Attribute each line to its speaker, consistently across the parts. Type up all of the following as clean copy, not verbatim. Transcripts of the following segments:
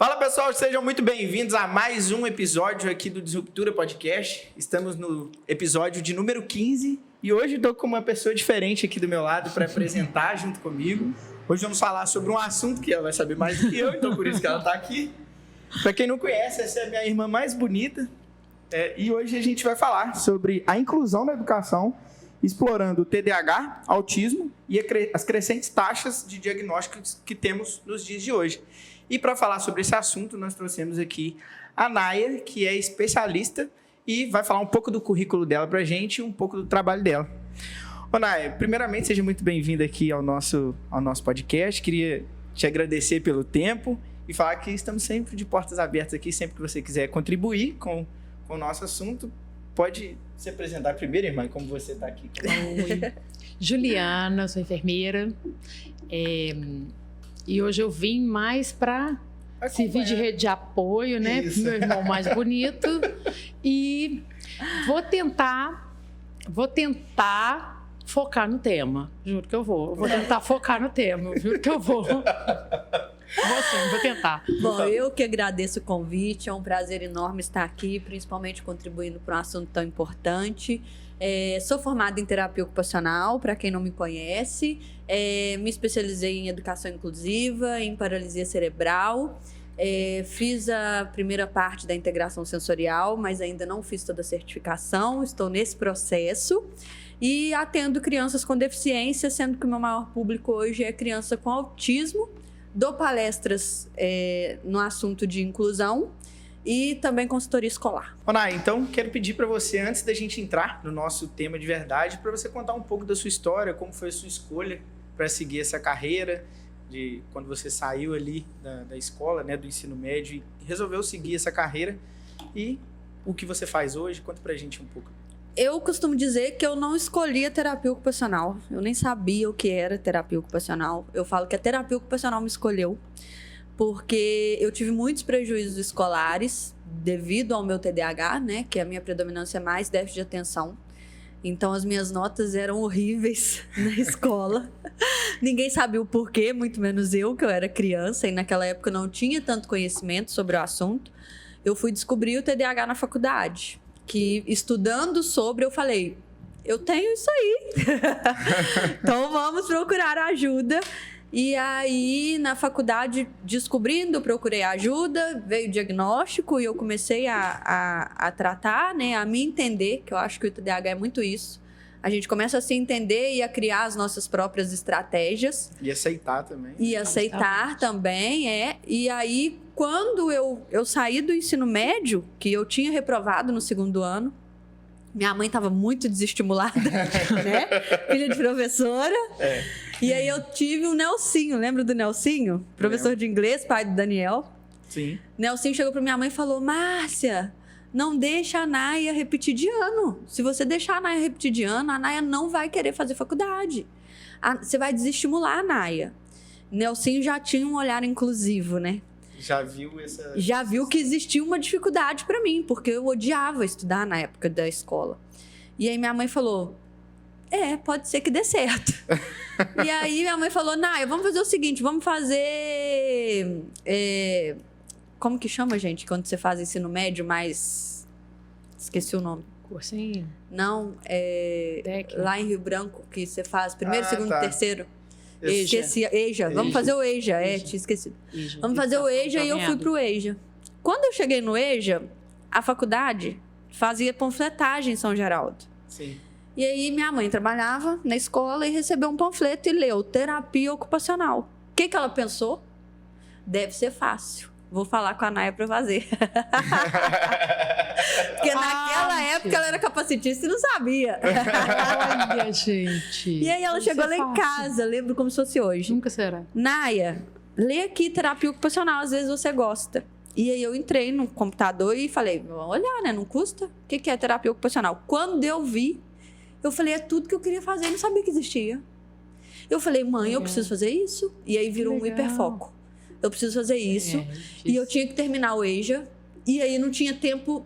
Speaker 1: Fala pessoal, sejam muito bem-vindos a mais um episódio aqui do Disruptura Podcast. Estamos no episódio de número 15 e hoje estou com uma pessoa diferente aqui do meu lado para apresentar junto comigo. Hoje vamos falar sobre um assunto que ela vai saber mais do que eu, então por isso que ela está aqui. Para quem não conhece, essa é a minha irmã mais bonita e hoje a gente vai falar sobre a inclusão na educação, explorando o TDAH, autismo e as crescentes taxas de diagnósticos que temos nos dias de hoje. E para falar sobre esse assunto, nós trouxemos aqui a Naya, que é especialista e vai falar um pouco do currículo dela para a gente e um pouco do trabalho dela. Ô Naya, primeiramente, seja muito bem-vinda aqui ao nosso podcast. Queria te agradecer pelo tempo e falar que estamos sempre de portas abertas aqui, sempre que você quiser contribuir com o nosso assunto. Pode se apresentar primeiro, irmã, como você está aqui.
Speaker 2: Oi, Juliana, sou enfermeira. E hoje eu vim mais para servir de rede de apoio, né? Pro meu irmão mais bonito. E vou tentar focar no tema. Juro que eu vou. Eu vou tentar focar no tema. Juro que eu vou. Vou tentar.
Speaker 3: Bom, eu que agradeço o convite. É um prazer enorme estar aqui, principalmente contribuindo para um assunto tão importante. Sou formada em terapia ocupacional, para quem não me conhece. Me especializei em educação inclusiva, em paralisia cerebral. Fiz a primeira parte da integração sensorial, mas ainda não fiz toda a certificação. Estou nesse processo. E atendo crianças com deficiência, sendo que o meu maior público hoje é criança com autismo. Dou palestras no assunto de inclusão. E também consultoria escolar.
Speaker 1: Naya, então quero pedir para você, antes da gente entrar no nosso tema de verdade, para você contar um pouco da sua história, como foi a sua escolha para seguir essa carreira, de quando você saiu ali da escola, né, do ensino médio, e resolveu seguir essa carreira, e o que você faz hoje. Conta para a gente um pouco.
Speaker 3: Eu costumo dizer que eu não escolhi a terapia ocupacional. Eu nem sabia o que era terapia ocupacional. Eu falo que a terapia ocupacional me escolheu. Porque eu tive muitos prejuízos escolares devido ao meu TDAH, né? Que a minha predominância é mais déficit de atenção. Então, as minhas notas eram horríveis na escola. Ninguém sabia o porquê, muito menos eu, que eu era criança. E naquela época não tinha tanto conhecimento sobre o assunto. Eu fui descobrir o TDAH na faculdade. Que, estudando sobre, eu falei, eu tenho isso aí. Então, vamos procurar ajuda. E aí, na faculdade, descobrindo, procurei ajuda, veio o diagnóstico e eu comecei a tratar, né, a me entender, que eu acho que o TDAH é muito isso. A gente começa a se entender e a criar as nossas próprias estratégias.
Speaker 1: E aceitar também.
Speaker 3: E aceitar também, E aí, quando eu saí do ensino médio, que eu tinha reprovado no segundo ano, minha mãe estava muito desestimulada, né? Filha de professora. E aí eu tive o Nelsinho, lembra do Nelsinho? Professor de inglês, pai do Daniel.
Speaker 1: Sim.
Speaker 3: Nelsinho chegou para minha mãe e falou, Márcia, não deixa a Naya repetir de ano. Se você deixar a Naya repetir de ano, a Naya não vai querer fazer faculdade. Você vai desestimular a Naya. Nelsinho já tinha um olhar inclusivo, né? Já viu que existia uma dificuldade para mim, porque eu odiava estudar na época da escola. E aí minha mãe falou, pode ser que dê certo. E aí minha mãe falou, Naya, vamos fazer o seguinte, vamos fazer... como que chama, gente, quando você faz ensino médio, mas... Esqueci o nome.
Speaker 2: Cursinho?
Speaker 3: Não, lá em Rio Branco, que você faz primeiro, segundo, terceiro. Esqueci, EJA. Vamos fazer o EJA. Tinha esquecido. Vamos fazer o EJA e eu fui pro EJA. Quando eu cheguei no EJA, a faculdade fazia panfletagem em São Geraldo.
Speaker 1: Sim.
Speaker 3: E aí minha mãe trabalhava na escola e recebeu um panfleto e leu terapia ocupacional. O que ela pensou? Deve ser fácil. Vou falar com a Naya para fazer. Porque naquela época ela era capacitista e não sabia.
Speaker 2: Olha, gente.
Speaker 3: E aí ela chegou lá em casa, lembro como se fosse hoje.
Speaker 2: Nunca será.
Speaker 3: Naya, lê aqui terapia ocupacional, às vezes você gosta. E aí eu entrei no computador e falei, vamos olhar, né? Não custa? O que é terapia ocupacional? Quando eu vi, eu falei, é tudo que eu queria fazer e não sabia que existia. Eu falei, mãe, eu preciso fazer isso. E aí virou um hiperfoco. Eu preciso fazer isso. E eu tinha que terminar o EJA. E aí não tinha tempo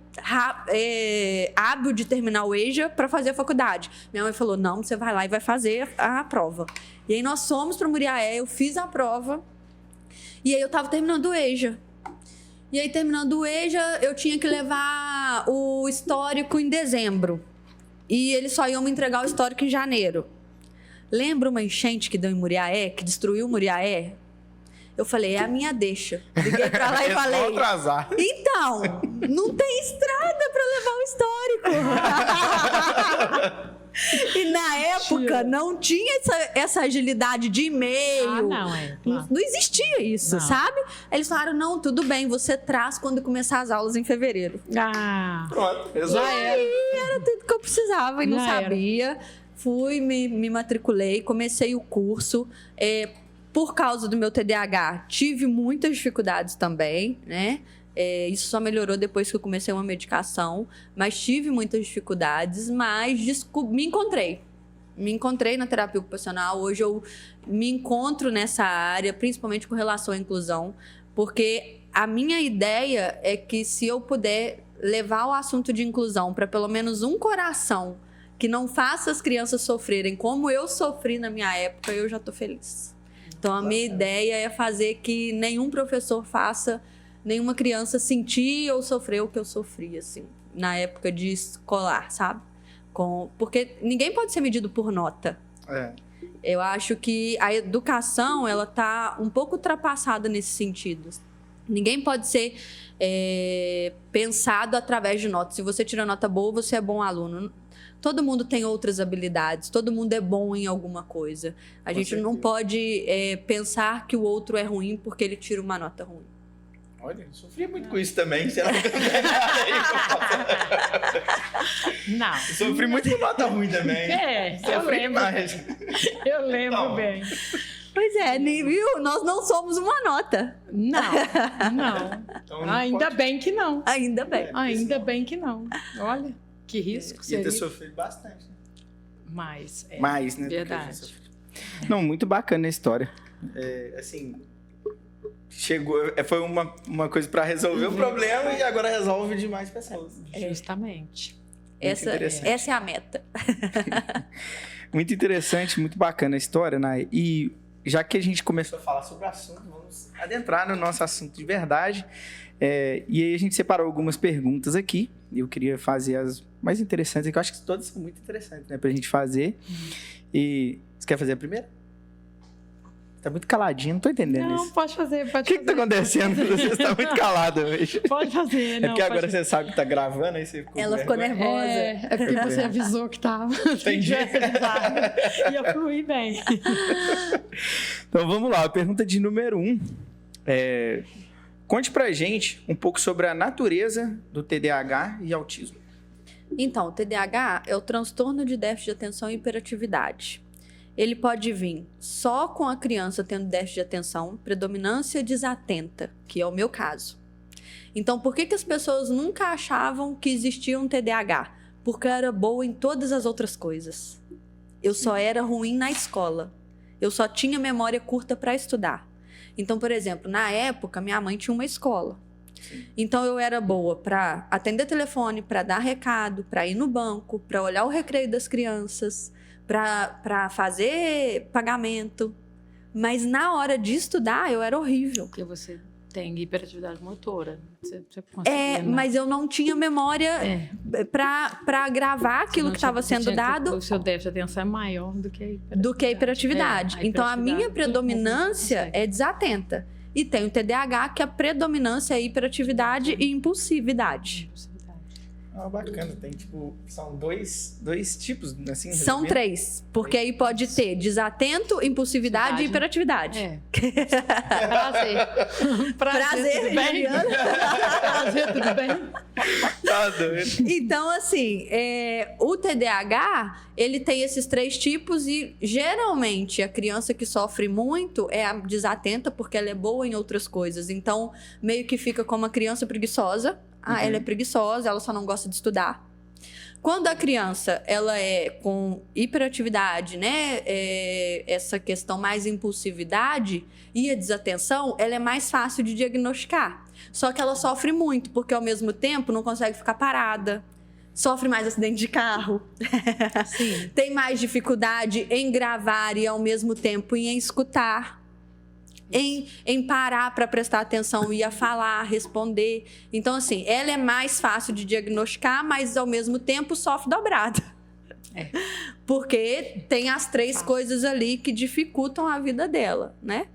Speaker 3: hábil de terminar o EJA para fazer a faculdade. Minha mãe falou, não, você vai lá e vai fazer a prova. E aí nós fomos para Muriaé, eu fiz a prova. E aí eu estava terminando o EJA. E aí, terminando o EJA, eu tinha que levar o histórico em dezembro. E eles só iam me entregar o histórico em janeiro. Lembra uma enchente que deu em Muriaé, que destruiu Muriaé? Eu falei, é a minha deixa. Liguei pra lá e falei...
Speaker 1: atrasar.
Speaker 3: Então, não tem estrada pra levar o histórico. E na época não tinha essa agilidade de e-mail.
Speaker 2: Claro.
Speaker 3: Não existia isso,
Speaker 2: Não.
Speaker 3: sabe? Eles falaram, não, tudo bem, você traz quando começar as aulas em fevereiro.
Speaker 1: Pronto,
Speaker 2: Já
Speaker 1: resolve.
Speaker 2: era.
Speaker 3: Era tudo que eu precisava e não
Speaker 2: Já era.
Speaker 3: sabia. Fui, me matriculei, comecei o curso. Por causa do meu TDAH, tive muitas dificuldades também, né? Isso só melhorou depois que eu comecei uma medicação, mas tive muitas dificuldades, mas me encontrei. Me encontrei na terapia ocupacional. Hoje eu me encontro nessa área, principalmente com relação à inclusão, porque a minha ideia é que se eu puder levar o assunto de inclusão para pelo menos um coração que não faça as crianças sofrerem como eu sofri na minha época, eu já estou feliz. Então, a minha ideia é fazer que nenhum professor faça nenhuma criança sentir ou sofrer o que eu sofri, assim, na época de escolar, sabe? Porque ninguém pode ser medido por nota. Eu acho que a educação, ela tá um pouco ultrapassada nesse sentido. Ninguém pode ser pensado através de notas. Se você tira nota boa, você é bom aluno. Todo mundo tem outras habilidades, todo mundo é bom em alguma coisa. A gente não pode pensar que o outro é ruim porque ele tira uma nota ruim.
Speaker 1: Olha, eu sofri muito com isso também. Será que
Speaker 2: Não.
Speaker 1: eu sofri muito com nota ruim também.
Speaker 2: Eu
Speaker 1: Sofri
Speaker 2: lembro.
Speaker 1: demais.
Speaker 2: Eu lembro
Speaker 1: Não.
Speaker 2: bem.
Speaker 3: Pois viu? Nós não somos uma nota.
Speaker 2: Não.
Speaker 1: Então, não
Speaker 2: Ainda
Speaker 1: pode-
Speaker 2: bem que não.
Speaker 3: Ainda bem.
Speaker 2: Ainda bem que não. Olha, que risco
Speaker 1: Ia
Speaker 2: seria.
Speaker 1: ter sofrido bastante.
Speaker 2: Mas,
Speaker 1: Mais, né? do que eu já
Speaker 2: verdade.
Speaker 1: sofri. Não, muito bacana a história. Assim, chegou, foi uma coisa pra resolver o problema e agora resolve de mais pessoas.
Speaker 2: Justamente.
Speaker 1: interessante.
Speaker 3: Essa é a meta.
Speaker 1: Muito interessante, muito bacana a história, Nay. E já que a gente começou a falar sobre o assunto, vamos adentrar no nosso assunto de verdade. E aí a gente separou algumas perguntas aqui. E eu queria fazer as mais interessantes, que eu acho que todas são muito interessantes, né, pra gente fazer. E você quer fazer a primeira? Tá muito caladinho, não tô entendendo
Speaker 2: Não,
Speaker 1: isso.
Speaker 2: pode fazer,
Speaker 1: O
Speaker 2: pode
Speaker 1: que tá
Speaker 2: fazer.
Speaker 1: acontecendo? Você está muito calado hoje.
Speaker 2: Pode fazer,
Speaker 1: É
Speaker 2: não.
Speaker 1: porque agora
Speaker 2: pode
Speaker 1: você sabe que tá gravando, aí você ficou
Speaker 3: Ela
Speaker 1: com
Speaker 3: ficou
Speaker 1: vergonha.
Speaker 3: nervosa.
Speaker 2: É porque você avisou que tava.
Speaker 1: Entendi.
Speaker 2: Ia fluir bem.
Speaker 1: Então vamos lá, a pergunta de número 1. Conte pra gente um pouco sobre a natureza do TDAH e autismo.
Speaker 3: Então, o TDAH é o transtorno de déficit de atenção e hiperatividade. Ele pode vir só com a criança tendo déficit de atenção, predominância desatenta, que é o meu caso. Então, por que as pessoas nunca achavam que existia um TDAH? Porque eu era boa em todas as outras coisas. Eu só era ruim na escola. Eu só tinha memória curta para estudar. Então, por exemplo, na época, minha mãe tinha uma escola. Então, eu era boa para atender telefone, para dar recado, para ir no banco, para olhar o recreio das crianças, para fazer pagamento. Mas na hora de estudar, eu era horrível.
Speaker 2: Porque você tem hiperatividade motora. Você consegue, né?
Speaker 3: Mas eu não tinha memória para gravar aquilo que estava sendo dado
Speaker 2: O seu déficit de atenção é maior do que
Speaker 3: a hiperatividade. Então, a minha predominância é desatenta. E tem o TDAH, que a predominância é hiperatividade e impulsividade.
Speaker 1: Bacana, tem são dois tipos, assim,
Speaker 3: São
Speaker 1: resumindo.
Speaker 3: 3, porque aí pode ter desatento, impulsividade e hiperatividade. Prazer,
Speaker 2: tudo bem?
Speaker 3: Juliana.
Speaker 2: Prazer, tudo bem?
Speaker 1: Tá doido.
Speaker 3: Então, assim, o TDAH, ele tem esses 3 tipos e, geralmente, a criança que sofre muito é a desatenta, porque ela é boa em outras coisas. Então, meio que fica como uma criança preguiçosa. Ela é preguiçosa, ela só não gosta de estudar. Quando a criança, ela é com hiperatividade, né? Essa questão mais impulsividade e a desatenção, ela é mais fácil de diagnosticar. Só que ela sofre muito, porque ao mesmo tempo não consegue ficar parada. Sofre mais acidente de carro.
Speaker 2: Sim.
Speaker 3: Tem mais dificuldade em gravar e ao mesmo tempo em escutar. em parar para prestar atenção, ia falar, responder. Então, assim, ela é mais fácil de diagnosticar, mas ao mesmo tempo sofre dobrado. Porque tem as 3 coisas ali que dificultam a vida dela, né?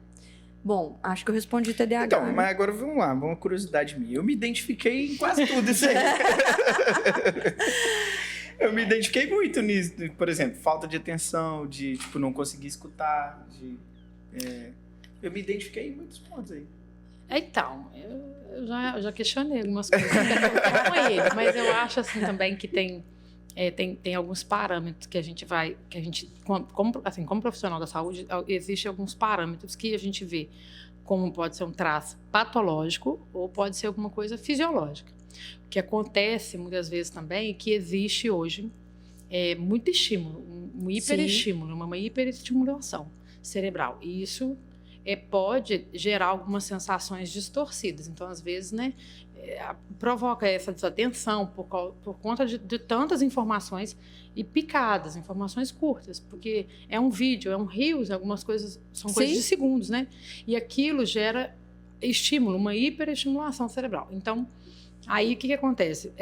Speaker 3: Bom, acho que eu respondi TDAH.
Speaker 1: Então,
Speaker 3: né?
Speaker 1: mas agora vamos lá, uma curiosidade minha. Eu me identifiquei em quase tudo isso aí. Eu me identifiquei muito nisso. Por exemplo, falta de atenção, de tipo, não conseguir escutar. Eu me identifiquei em muitos pontos aí.
Speaker 2: Então, eu já questionei algumas coisas com ele, mas eu acho assim também que tem alguns parâmetros que a gente como profissional da saúde, existem alguns parâmetros que a gente vê como pode ser um traço patológico ou pode ser alguma coisa fisiológica. O que acontece muitas vezes também é que existe hoje muito estímulo, um hiperestímulo, uma hiperestimulação cerebral. E isso pode gerar algumas sensações distorcidas. Então, às vezes, né, provoca essa desatenção por conta de tantas informações e picadas, informações curtas, porque é um vídeo, é um reels, algumas coisas são coisas de segundos, né? E aquilo gera estímulo, uma hiperestimulação cerebral. Então, aí o que acontece?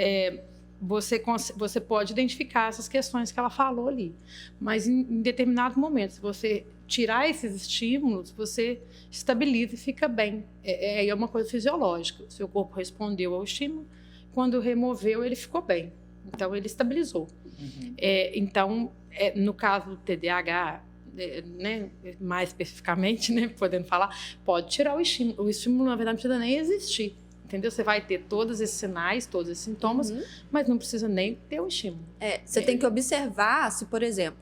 Speaker 2: Você pode identificar essas questões que ela falou ali, mas em determinado momento, se você tirar esses estímulos, você estabiliza e fica bem. É uma coisa fisiológica. O seu corpo respondeu ao estímulo, quando removeu, ele ficou bem. Então, ele estabilizou. Uhum. Então, no caso do TDAH, né, mais especificamente, né, podendo falar, pode tirar o estímulo. O estímulo, na verdade, não precisa nem existir. Entendeu? Você vai ter todos esses sinais, todos esses sintomas, mas não precisa nem ter o estímulo.
Speaker 3: Você tem que observar se, por exemplo,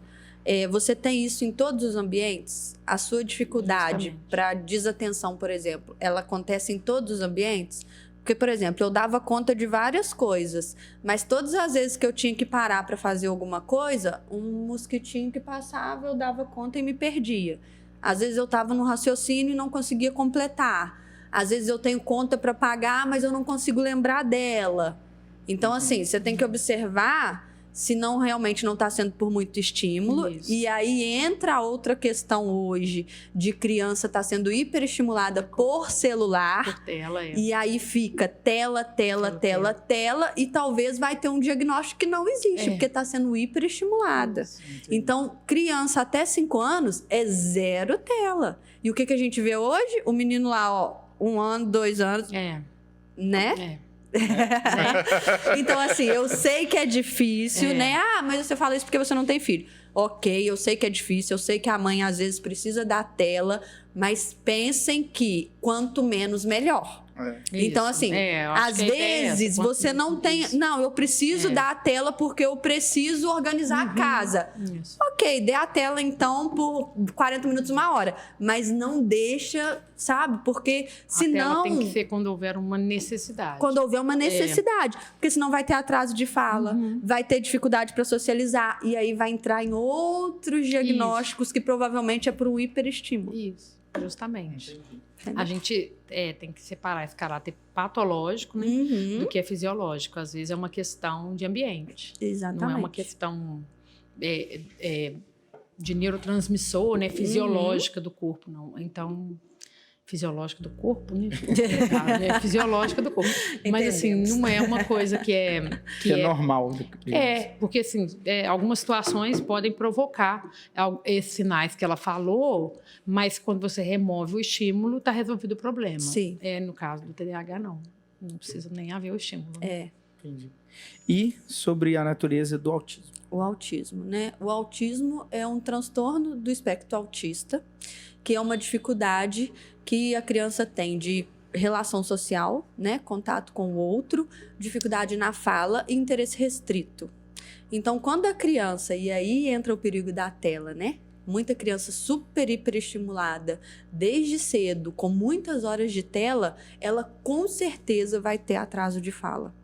Speaker 3: você tem isso em todos os ambientes, a sua dificuldade para desatenção, por exemplo, ela acontece em todos os ambientes? Porque, por exemplo, eu dava conta de várias coisas, mas todas as vezes que eu tinha que parar para fazer alguma coisa, um mosquitinho que passava, eu dava conta e me perdia. Às vezes eu estava no raciocínio e não conseguia completar. Às vezes eu tenho conta para pagar, mas eu não consigo lembrar dela. Então, assim, você tem que observar se não realmente não está sendo por muito estímulo. Isso. E aí entra a outra questão hoje de criança estar sendo hiperestimulada por celular.
Speaker 2: Por tela,
Speaker 3: E aí fica tela, e talvez vai ter um diagnóstico que não existe, porque está sendo hiperestimulada. Então, criança até 5 anos é 0 tela. E o que a gente vê hoje? O menino lá, ó, 1 ano, 2 anos, né? Então, assim, eu sei que é difícil, né? Ah, mas você fala isso porque você não tem filho. Ok, eu sei que é difícil, eu sei que a mãe às vezes precisa da tela, mas pensem que quanto menos, melhor. Então, assim, às vezes você não tem... Não, eu preciso dar a tela porque eu preciso organizar a casa. Isso. Ok, dê a tela, então, por 40 minutos, 1 hora. Mas não deixa, sabe? Porque senão...
Speaker 2: A tela tem que ser quando houver uma necessidade.
Speaker 3: Quando houver uma necessidade. Porque senão vai ter atraso de fala, vai ter dificuldade para socializar. E aí vai entrar em outros diagnósticos que provavelmente é por um hiperestímulo.
Speaker 2: Isso, justamente. Entendi. A gente tem que separar esse caráter patológico, né, do que é fisiológico. Às vezes é uma questão de ambiente.
Speaker 3: Exatamente.
Speaker 2: Não é uma questão de neurotransmissor, né, fisiológica do corpo, não. Então, fisiológica do corpo, né? Fisiológica do corpo. Mas, assim, não é uma coisa que é
Speaker 1: normal.
Speaker 2: Porque, assim, algumas situações podem provocar esses sinais que ela falou, mas quando você remove o estímulo, está resolvido o problema.
Speaker 3: Sim.
Speaker 2: No caso do TDAH, não. Não precisa nem haver o estímulo.
Speaker 1: Entendi. E sobre a natureza do autismo?
Speaker 3: O autismo, né? O autismo é um transtorno do espectro autista, que é uma dificuldade que a criança tem de relação social, né? Contato com o outro, dificuldade na fala e interesse restrito. Então, quando a criança, e aí entra o perigo da tela, né? Muita criança super hiperestimulada desde cedo, com muitas horas de tela, ela com certeza vai ter atraso de fala.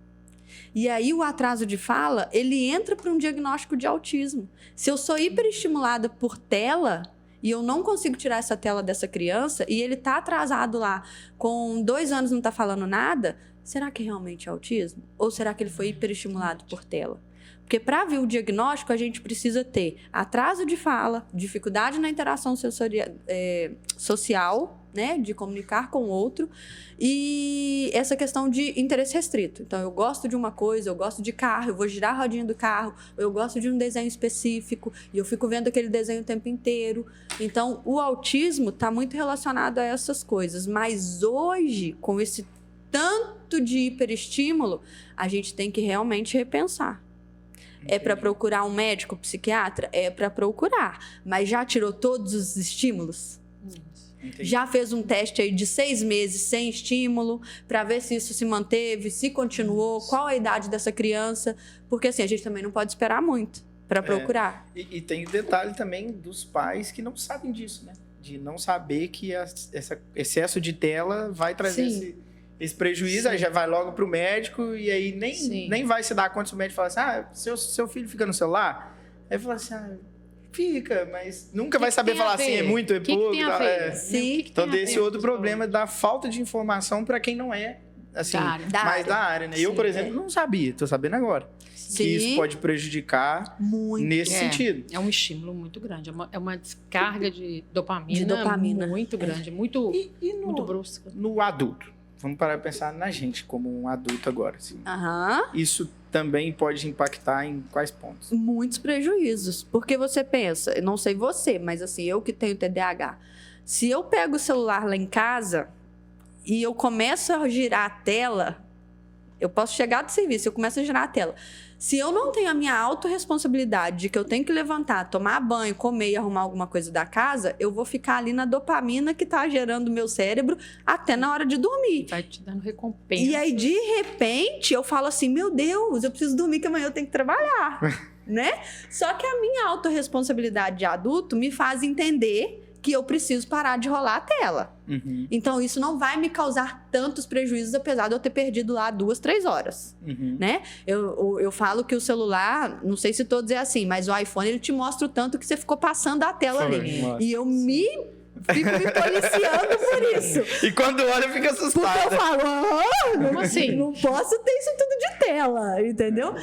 Speaker 3: E aí o atraso de fala, ele entra para um diagnóstico de autismo. Se eu sou hiperestimulada por tela e eu não consigo tirar essa tela dessa criança e ele tá atrasado lá, com 2 anos não tá falando nada, será que realmente é autismo? Ou será que ele foi hiperestimulado por tela? Porque para ver o diagnóstico, a gente precisa ter atraso de fala, dificuldade na interação social, né, de comunicar com o outro, e essa questão de interesse restrito. Então, eu gosto de uma coisa, eu gosto de carro, eu vou girar a rodinha do carro, eu gosto de um desenho específico, e eu fico vendo aquele desenho o tempo inteiro. Então, o autismo está muito relacionado a essas coisas. Mas hoje, com esse tanto de hiperestímulo, a gente tem que realmente repensar. É para procurar um médico, psiquiatra? É para procurar. Mas já tirou todos os estímulos?
Speaker 1: Entendi.
Speaker 3: Já fez um teste aí de 6 meses sem estímulo para ver se isso se manteve, se continuou, qual a idade dessa criança? Porque assim, a gente também não pode esperar muito para procurar.
Speaker 1: E tem o detalhe também dos pais que não sabem disso, né? De não saber que esse excesso de tela vai trazer esse prejuízo, aí já vai logo pro médico e aí nem vai se dar conta se o médico fala assim, seu filho fica no celular? Aí fala assim, fica, mas nunca vai saber falar assim, é muito, é pouco.
Speaker 2: Tem a ver?
Speaker 3: Sim.
Speaker 1: Então tem esse outro problema da falta de informação para quem não é, assim, mais da área, né?
Speaker 2: Sim,
Speaker 1: eu, por exemplo, não sabia, tô sabendo agora.
Speaker 3: Sim.
Speaker 1: Que isso pode prejudicar
Speaker 3: muito
Speaker 1: nesse sentido.
Speaker 2: É um estímulo muito grande, é uma descarga de dopamina, muito grande, muito brusca.
Speaker 1: No adulto, vamos parar de pensar na gente como um adulto agora, assim. Isso também pode impactar em quais pontos?
Speaker 3: Muitos prejuízos. Porque você pensa, eu não sei você, mas assim, eu que tenho TDAH, se eu pego o celular lá em casa e eu começo a girar a tela, eu posso chegar do serviço, eu começo a girar a tela. Se eu não tenho a minha autorresponsabilidade de que eu tenho que levantar, tomar banho, comer e arrumar alguma coisa da casa, eu vou ficar ali na dopamina que tá gerando o meu cérebro até na hora de dormir.
Speaker 2: Vai te dando recompensa.
Speaker 3: E aí, de repente, eu falo assim, meu Deus, eu preciso dormir que amanhã eu tenho que trabalhar, né? Só que a minha autorresponsabilidade de adulto me faz entender que eu preciso parar de rolar a tela.
Speaker 1: Uhum.
Speaker 3: Então, isso não vai me causar tantos prejuízos, apesar de eu ter perdido lá 2, 3 horas, né? Eu falo que o celular, não sei se todos é assim, mas o iPhone, ele te mostra o tanto que você ficou passando a tela ali. E eu fico me policiando por isso.
Speaker 1: E quando olha, fica assustado.
Speaker 3: Porque eu falo,
Speaker 2: como assim?
Speaker 3: Não posso ter isso tudo de tela, entendeu?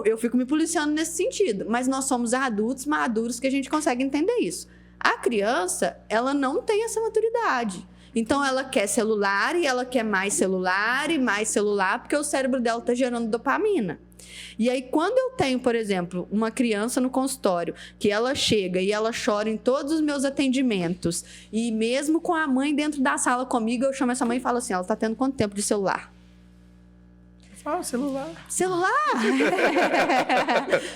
Speaker 3: Eu fico me policiando nesse sentido. Mas nós somos adultos maduros que a gente consegue entender isso. A criança, ela não tem essa maturidade. Então, ela quer celular e ela quer mais celular e mais celular, porque o cérebro dela está gerando dopamina. E aí, quando eu tenho, por exemplo, uma criança no consultório, que ela chega e ela chora em todos os meus atendimentos, e mesmo com a mãe dentro da sala comigo, eu chamo essa mãe e falo assim, ela está tendo quanto tempo de celular?
Speaker 1: Celular.
Speaker 3: Celular?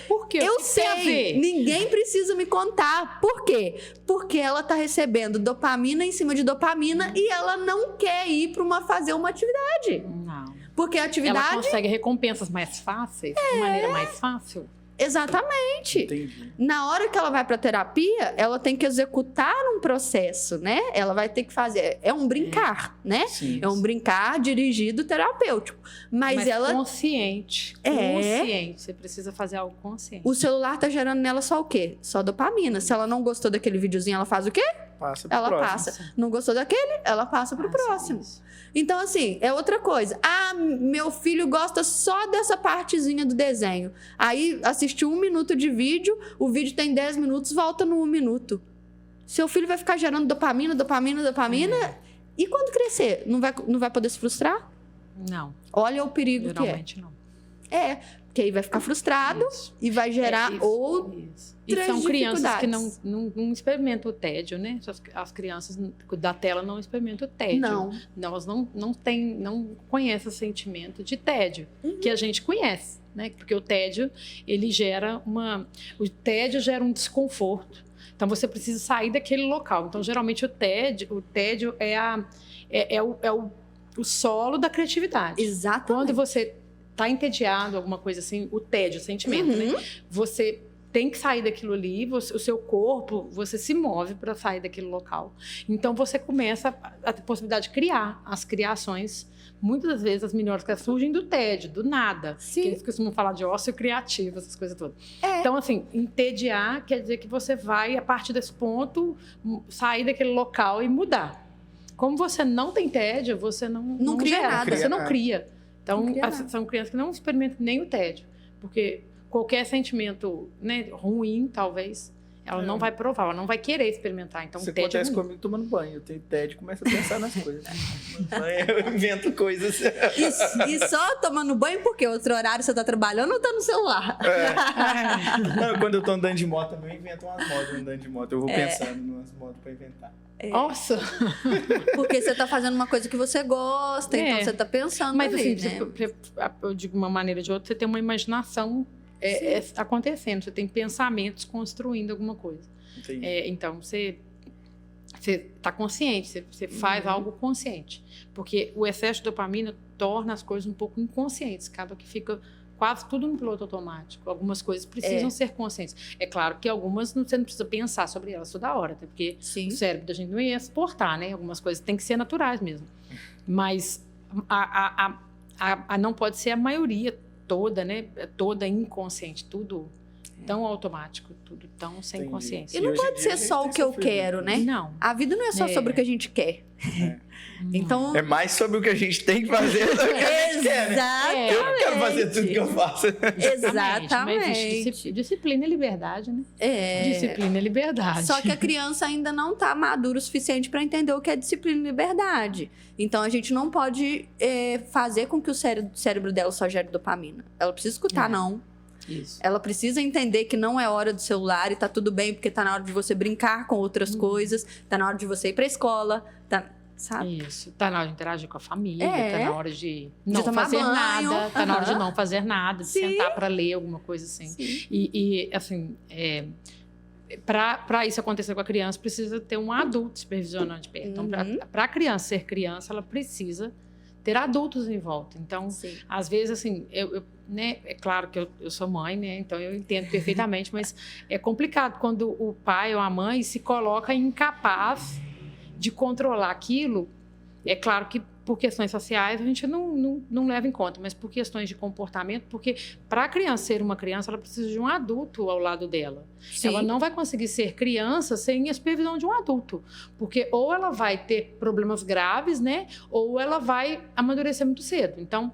Speaker 2: Por quê?
Speaker 3: Eu sei, ninguém precisa me contar. Por quê? Porque ela tá recebendo dopamina em cima de dopamina e ela não quer ir para fazer uma atividade.
Speaker 2: Não.
Speaker 3: Porque a atividade...
Speaker 2: Ela consegue recompensas mais fáceis, de maneira mais fácil.
Speaker 3: Exatamente.
Speaker 1: Entendi.
Speaker 3: Na hora que ela vai para terapia, ela tem que executar um processo, né? Ela vai ter que fazer... É um brincar, né?
Speaker 1: Sim.
Speaker 3: É um brincar dirigido terapêutico. Mas ela...
Speaker 2: consciente. Consciente. Você precisa fazer algo consciente.
Speaker 3: O celular tá gerando nela só o quê? Só dopamina. Se ela não gostou daquele videozinho, ela faz o quê?
Speaker 1: Passa pro
Speaker 3: Ela
Speaker 1: próximo.
Speaker 3: passa. Não gostou daquele? Ela passa pro próximo.
Speaker 2: Isso.
Speaker 3: Então, assim, é outra coisa. Meu filho gosta só dessa partezinha do desenho. Aí, assistiu 1 minuto de vídeo, o vídeo tem 10 minutos, volta no 1 minuto. Seu filho vai ficar gerando dopamina. E quando crescer, não vai poder se frustrar?
Speaker 2: Não.
Speaker 3: Olha o perigo
Speaker 2: Geralmente
Speaker 3: que
Speaker 2: não.
Speaker 3: é. Porque aí vai ficar frustrado e vai gerar outras
Speaker 2: E são crianças que
Speaker 3: dificuldades.
Speaker 2: não experimentam o tédio, né? As crianças da tela não experimentam o tédio.
Speaker 3: Não.
Speaker 2: Elas não conhecem o sentimento de tédio, que a gente conhece, né? Porque o tédio, o tédio gera um desconforto. Então, você precisa sair daquele local. Então, geralmente, o tédio é o solo da criatividade.
Speaker 3: Exatamente.
Speaker 2: Quando você está entediado, alguma coisa assim, o tédio, o sentimento, né? Você tem que sair daquilo ali, o seu corpo, você se move para sair daquele local. Então, você começa a ter possibilidade de criar. As criações, muitas das vezes, as melhores que surgem do tédio, do nada.
Speaker 3: Sim.
Speaker 2: Que eles costumam falar de ócio criativo, essas coisas todas.
Speaker 3: É.
Speaker 2: Então, assim, entediar quer dizer que você vai, a partir desse ponto, sair daquele local e mudar. Como você não tem tédio, você não
Speaker 3: cria
Speaker 2: gera,
Speaker 3: nada.
Speaker 2: você não cria. Então,
Speaker 3: Não cria nada.
Speaker 2: são crianças que não experimentam nem o tédio. Porque qualquer sentimento, né, ruim, talvez, ela não vai provar, ela não vai querer experimentar. Então,
Speaker 1: Isso
Speaker 2: o tédio
Speaker 1: acontece
Speaker 2: é ruim.
Speaker 1: comigo tomando banho. Eu tenho tédio e começo a pensar nas coisas. Eu invento coisas.
Speaker 3: E só tomando banho porque outro horário você tá trabalhando ou tá no celular?
Speaker 1: Não, quando eu tô andando de moto também, eu invento umas modas andando de moto. Eu vou pensando nas motos pra inventar.
Speaker 2: Nossa!
Speaker 3: Porque você tá fazendo uma coisa que você gosta, então você tá pensando
Speaker 2: Mas
Speaker 3: ali,
Speaker 2: assim,
Speaker 3: né?
Speaker 2: eu digo de uma maneira ou de outra, você tem uma imaginação acontecendo, você tem pensamentos construindo alguma coisa.
Speaker 1: Entendi.
Speaker 2: Então, você está consciente, você faz algo consciente. Porque o excesso de dopamina torna as coisas um pouco inconscientes, acaba que fica quase tudo no piloto automático. Algumas coisas precisam ser conscientes. É claro que algumas você não precisa pensar sobre elas toda hora, até porque o cérebro da gente não ia exportar, né? Algumas coisas têm que ser naturais mesmo. Mas não pode ser a maioria toda, né? Toda inconsciente, tudo tão automático, tudo tão sem consciência.
Speaker 3: E não pode ser só o que eu quero, né?
Speaker 2: Não.
Speaker 3: A vida não é só sobre o que a gente quer. Então,
Speaker 1: É mais sobre o que a gente tem que fazer do que a gente quer, né? Eu não quero fazer tudo que eu faço.
Speaker 3: Exatamente.
Speaker 2: Mas existe disciplina e liberdade, né? Disciplina e liberdade.
Speaker 3: Só que a criança ainda não tá madura o suficiente para entender o que é disciplina e liberdade. Então, a gente não pode fazer com que o cérebro dela só gere dopamina. Ela precisa escutar, não.
Speaker 2: Isso.
Speaker 3: Ela precisa entender que não é hora do celular e tá tudo bem, porque tá na hora de você brincar com outras coisas, tá na hora de você ir pra escola, sabe?
Speaker 2: Isso. Tá na hora de interagir com a família, tá na hora de não
Speaker 3: tomar
Speaker 2: fazer
Speaker 3: banho.
Speaker 2: nada, tá na hora de não fazer nada, de sentar para ler alguma coisa assim.
Speaker 3: Sim.
Speaker 2: E assim, para isso acontecer com a criança, precisa ter um adulto supervisionando de perto. Então, para a criança ser criança, ela precisa ter adultos em volta. Então, às vezes, assim, né, é claro que eu sou mãe, né? Então eu entendo perfeitamente, mas é complicado quando o pai ou a mãe se coloca incapaz de controlar aquilo. É claro que por questões sociais a gente não leva em conta, mas por questões de comportamento, porque para a criança ser uma criança, ela precisa de um adulto ao lado dela.
Speaker 3: Sim.
Speaker 2: Ela não vai conseguir ser criança sem a supervisão de um adulto, porque ou ela vai ter problemas graves, né, ou ela vai amadurecer muito cedo. Então,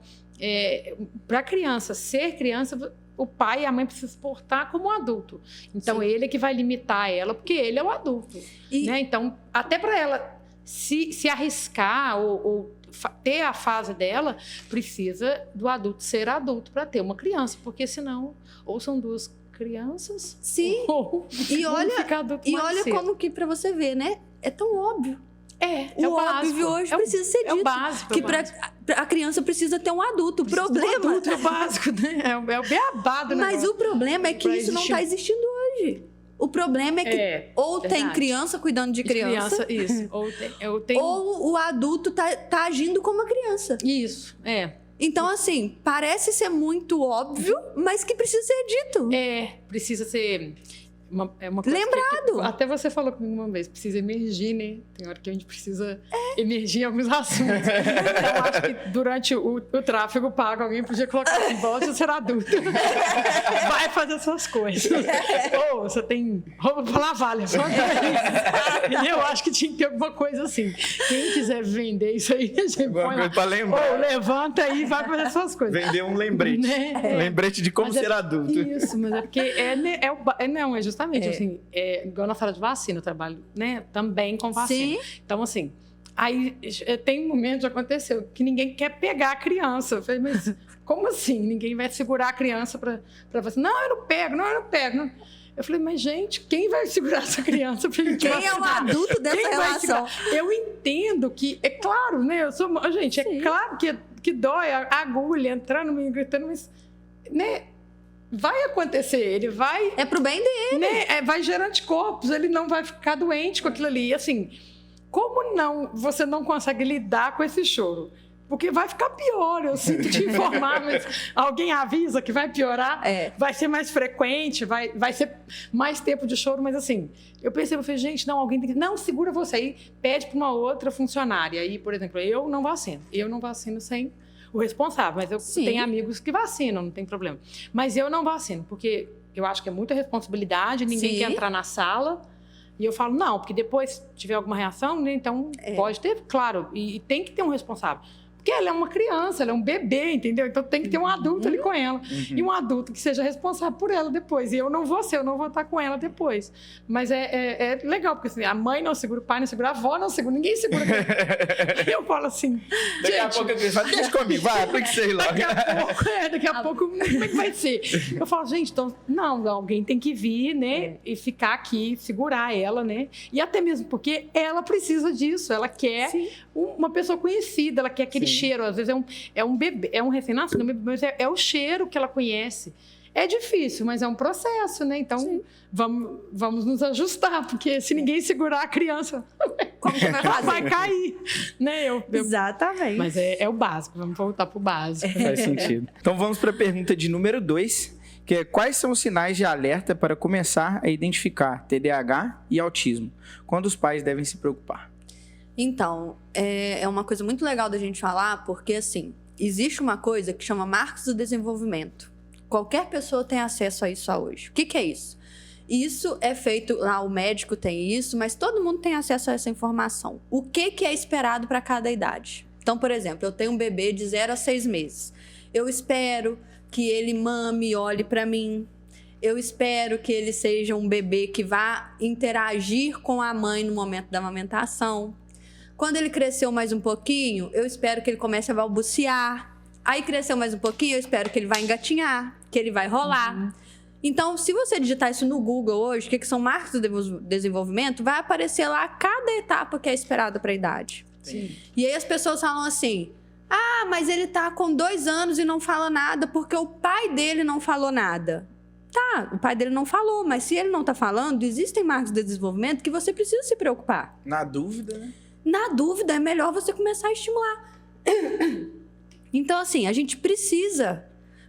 Speaker 2: para a criança ser criança, o pai e a mãe precisam se portar como um adulto. Então, ele é que vai limitar ela, porque ele é o adulto. Né? Então, até para ela se arriscar ou ter a fase dela, precisa do adulto ser adulto para ter uma criança, porque senão, ou são duas crianças, ou fica adulto mais
Speaker 3: olha
Speaker 2: cedo.
Speaker 3: como que, para você ver, né? É tão óbvio.
Speaker 2: É o
Speaker 3: óbvio hoje precisa ser dito.
Speaker 2: É o básico.
Speaker 3: Que a criança precisa ter um adulto. O problema...
Speaker 2: Um adulto é o básico, né? É o beabado.
Speaker 3: Mas o problema é que isso não está existindo hoje. O problema é que ou tem criança cuidando de criança.
Speaker 2: Isso.
Speaker 3: Ou o adulto tá agindo como a criança.
Speaker 2: Isso,
Speaker 3: Então, assim, parece ser muito óbvio, mas que precisa ser dito.
Speaker 2: Precisa ser... uma coisa
Speaker 3: lembrado.
Speaker 2: Que até você falou comigo uma vez, precisa emergir, né? Tem hora que a gente precisa emergir em alguns assuntos. Eu acho que durante o tráfego pago, alguém podia colocar assim, volte a ser adulto. Vai fazer suas coisas. Ou você tem roupa pra lavar, levanta isso. Eu acho que tinha que ter alguma coisa assim. Quem quiser vender isso aí, a gente põe lá.
Speaker 1: Pra lembrar.
Speaker 2: Ou levanta aí e vai fazer suas coisas.
Speaker 1: Vender um lembrete.
Speaker 2: Né?
Speaker 1: Um lembrete de como ser adulto.
Speaker 2: Isso, mas é porque não, é justamente assim, igual na sala de vacina, eu trabalho, né, também com vacina. Sim. Então, assim, aí tem um momento que aconteceu que ninguém quer pegar a criança. Eu falei, mas como assim? Ninguém vai segurar a criança para você? Não, eu não pego. Eu falei, mas gente, quem vai segurar essa criança pra gente
Speaker 3: vacinar? Quem é o adulto dessa relação?
Speaker 2: Eu entendo que, é claro, né, gente, é claro que dói a agulha entrando, me gritando, mas, né, vai acontecer, ele vai...
Speaker 3: É pro bem dele.
Speaker 2: Né, vai gerar anticorpos, ele não vai ficar doente com aquilo ali. Assim, como você não consegue lidar com esse choro? Porque vai ficar pior, eu sinto te informar, mas alguém avisa que vai piorar, vai ser mais frequente, vai ser mais tempo de choro, mas assim, eu falei, gente, alguém tem que... Não, segura você aí, pede para uma outra funcionária. Aí, por exemplo, eu não vacino sem... o responsável, mas eu tenho amigos que vacinam, não tem problema. Mas eu não vacino, porque eu acho que é muita responsabilidade, ninguém quer entrar na sala, e eu falo, não, porque depois tiver alguma reação, né, então pode ter, claro, e tem que ter um responsável. Porque ela é uma criança, ela é um bebê, entendeu? Então tem que ter um adulto ali com ela. E um adulto que seja responsável por ela depois. E eu não vou estar com ela depois. Mas é legal, porque assim, a mãe não segura, o pai não segura, a avó não segura, ninguém segura. Aí eu falo assim,
Speaker 1: Daqui a pouco eu falo, deixa comigo, vai, tem que ser logo.
Speaker 2: daqui a pouco, como é que vai ser? Eu falo, gente, então, não, alguém tem que vir, né? E ficar aqui, segurar ela, né? E até mesmo porque ela precisa disso, ela quer uma pessoa conhecida, ela quer aquele cheiro, às vezes é um bebê, é um recém-nascido, mas é o cheiro que ela conhece. É difícil, mas é um processo, né? Então, vamos nos ajustar, porque se ninguém segurar a criança,
Speaker 3: Como que vai fazer?
Speaker 2: vai cair, né?
Speaker 3: Exatamente.
Speaker 2: Mas é o básico, vamos voltar pro básico.
Speaker 1: Faz sentido. Então vamos para a pergunta de número 2, que é: quais são os sinais de alerta para começar a identificar TDAH e autismo? Quando os pais devem se preocupar?
Speaker 3: Então, é uma coisa muito legal da gente falar, porque, assim, existe uma coisa que chama marcos do desenvolvimento. Qualquer pessoa tem acesso a isso hoje. O que é isso? Isso é feito, lá o médico tem isso, mas todo mundo tem acesso a essa informação. O que é esperado para cada idade? Então, por exemplo, eu tenho um bebê de 0 a 6 meses. Eu espero que ele mame e olhe para mim. Eu espero que ele seja um bebê que vá interagir com a mãe no momento da amamentação. Quando ele cresceu mais um pouquinho, eu espero que ele comece a balbuciar. Aí cresceu mais um pouquinho, eu espero que ele vai engatinhar, que ele vai rolar. Então, se você digitar isso no Google hoje, o que são marcos do desenvolvimento, vai aparecer lá cada etapa que é esperada para a idade.
Speaker 2: Sim.
Speaker 3: E aí as pessoas falam assim: ah, mas ele tá com 2 anos e não fala nada porque o pai dele não falou nada. Tá, o pai dele não falou, mas se ele não tá falando, existem marcos de desenvolvimento que você precisa se preocupar.
Speaker 1: Na dúvida, né?
Speaker 3: Na dúvida, é melhor você começar a estimular. Então, assim, a gente precisa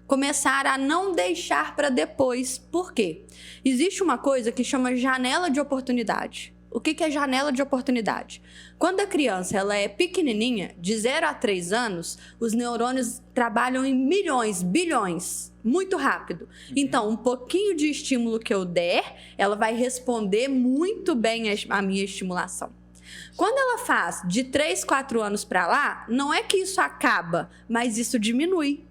Speaker 3: começar a não deixar para depois. Por quê? Existe uma coisa que chama janela de oportunidade. O que é janela de oportunidade? Quando a criança ela é pequenininha, de 0 a 3 anos, os neurônios trabalham em milhões, bilhões, muito rápido. Então, um pouquinho de estímulo que eu der, ela vai responder muito bem à minha estimulação. Quando ela faz de 3, 4 anos para lá, não é que isso acaba, mas isso diminui.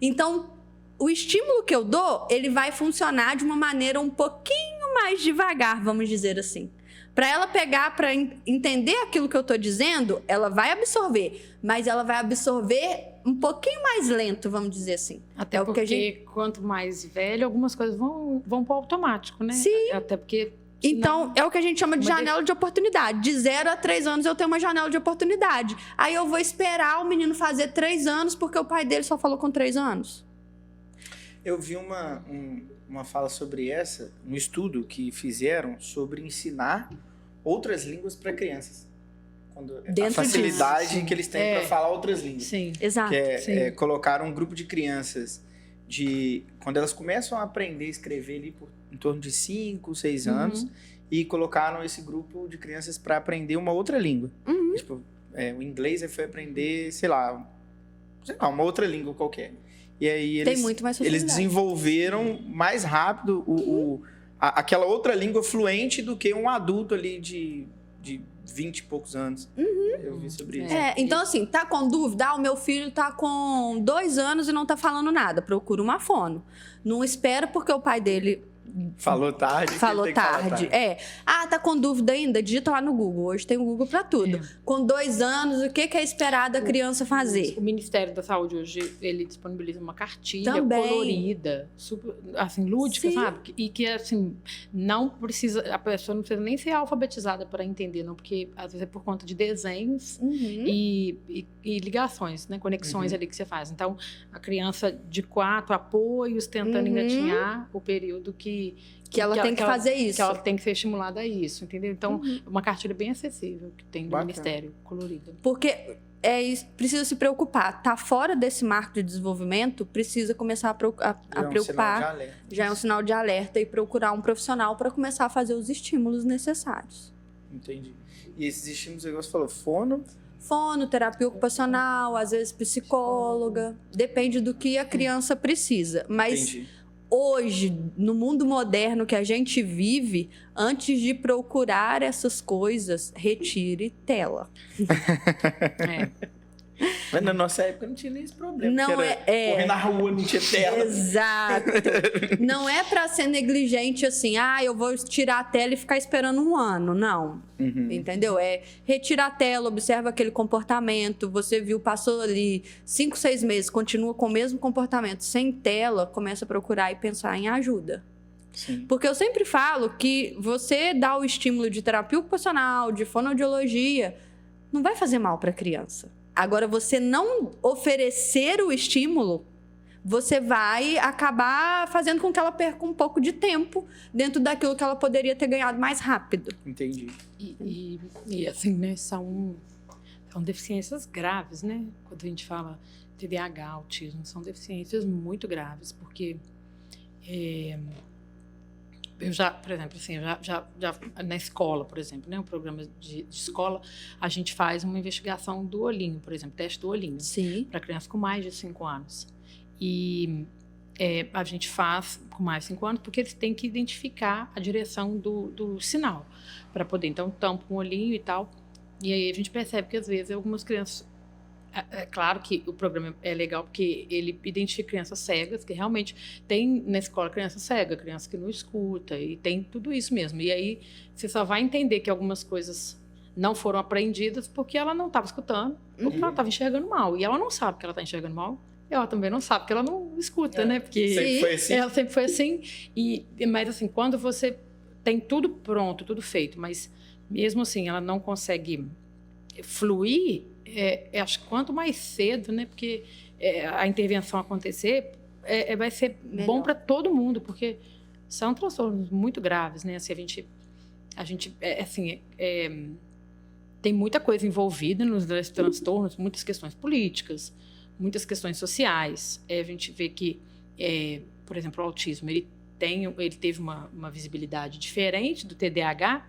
Speaker 3: Então, o estímulo que eu dou, ele vai funcionar de uma maneira um pouquinho mais devagar, vamos dizer assim. Para ela pegar, para entender aquilo que eu estou dizendo, ela vai absorver, mas ela vai absorver um pouquinho mais lento, vamos dizer assim.
Speaker 2: Até porque quanto mais velho, algumas coisas vão para o automático, né?
Speaker 3: Sim.
Speaker 2: Até porque...
Speaker 3: Então, é o que a gente chama de janela de oportunidade. De 0 a 3 anos eu tenho uma janela de oportunidade. Aí eu vou esperar o menino fazer 3 anos porque o pai dele só falou com 3 anos.
Speaker 1: Eu vi uma fala sobre um estudo que fizeram sobre ensinar outras línguas para crianças. A facilidade que eles têm para falar outras línguas.
Speaker 2: Sim,
Speaker 3: exato.
Speaker 1: Que colocaram um grupo de crianças quando elas começam a aprender a escrever ali em torno de 5, 6 anos, e colocaram esse grupo de crianças para aprender uma outra língua. Tipo, o inglês foi aprender, sei lá, uma outra língua qualquer. E aí eles desenvolveram mais rápido aquela outra língua fluente do que um adulto ali de 20 e poucos anos. Eu vi sobre isso.
Speaker 3: Então, assim, tá com dúvida? O meu filho tá com 2 anos e não tá falando nada. Procura uma fono. Não espera porque o pai dele...
Speaker 1: Falou tarde.
Speaker 3: Tá com dúvida ainda? Digita lá no Google. Hoje tem o Google para tudo. Com 2 anos, o que é esperado a criança fazer?
Speaker 2: O Ministério da Saúde hoje, ele disponibiliza uma cartilha colorida, super, assim, lúdica, sabe? E que, assim, não precisa... A pessoa não precisa nem ser alfabetizada para entender, não. Porque, às vezes, é por conta de desenhos e ligações, né? Conexões ali que você faz. Então, a criança de 4, apoios, tentando engatinhar o período que
Speaker 3: ela tem que fazer isso.
Speaker 2: Que ela tem que ser estimulada a isso, entendeu? Então, uma cartilha bem acessível que tem do Ministério, colorida.
Speaker 3: Porque precisa se preocupar. Tá fora desse marco de desenvolvimento, precisa começar a preocupar. Já é um sinal de alerta e procurar um profissional para começar a fazer os estímulos necessários.
Speaker 1: Entendi. E esses estímulos, igual você falou, fono,
Speaker 3: terapia ocupacional, às vezes psicóloga. Depende do que a criança precisa. Mas hoje, no mundo moderno que a gente vive, antes de procurar essas coisas, retire tela.
Speaker 1: Mas na nossa época não tinha nem esse problema.
Speaker 3: Não
Speaker 1: Correr na rua, não tinha tela.
Speaker 3: Exato. Não é pra ser negligente assim, eu vou tirar a tela e ficar esperando 1 ano. Não. Entendeu? É retirar a tela, observa aquele comportamento. Você viu, passou ali 5, 6 meses, continua com o mesmo comportamento sem tela, começa a procurar e pensar em ajuda.
Speaker 1: Sim.
Speaker 3: Porque eu sempre falo que você dá o estímulo de terapia ocupacional, de fonoaudiologia, não vai fazer mal para a criança. Agora, você não oferecer o estímulo, você vai acabar fazendo com que ela perca um pouco de tempo dentro daquilo que ela poderia ter ganhado mais rápido.
Speaker 1: Entendi.
Speaker 2: E assim, né, são deficiências graves, né? Quando a gente fala TDAH, autismo, são deficiências muito graves, porque eu já, por exemplo, assim, já na escola, por exemplo, né, um programa de escola, a gente faz uma investigação do olhinho, por exemplo, teste do olhinho, para crianças com mais de 5 anos. E a gente faz com mais de 5 anos porque eles têm que identificar a direção do sinal para poder, então, tampa um olhinho e tal. E aí a gente percebe que, às vezes, algumas crianças... É claro que o programa é legal porque ele identifica crianças cegas, que realmente tem na escola criança cega, criança que não escuta, e tem tudo isso mesmo. E aí você só vai entender que algumas coisas não foram aprendidas porque ela não estava escutando ou porque ela estava enxergando mal. E ela não sabe que ela está enxergando mal. E ela também não sabe que ela não escuta, né? Porque
Speaker 1: sempre foi assim.
Speaker 2: Ela sempre foi assim. Mas assim, quando você tem tudo pronto, tudo feito, mas mesmo assim ela não consegue fluir, acho que quanto mais cedo, né? Porque a intervenção acontecer, vai ser melhor. Bom para todo mundo, porque são transtornos muito graves, né? Assim, a gente tem muita coisa envolvida nos transtornos, muitas questões políticas, muitas questões sociais. A gente vê que, por exemplo, o autismo, ele teve uma visibilidade diferente do TDAH,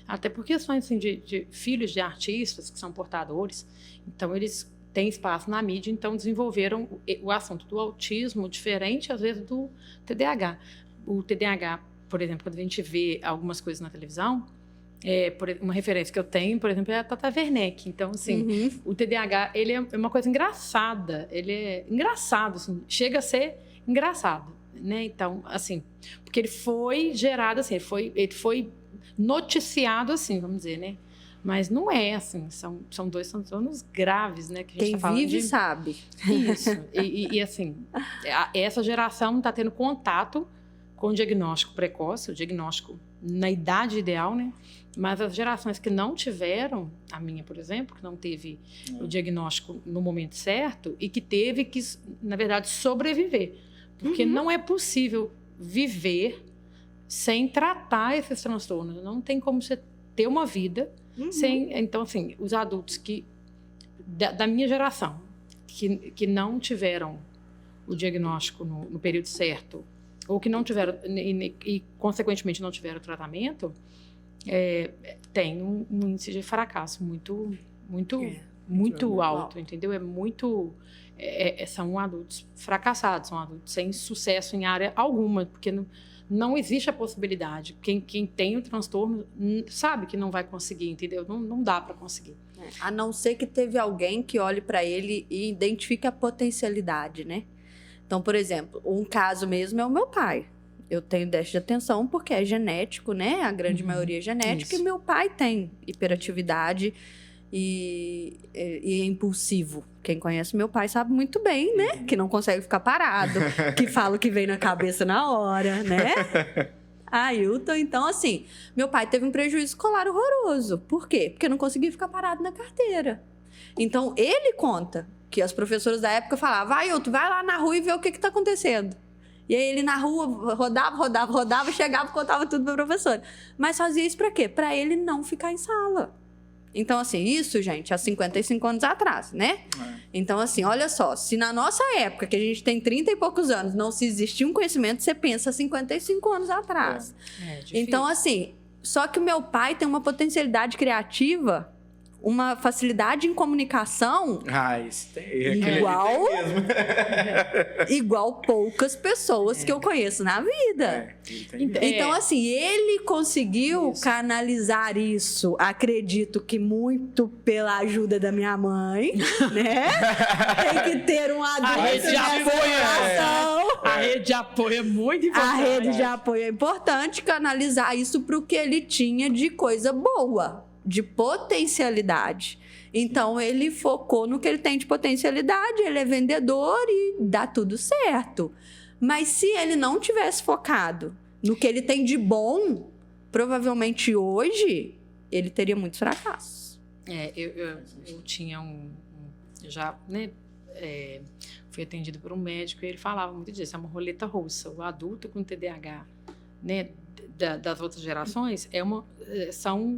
Speaker 2: até por questões assim, de filhos de artistas que são portadores. Então, eles têm espaço na mídia, então desenvolveram o assunto do autismo diferente, às vezes, do TDAH. O TDAH, por exemplo, quando a gente vê algumas coisas na televisão, uma referência que eu tenho, por exemplo, é a Tata Werneck. Então, assim, o TDAH, ele é uma coisa engraçada. Ele é engraçado, assim, chega a ser engraçado, né? Então, assim, porque ele foi gerado assim, ele foi noticiado assim, vamos dizer, né? Mas não é assim, são dois transtornos graves, né? Que a gente
Speaker 3: Quem
Speaker 2: tá falando
Speaker 3: vive sabe.
Speaker 2: Isso. E assim, essa geração não está tendo contato com o diagnóstico precoce, o diagnóstico na idade ideal, né? Mas as gerações que não tiveram, a minha, por exemplo, que não teve o diagnóstico no momento certo e que teve que, na verdade, sobreviver. Porque não é possível viver sem tratar esses transtornos. Não tem como você ter uma vida sem... Então, assim, os adultos da minha geração, que não tiveram o diagnóstico no período certo, ou que não tiveram, e consequentemente não tiveram tratamento, tem um índice de fracasso muito alto, entendeu? São adultos fracassados, são adultos sem sucesso em área alguma, porque não existe a possibilidade. Quem tem o transtorno sabe que não vai conseguir, entendeu? Não dá para conseguir.
Speaker 3: A não ser que teve alguém que olhe para ele e identifique a potencialidade, né? Então, por exemplo, um caso mesmo é o meu pai. Eu tenho déficit de atenção porque é genético, né? A grande maioria é genética. Isso. E meu pai tem hiperatividade e é impulsivo. Quem conhece meu pai sabe muito bem, né? Que não consegue ficar parado, que fala o que vem na cabeça na hora, né? Ailton, então assim, meu pai teve um prejuízo escolar horroroso. Por quê? Porque não conseguia ficar parado na carteira. Então, ele conta que as professoras da época falavam, Ailton, vai lá na rua e vê o que está acontecendo. E aí ele na rua rodava, chegava e contava tudo para a professora. Mas fazia isso para quê? Para ele não ficar em sala. Então, assim, isso, gente, há 55 anos atrás, né? Então, assim, olha só, se na nossa época, que a gente tem 30 e poucos anos, não se existia um conhecimento, você pensa 55 anos atrás.
Speaker 2: Difícil.
Speaker 3: Então, assim, só que o meu pai tem uma potencialidade criativa uma facilidade em comunicação
Speaker 1: Isso tem.
Speaker 3: Igual?
Speaker 1: Aquele ali tem mesmo.
Speaker 3: igual poucas pessoas que eu conheço na vida.
Speaker 1: Ele tem mesmo.
Speaker 3: Então, assim, ele conseguiu
Speaker 2: Isso.
Speaker 3: canalizar isso, acredito que muito pela ajuda da minha mãe, né? Tem que ter um adulto
Speaker 2: rede de
Speaker 3: nessa
Speaker 2: apoio,
Speaker 3: relação.
Speaker 2: A rede de apoio é muito importante.
Speaker 3: A rede de apoio é importante canalizar isso para o que ele tinha de coisa boa, de potencialidade. Então, ele focou no que ele tem de potencialidade, ele é vendedor e dá tudo certo. Mas se ele não tivesse focado no que ele tem de bom, provavelmente hoje ele teria muitos fracassos.
Speaker 2: Eu tinha eu já, né, fui atendido por um médico e ele falava muito disso, é uma roleta russa. O adulto com TDAH, né, das outras gerações,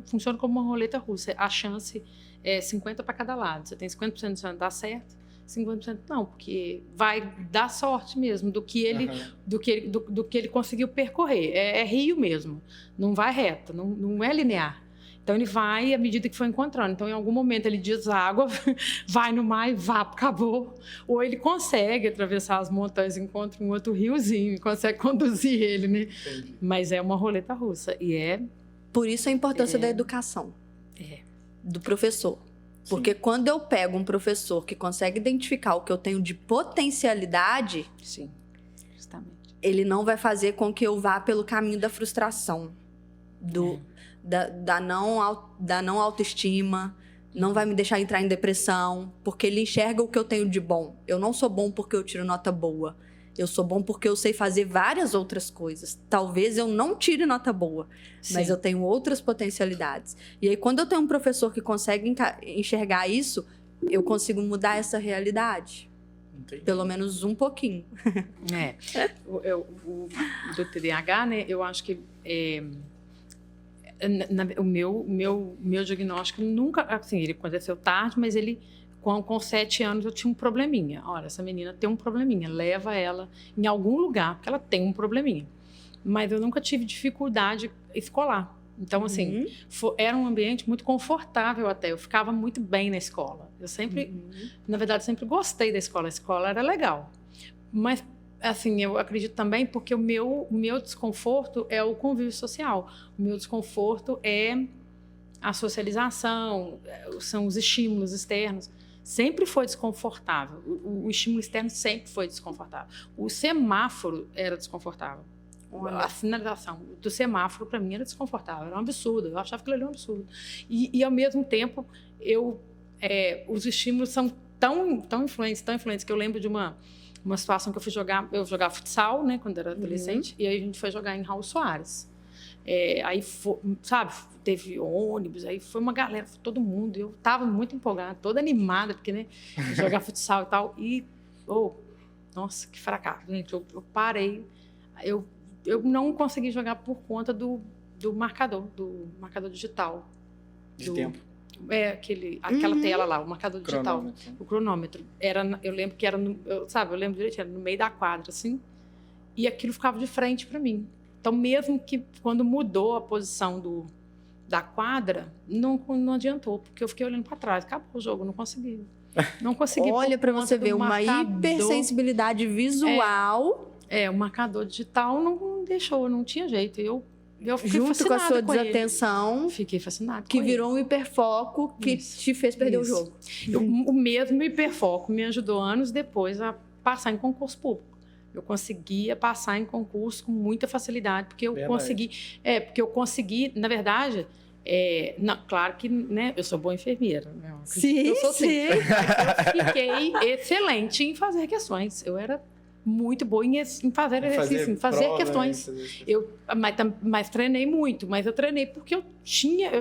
Speaker 2: funciona como uma roleta russa. A chance é 50 para cada lado. Você tem 50% de chance de dar certo, 50% não, porque vai dar sorte mesmo do que ele conseguiu percorrer. É rio mesmo, não vai reto, não é linear. Então, ele vai à medida que for encontrando. Então, em algum momento, ele deságua, vai no mar e acabou. Ou ele consegue atravessar as montanhas, encontra um outro riozinho e consegue conduzir ele, né?
Speaker 1: Entendi.
Speaker 2: Mas é uma roleta russa. E
Speaker 3: Por isso a importância da educação, do professor. Porque quando eu pego um professor que consegue identificar o que eu tenho de potencialidade,
Speaker 2: sim, justamente.
Speaker 3: ele não vai fazer com que eu vá pelo caminho da frustração, da não autoestima, não vai me deixar entrar em depressão, porque ele enxerga o que eu tenho de bom. Eu não sou bom porque eu tiro nota boa. Eu sou bom porque eu sei fazer várias outras coisas. Talvez eu não tire nota boa, mas
Speaker 2: Sim.
Speaker 3: eu tenho outras potencialidades. E aí, quando eu tenho um professor que consegue enxergar isso, eu consigo mudar essa realidade.
Speaker 1: Entendi.
Speaker 3: Pelo menos um pouquinho.
Speaker 2: Do TDAH, né, eu acho que o meu diagnóstico nunca, assim, ele aconteceu tarde, mas ele, com 7 anos, eu tinha um probleminha. Olha, essa menina tem um probleminha, leva ela em algum lugar, porque ela tem um probleminha. Mas eu nunca tive dificuldade escolar. Então, assim, era um ambiente muito confortável até. Eu ficava muito bem na escola. Eu sempre, na verdade, sempre gostei da escola. A escola era legal. Mas, assim, eu acredito também porque o meu desconforto é o convívio social. O meu desconforto é a socialização, são os estímulos externos. Sempre foi desconfortável. O estímulo externo sempre foi desconfortável. O semáforo era desconfortável. A sinalização do semáforo, para mim, era desconfortável. Era um absurdo. Eu achava que ele era um absurdo. E ao mesmo tempo, os estímulos são tão influentes, que eu lembro de uma situação que eu jogava futsal, né, quando era adolescente, e aí a gente foi jogar em Raul Soares. Aí, sabe, teve ônibus, aí foi uma galera, foi todo mundo, e eu tava muito empolgada, toda animada, porque, né, jogar futsal e tal, e, nossa, que fracasso, gente, eu parei, eu não consegui jogar por conta do marcador digital.
Speaker 1: De tempo.
Speaker 2: Aquela tela lá, o marcador digital,
Speaker 1: Cronômetro.
Speaker 2: o cronômetro. Eu lembro que era, eu lembro direitinho, era no meio da quadra, assim, e aquilo ficava de frente para mim. Então, mesmo que quando mudou a posição da quadra, não adiantou, porque eu fiquei olhando para trás, acabou o jogo, não consegui. Não consegui.
Speaker 3: Olha para você ver, uma hipersensibilidade visual.
Speaker 2: O marcador digital não deixou, não tinha jeito. Eu fiquei
Speaker 3: junto com a sua
Speaker 2: com
Speaker 3: desatenção,
Speaker 2: ele. Fiquei fascinada
Speaker 3: que
Speaker 2: com
Speaker 3: virou um hiperfoco que te fez perder o jogo.
Speaker 2: O mesmo hiperfoco me ajudou anos depois a passar em concurso público. Eu conseguia passar em concurso com muita facilidade, porque eu consegui, na verdade, claro que, né, eu sou boa enfermeira. Né?
Speaker 3: Sim, sim.
Speaker 2: Eu fiquei excelente em fazer questões. Eu era muito boa em fazer exercício, em fazer questões. Mas treinei muito, mas eu treinei porque eu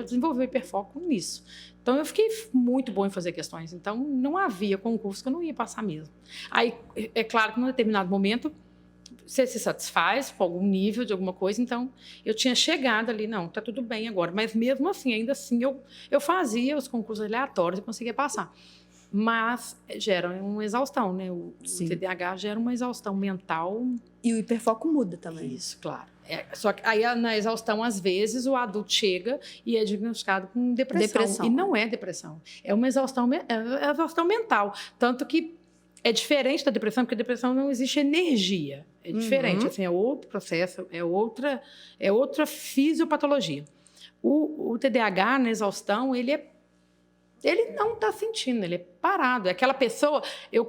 Speaker 2: desenvolvi hiperfoco nisso. Então, eu fiquei muito boa em fazer questões. Então, não havia concurso que eu não ia passar mesmo. Aí, é claro que, num determinado momento, você se satisfaz com algum nível de alguma coisa. Então, eu tinha chegado ali, não, tá tudo bem agora. Mas, mesmo assim, ainda assim, eu fazia os concursos aleatórios e conseguia passar. Mas gera uma exaustão, né? O TDAH gera uma exaustão mental.
Speaker 3: E o hiperfoco muda também.
Speaker 2: Isso, claro. Só que aí, na exaustão, às vezes, o adulto chega e é diagnosticado com depressão. E não é depressão. É uma exaustão mental. Tanto que é diferente da depressão, porque a depressão não existe energia. É diferente, assim, é outro processo, é outra fisiopatologia. O TDAH, na exaustão, ele não está sentindo, ele é parado. É aquela pessoa, eu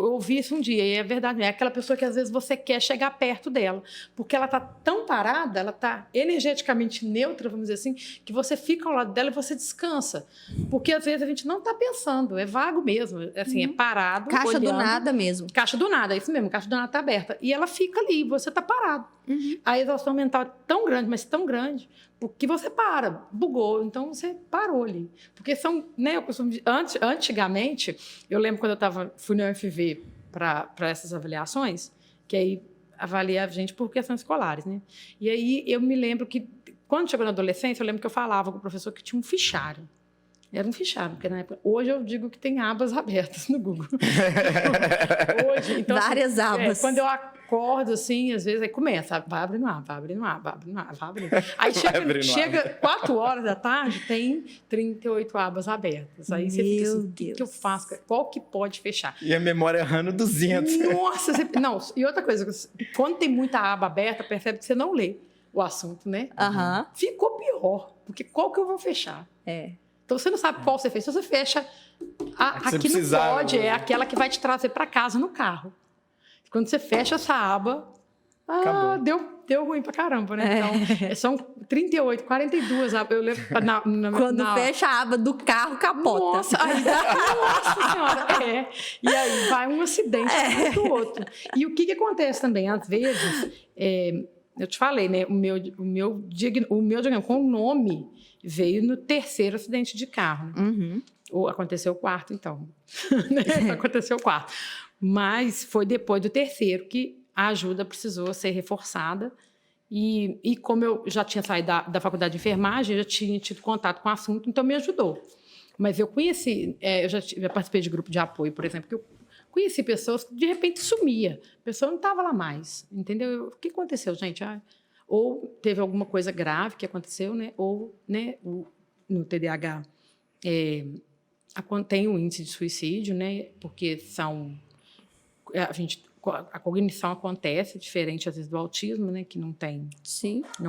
Speaker 2: ouvi isso um dia, e é verdade, é aquela pessoa que às vezes você quer chegar perto dela, porque ela está tão parada, ela está energeticamente neutra, vamos dizer assim, que você fica ao lado dela e você descansa. Porque às vezes a gente não está pensando, é vago mesmo, assim, é parado.
Speaker 3: Caixa
Speaker 2: olhando,
Speaker 3: do nada mesmo.
Speaker 2: Caixa do nada, é isso mesmo, caixa do nada está aberta. E ela fica ali, você está parado. A exaustão mental é tão grande, mas tão grande, porque você bugou, então você parou ali. Porque são, né, eu costumo dizer, antigamente, eu lembro quando fui na UFV para essas avaliações, que aí avalia a gente por questões escolares, né? E aí eu me lembro que, quando chegou na adolescência, eu lembro que eu falava com o professor que tinha um fichário. Era um fichário, porque na época... Hoje eu digo que tem abas abertas no Google. Hoje, então,
Speaker 3: várias abas.
Speaker 2: Quando eu acordo, assim, às vezes, aí começa, vai abrindo ar, vai abrindo ar, vai abrindo ar, vai abrindo ar. Aí chega 4 horas da tarde, tem 38 abas abertas. Aí você fica assim, o que eu faço? Qual que pode fechar?
Speaker 1: E a memória errando 200.
Speaker 2: Nossa! Não, e outra coisa, quando tem muita aba aberta, percebe que você não lê o assunto, né? Ficou pior, porque qual que eu vou fechar? Então, você não sabe qual você fez. Se você fecha, a que não pode é aquela que vai te trazer para casa no carro. Quando você fecha essa aba, deu ruim pra caramba, né? Então, são 38, 42 abas. Eu lembro,
Speaker 3: quando fecha a aba do carro, capota.
Speaker 2: Nossa senhora, E aí vai um acidente do outro. E o que acontece também? Às vezes, eu te falei, né? O meu diagnóstico com o nome veio no 3º acidente de carro. Ou aconteceu o 4º, então. Aconteceu o 4º. Mas foi depois do 3º que a ajuda precisou ser reforçada. E como eu já tinha saído da faculdade de enfermagem, eu já tinha tido contato com o assunto, então me ajudou. Mas eu conheci, eu já participei de grupo de apoio, por exemplo, que eu conheci pessoas que de repente sumia. A pessoa não estava lá mais, entendeu? O que aconteceu, gente? Ou teve alguma coisa grave que aconteceu, né? Ou, né, no TDAH tem um índice de suicídio, né? Porque a cognição acontece diferente às vezes do autismo, né? Que não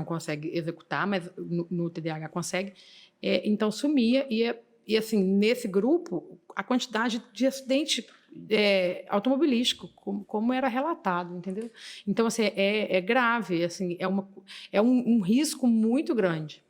Speaker 2: consegue executar, mas no TDAH consegue. Então sumia e assim nesse grupo a quantidade de acidente automobilístico, como era relatado, entendeu? Então, assim, é grave, assim, é um risco muito grande.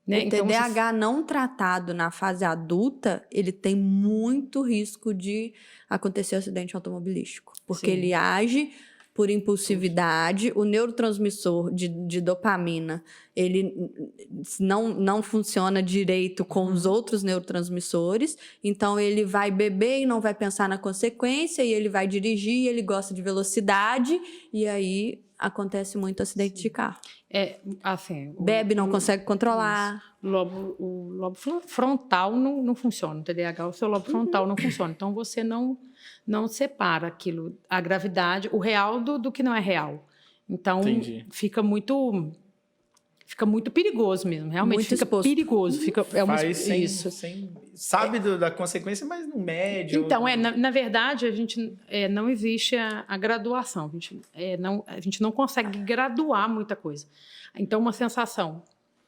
Speaker 2: Né?
Speaker 3: O TDAH não tratado na fase adulta, ele tem muito risco de acontecer acidente automobilístico, porque ele age por impulsividade, o neurotransmissor de dopamina, ele não funciona direito com os outros neurotransmissores, então ele vai beber e não vai pensar na consequência, e ele vai dirigir, ele gosta de velocidade, e aí acontece muito acidente de carro. Bebe, não consegue controlar.
Speaker 2: O lobo frontal não funciona, o TDAH, o seu lobo frontal não funciona, então você não separa aquilo, a gravidade, o real do que não é real. Então, fica muito perigoso mesmo, realmente muito fica exposto. Perigoso.
Speaker 1: Sabe da consequência, mas não mede.
Speaker 2: Então, na verdade, a gente não existe a graduação, a gente não consegue graduar muita coisa. Então, uma sensação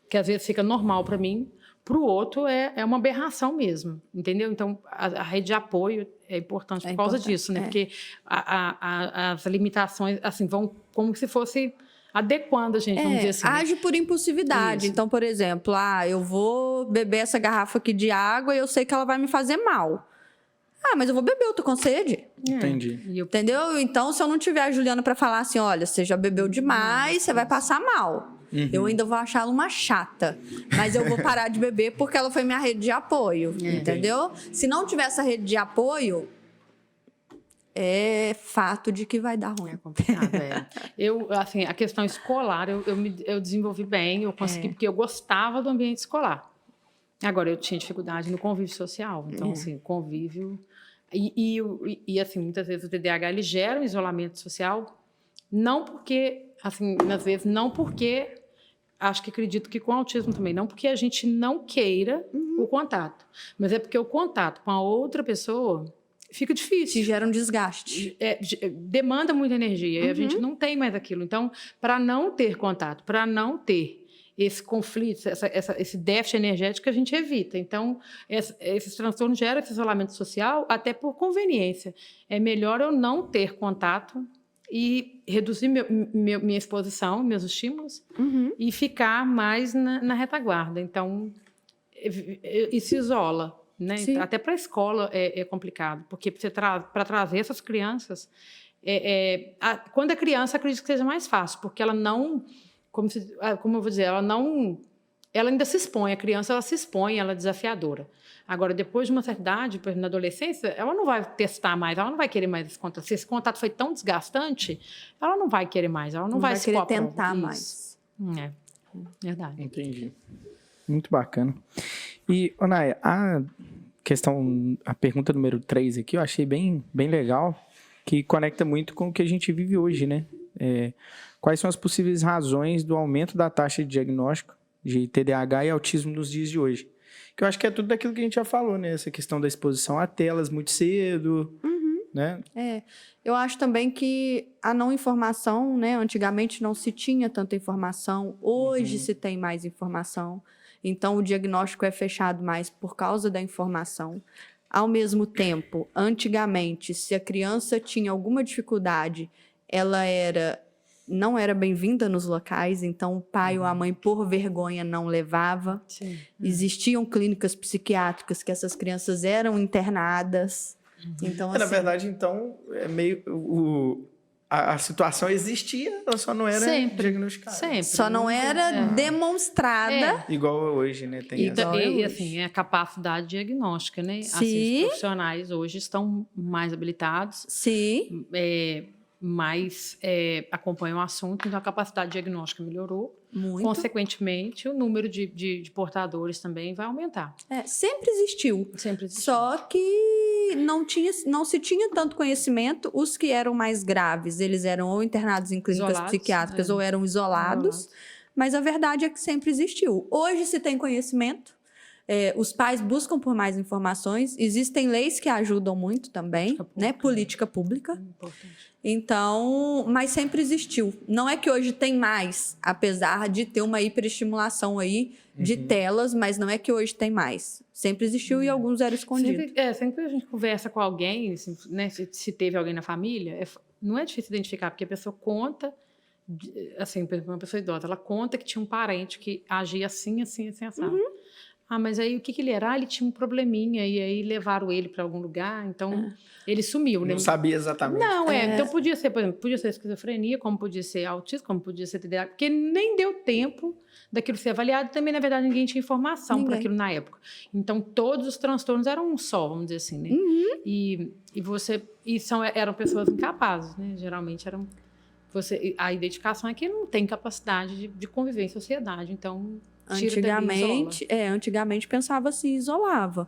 Speaker 2: que às vezes fica normal para mim, para o outro é uma aberração mesmo, entendeu? Então, a rede de apoio é importante por causa disso, né? Porque as limitações assim, vão como se fosse adequando a gente, vamos dizer assim.
Speaker 3: Age por impulsividade. Isso. Então, por exemplo, eu vou beber essa garrafa aqui de água e eu sei que ela vai me fazer mal. Mas eu vou beber, eu tô com sede.
Speaker 1: Entendi.
Speaker 3: Entendeu? Então, se eu não tiver a Juliana para falar assim, olha, você já bebeu demais, você vai passar mal. Eu ainda vou achar ela uma chata. Mas eu vou parar de beber porque ela foi minha rede de apoio. Entendeu? Se não tiver essa rede de apoio, é fato de que vai dar ruim.
Speaker 2: É complicado, assim, a questão escolar, eu desenvolvi bem, eu consegui, porque eu gostava do ambiente escolar. Agora, eu tinha dificuldade no convívio social. Então, assim, convívio... E assim, muitas vezes o TDAH, ele gera um isolamento social, não porque assim, às vezes, não porque... Acho que acredito que com autismo também, não porque a gente não queira o contato, mas é porque o contato com a outra pessoa fica difícil.
Speaker 3: Te gera um desgaste.
Speaker 2: Demanda muita energia e a gente não tem mais aquilo. Então, para não ter contato, para não ter esse conflito, esse déficit energético, a gente evita. Então, esses transtornos geram esse isolamento social até por conveniência. É melhor eu não ter contato e reduzir minha exposição, meus estímulos, e ficar mais na retaguarda. Então, e se isola, né? Até para a escola é complicado, porque para trazer essas crianças, quando é criança, acredito que seja mais fácil, porque ela não, como eu vou dizer, ela ainda se expõe, a criança ela se expõe, ela é desafiadora. Agora, depois de uma certa idade, por exemplo, na adolescência, ela não vai testar mais, ela não vai querer mais esse contato. Se esse contato foi tão desgastante, ela não vai querer mais, ela não vai se
Speaker 3: querer tentar mais.
Speaker 2: É, verdade.
Speaker 1: Entendi. Muito bacana. E, Onaia, a pergunta número 3 aqui, eu achei bem legal, que conecta muito com o que a gente vive hoje, né? Quais são as possíveis razões do aumento da taxa de diagnóstico de TDAH e autismo nos dias de hoje? Que eu acho que é tudo daquilo que a gente já falou, né? Essa questão da exposição a telas muito cedo, né?
Speaker 3: Eu acho também que a não informação, né? Antigamente não se tinha tanta informação, hoje se tem mais informação. Então, o diagnóstico é fechado mais por causa da informação. Ao mesmo tempo, antigamente, se a criança tinha alguma dificuldade, ela não era bem-vinda nos locais, então o pai ou a mãe, por vergonha, não levava.
Speaker 2: Sim.
Speaker 3: Existiam clínicas psiquiátricas que essas crianças eram internadas. Então,
Speaker 1: Na verdade, então, a situação existia, ela só não era diagnosticada.
Speaker 2: Sempre.
Speaker 3: Só não era demonstrada.
Speaker 1: Igual hoje, né? Tem
Speaker 2: E assim, a capacidade diagnóstica, né? Assim, os profissionais hoje estão mais habilitados.
Speaker 3: Sim.
Speaker 2: Mais acompanham o assunto, então a capacidade diagnóstica melhorou.
Speaker 3: Muito.
Speaker 2: Consequentemente, o número de portadores também vai aumentar.
Speaker 3: Sempre existiu.
Speaker 2: Sempre existiu.
Speaker 3: Só que não se tinha tanto conhecimento. Os que eram mais graves, eles eram ou internados em clínicas psiquiátricas ou eram isolados. Mas a verdade é que sempre existiu. Hoje se tem conhecimento. Os pais buscam por mais informações. Existem leis que ajudam muito também, né? Política pública.
Speaker 2: Importante.
Speaker 3: Então, mas sempre existiu. Não é que hoje tem mais, apesar de ter uma hiperestimulação aí de telas, mas não é que hoje tem mais. Sempre existiu e alguns eram escondidos.
Speaker 2: Sempre a gente conversa com alguém, assim, né? Se teve alguém na família, não é difícil identificar, porque a pessoa conta, assim, por exemplo, uma pessoa idosa, ela conta que tinha um parente que agia assim, assim, assim, assim. Mas aí o que ele era? Ele tinha um probleminha e aí levaram ele para algum lugar, então ele sumiu, né?
Speaker 1: Não sabia exatamente.
Speaker 2: Não, então podia ser, por exemplo, podia ser esquizofrenia, como podia ser autismo, como podia ser TDAH, porque nem deu tempo daquilo ser avaliado, também, na verdade, ninguém tinha informação para aquilo na época. Então, todos os transtornos eram um só, vamos dizer assim, né? Eram pessoas incapazes, né? Geralmente eram... a identificação é que não tem capacidade de conviver em sociedade, então...
Speaker 3: Antigamente pensava-se isolava.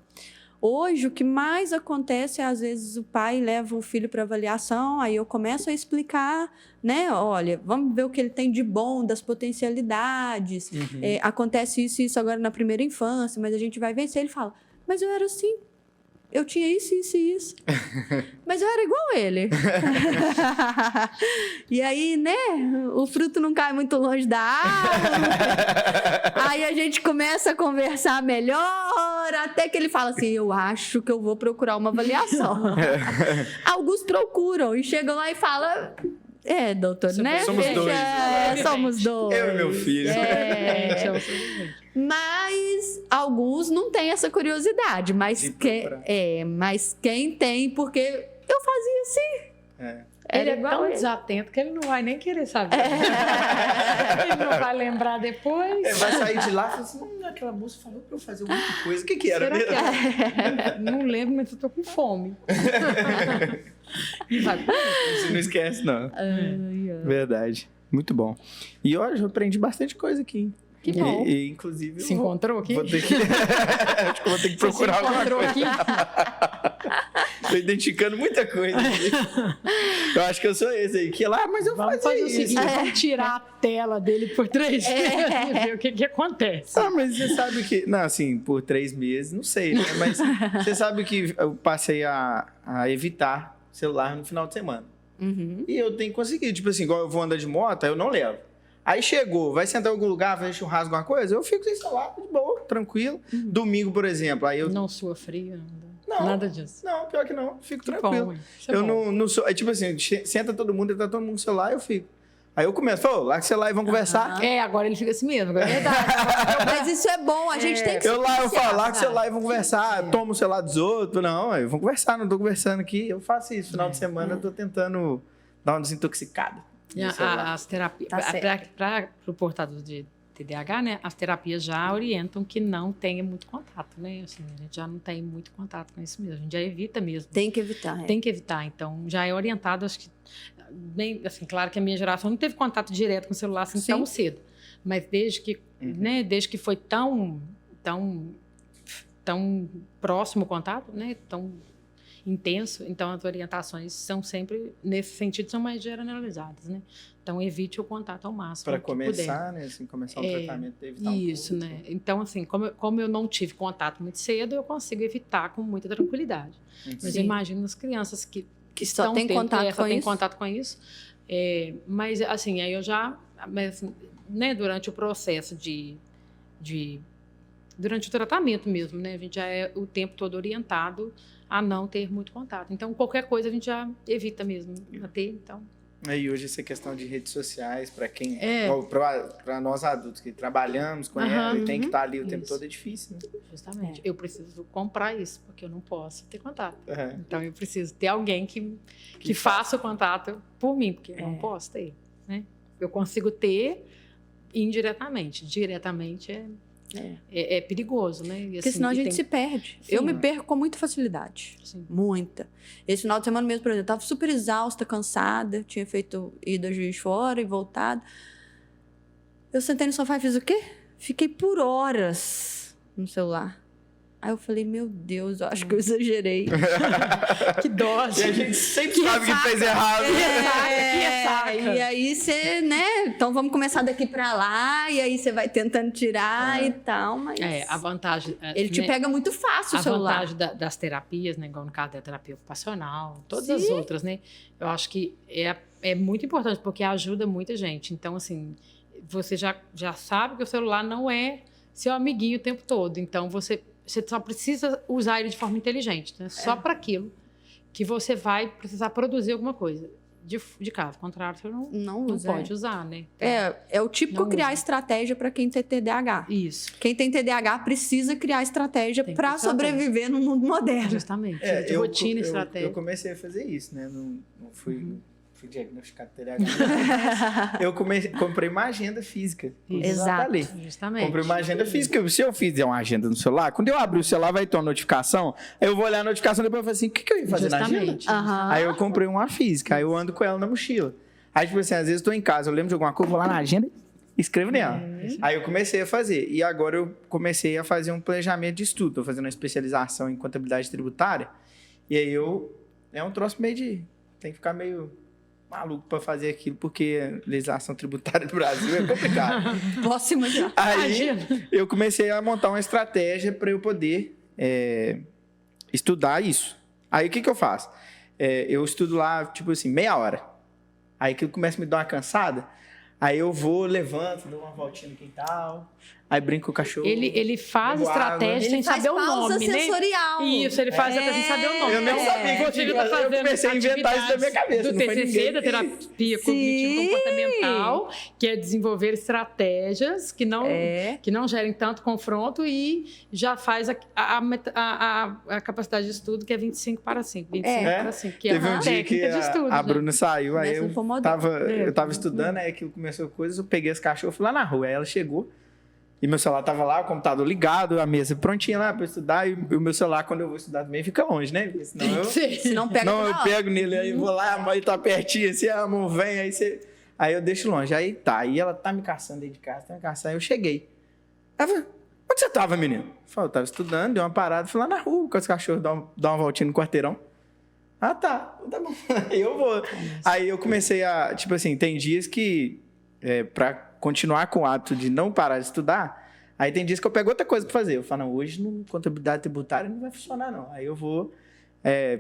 Speaker 3: Hoje, o que mais acontece é, às vezes, o pai leva o filho para avaliação, aí eu começo a explicar, né? Olha, vamos ver o que ele tem de bom, das potencialidades. Acontece isso agora na primeira infância, mas a gente vai vencer. Ele fala, mas eu era assim. Eu tinha isso, isso e isso. Mas eu era igual ele. E aí, né? O fruto não cai muito longe da árvore. Aí a gente começa a conversar melhor, até que ele fala assim, eu acho que eu vou procurar uma avaliação. Alguns procuram e chegam lá e falam... doutor, né?
Speaker 1: Somos dois.
Speaker 3: Somos dois.
Speaker 1: Eu e meu filho.
Speaker 3: Mas alguns não têm essa curiosidade. Mas quem tem, porque eu fazia assim.
Speaker 2: Ele é tão desatento que ele não vai nem querer saber. Ele não vai lembrar depois.
Speaker 1: Vai sair de lá e falar assim, aquela moça falou pra eu fazer alguma coisa. O que era mesmo?
Speaker 2: Não lembro, mas eu tô com fome. E vai.
Speaker 1: Você não esquece, não. Verdade. Muito bom. E hoje eu aprendi bastante coisa aqui, hein?
Speaker 2: Que bom.
Speaker 1: E inclusive...
Speaker 2: Se encontrou aqui?
Speaker 1: Acho que vou ter que procurar alguma coisa.
Speaker 2: Aqui?
Speaker 1: Tô identificando muita coisa. Eu acho que eu sou esse aí, que lá, mas eu
Speaker 2: Vamos
Speaker 1: fazia
Speaker 2: fazer o
Speaker 1: isso.
Speaker 2: seguinte, vamos tirar a tela dele por 3 meses e ver o que acontece.
Speaker 1: Ah, mas você sabe que... Não, assim, por 3 meses, não sei, né? Mas você sabe que eu passei a evitar celular no final de semana.
Speaker 3: Uhum.
Speaker 1: E eu tenho conseguido. Tipo assim, igual eu vou andar de moto, aí eu não levo. Aí chegou, vai sentar em algum lugar, fazer churrasco, alguma coisa, eu fico sem celular, de boa, tranquilo. Domingo, por exemplo, aí eu...
Speaker 2: Não sua frio,
Speaker 1: Não,
Speaker 2: nada disso.
Speaker 1: Não, pior que não, fico
Speaker 2: Que
Speaker 1: tranquilo.
Speaker 2: bom, isso é
Speaker 1: Eu
Speaker 2: bom.
Speaker 1: não sou... É tipo assim, senta todo mundo, tá todo mundo no celular, eu fico. Aí eu começo, pô, larga o celular e vamos conversar.
Speaker 2: É, agora ele fica assim mesmo. Agora é verdade.
Speaker 3: Mas isso é bom, a gente tem que
Speaker 1: Eu lá, eu falo, larga o
Speaker 2: verdade.
Speaker 1: celular e vamos conversar, toma o celular dos outros. Não, eu vou conversar, não tô conversando aqui. Eu faço isso, final de semana eu tô tentando dar uma desintoxicada.
Speaker 2: E
Speaker 1: no celular.
Speaker 2: as terapias,
Speaker 3: Tá certo.
Speaker 2: para o portador de TDAH, né, as terapias já orientam que não tenha muito contato, né? Assim, a gente já não tem muito contato com isso mesmo, a gente já evita mesmo.
Speaker 3: Tem que evitar.
Speaker 2: Tem que evitar, então já é orientado, acho que bem, assim, claro que a minha geração não teve contato direto com o celular assim
Speaker 3: Sim.
Speaker 2: tão cedo, mas desde que, né, desde que foi tão próximo o contato, né, tão intenso, então as orientações são sempre nesse sentido, são mais generalizadas, né? Então evite o contato ao máximo
Speaker 1: Para
Speaker 2: que puder.
Speaker 1: começar, né? Assim, começar um tratamento, evitar
Speaker 2: Isso,
Speaker 1: um pouco.
Speaker 2: né? Então, assim, como eu não tive contato muito cedo, eu consigo evitar com muita tranquilidade. Mas eu
Speaker 3: Sim.
Speaker 2: imagino as crianças que
Speaker 3: só
Speaker 2: estão
Speaker 3: tem
Speaker 2: tendo,
Speaker 3: contato
Speaker 2: só
Speaker 3: com
Speaker 2: tem
Speaker 3: isso.
Speaker 2: contato com isso. Mas, assim, aí eu já... Mas, assim, né, durante o processo durante o tratamento mesmo, né? A gente já é o tempo todo orientado a não ter muito contato. Então, qualquer coisa a gente já evita mesmo a ter, então...
Speaker 1: Aí hoje essa questão de redes sociais, para quem...
Speaker 2: É.
Speaker 1: Para nós adultos que trabalhamos com ela e tem que estar ali o tempo
Speaker 2: Isso.
Speaker 1: todo, é difícil, né?
Speaker 2: Justamente. Eu preciso comprar isso, porque eu não posso ter contato.
Speaker 1: É.
Speaker 2: Então, eu preciso ter alguém que faça o contato por mim, porque eu não posso ter, né? Eu consigo ter indiretamente. Diretamente é perigoso, né? E,
Speaker 3: Porque
Speaker 2: assim,
Speaker 3: senão a
Speaker 2: e
Speaker 3: gente
Speaker 2: tem-
Speaker 3: se perde.
Speaker 2: Sim.
Speaker 3: Eu me perco com muita facilidade.
Speaker 2: Sim.
Speaker 3: Muita. Esse final de semana mesmo, por exemplo, eu tava super exausta, cansada. Tinha ido a Juiz de Fora e voltado. Eu sentei no sofá e fiz o quê? Fiquei por horas no celular. Aí eu falei, meu Deus, eu acho que eu exagerei.
Speaker 2: Que dose.
Speaker 1: E a gente sempre sabe que fez errado.
Speaker 3: E aí você, né? Então vamos começar daqui pra lá. E aí você vai tentando tirar e tal, mas...
Speaker 2: A vantagem...
Speaker 3: Ele te
Speaker 2: né,
Speaker 3: pega muito fácil
Speaker 2: a
Speaker 3: o celular.
Speaker 2: vantagem das terapias, né, igual no caso da terapia ocupacional, todas as
Speaker 3: Sim.
Speaker 2: outras, né? Eu acho que é muito importante, porque ajuda muita gente. Então, assim, você já sabe que o celular não é seu amiguinho o tempo todo. Então, você só precisa usar ele de forma inteligente, né? Só para aquilo que você vai precisar produzir alguma coisa. De caso contrário, você não
Speaker 3: Não usa.
Speaker 2: pode usar, né? Então,
Speaker 3: É o típico
Speaker 2: Não
Speaker 3: criar
Speaker 2: usa.
Speaker 3: estratégia para quem tem TDAH.
Speaker 2: Isso,
Speaker 3: Quem tem TDAH precisa criar estratégia
Speaker 2: Tem que
Speaker 3: para
Speaker 2: ter estratégia.
Speaker 3: sobreviver no mundo moderno.
Speaker 2: justamente. De rotina e estratégia.
Speaker 1: Eu comecei a fazer isso, né? Não fui diagnosticado TDAH. Eu comprei uma agenda física.
Speaker 3: Exato.
Speaker 1: Ali.
Speaker 2: Justamente.
Speaker 1: Comprei uma agenda física. Se eu fizer uma agenda no celular, quando eu abrir o celular vai ter uma notificação, aí eu vou olhar a notificação e depois eu falo assim, o que eu ia fazer na agenda?
Speaker 2: Justamente.
Speaker 3: Aham.
Speaker 1: Aí eu comprei uma física, aí eu ando com ela na mochila. Aí, tipo assim, às vezes eu tô em casa, eu lembro de alguma coisa, vou lá na agenda e escrevo nela. Aí eu comecei a fazer. E agora eu comecei a fazer um planejamento de estudo. Tô fazendo uma especialização em contabilidade tributária. E aí é um troço meio de... Tem que ficar meio maluco pra fazer aquilo, porque a legislação tributária do Brasil é complicado.
Speaker 3: Posso imaginar.
Speaker 1: Aí
Speaker 2: Imagina.
Speaker 1: eu comecei a montar uma estratégia para eu poder estudar isso. Aí o que eu faço? Eu estudo lá, tipo assim, meia hora. Aí aquilo começa a me dar uma cansada. Aí eu vou, levanto, dou uma voltinha no quintal, aí brinco com o cachorro.
Speaker 2: Ele faz
Speaker 1: bebo água.
Speaker 2: estratégia sem
Speaker 3: Ele faz
Speaker 2: saber o
Speaker 3: pausa
Speaker 2: nome, né?
Speaker 3: sensorial.
Speaker 2: Isso, ele faz até sem saber o nome.
Speaker 1: Eu nem sabia que
Speaker 2: Você
Speaker 1: tinha,
Speaker 2: tá
Speaker 1: eu
Speaker 2: fazendo
Speaker 1: comecei a inventar isso na minha cabeça,
Speaker 2: do
Speaker 1: não foi
Speaker 2: TCC,
Speaker 1: ninguém.
Speaker 2: da terapia
Speaker 3: Sim.
Speaker 2: cognitivo-comportamental, que é desenvolver estratégias que não gerem tanto confronto e já faz a capacidade de estudo, que é 25 para 5. 25 para 5, que é
Speaker 1: Teve
Speaker 2: uma
Speaker 1: um dia que
Speaker 2: técnica de estudo.
Speaker 1: a
Speaker 2: já.
Speaker 1: Bruna saiu, aí
Speaker 3: Começa
Speaker 1: eu
Speaker 3: no Pomodoro.
Speaker 1: tava estudando, aí aquilo começou coisas, eu peguei as cachorros, fui lá na rua, aí ela chegou, e meu celular tava lá, o computador ligado, a mesa prontinha lá pra estudar, e o meu celular, quando eu vou estudar também, fica longe, né? Porque senão eu...
Speaker 3: Se não pega
Speaker 1: Não,
Speaker 3: toda
Speaker 1: eu
Speaker 3: hora.
Speaker 1: pego nele, aí vou lá, a mãe tá pertinho, assim, a mão vem, aí eu deixo longe. Aí tá, aí ela tá me caçando dentro de casa, tá me caçando, aí eu cheguei. Ela falou, onde você tava, menino? Eu falei, eu tava estudando, dei uma parada, fui lá na rua com os cachorros, dar uma voltinha no quarteirão. Ah, tá bom. Eu vou. Aí eu comecei a, tipo assim, tem dias que, pra continuar com o ato de não parar de estudar, aí tem dias que eu pego outra coisa pra fazer. Eu falo, não, hoje contabilidade tributária não vai funcionar, não. Aí eu vou,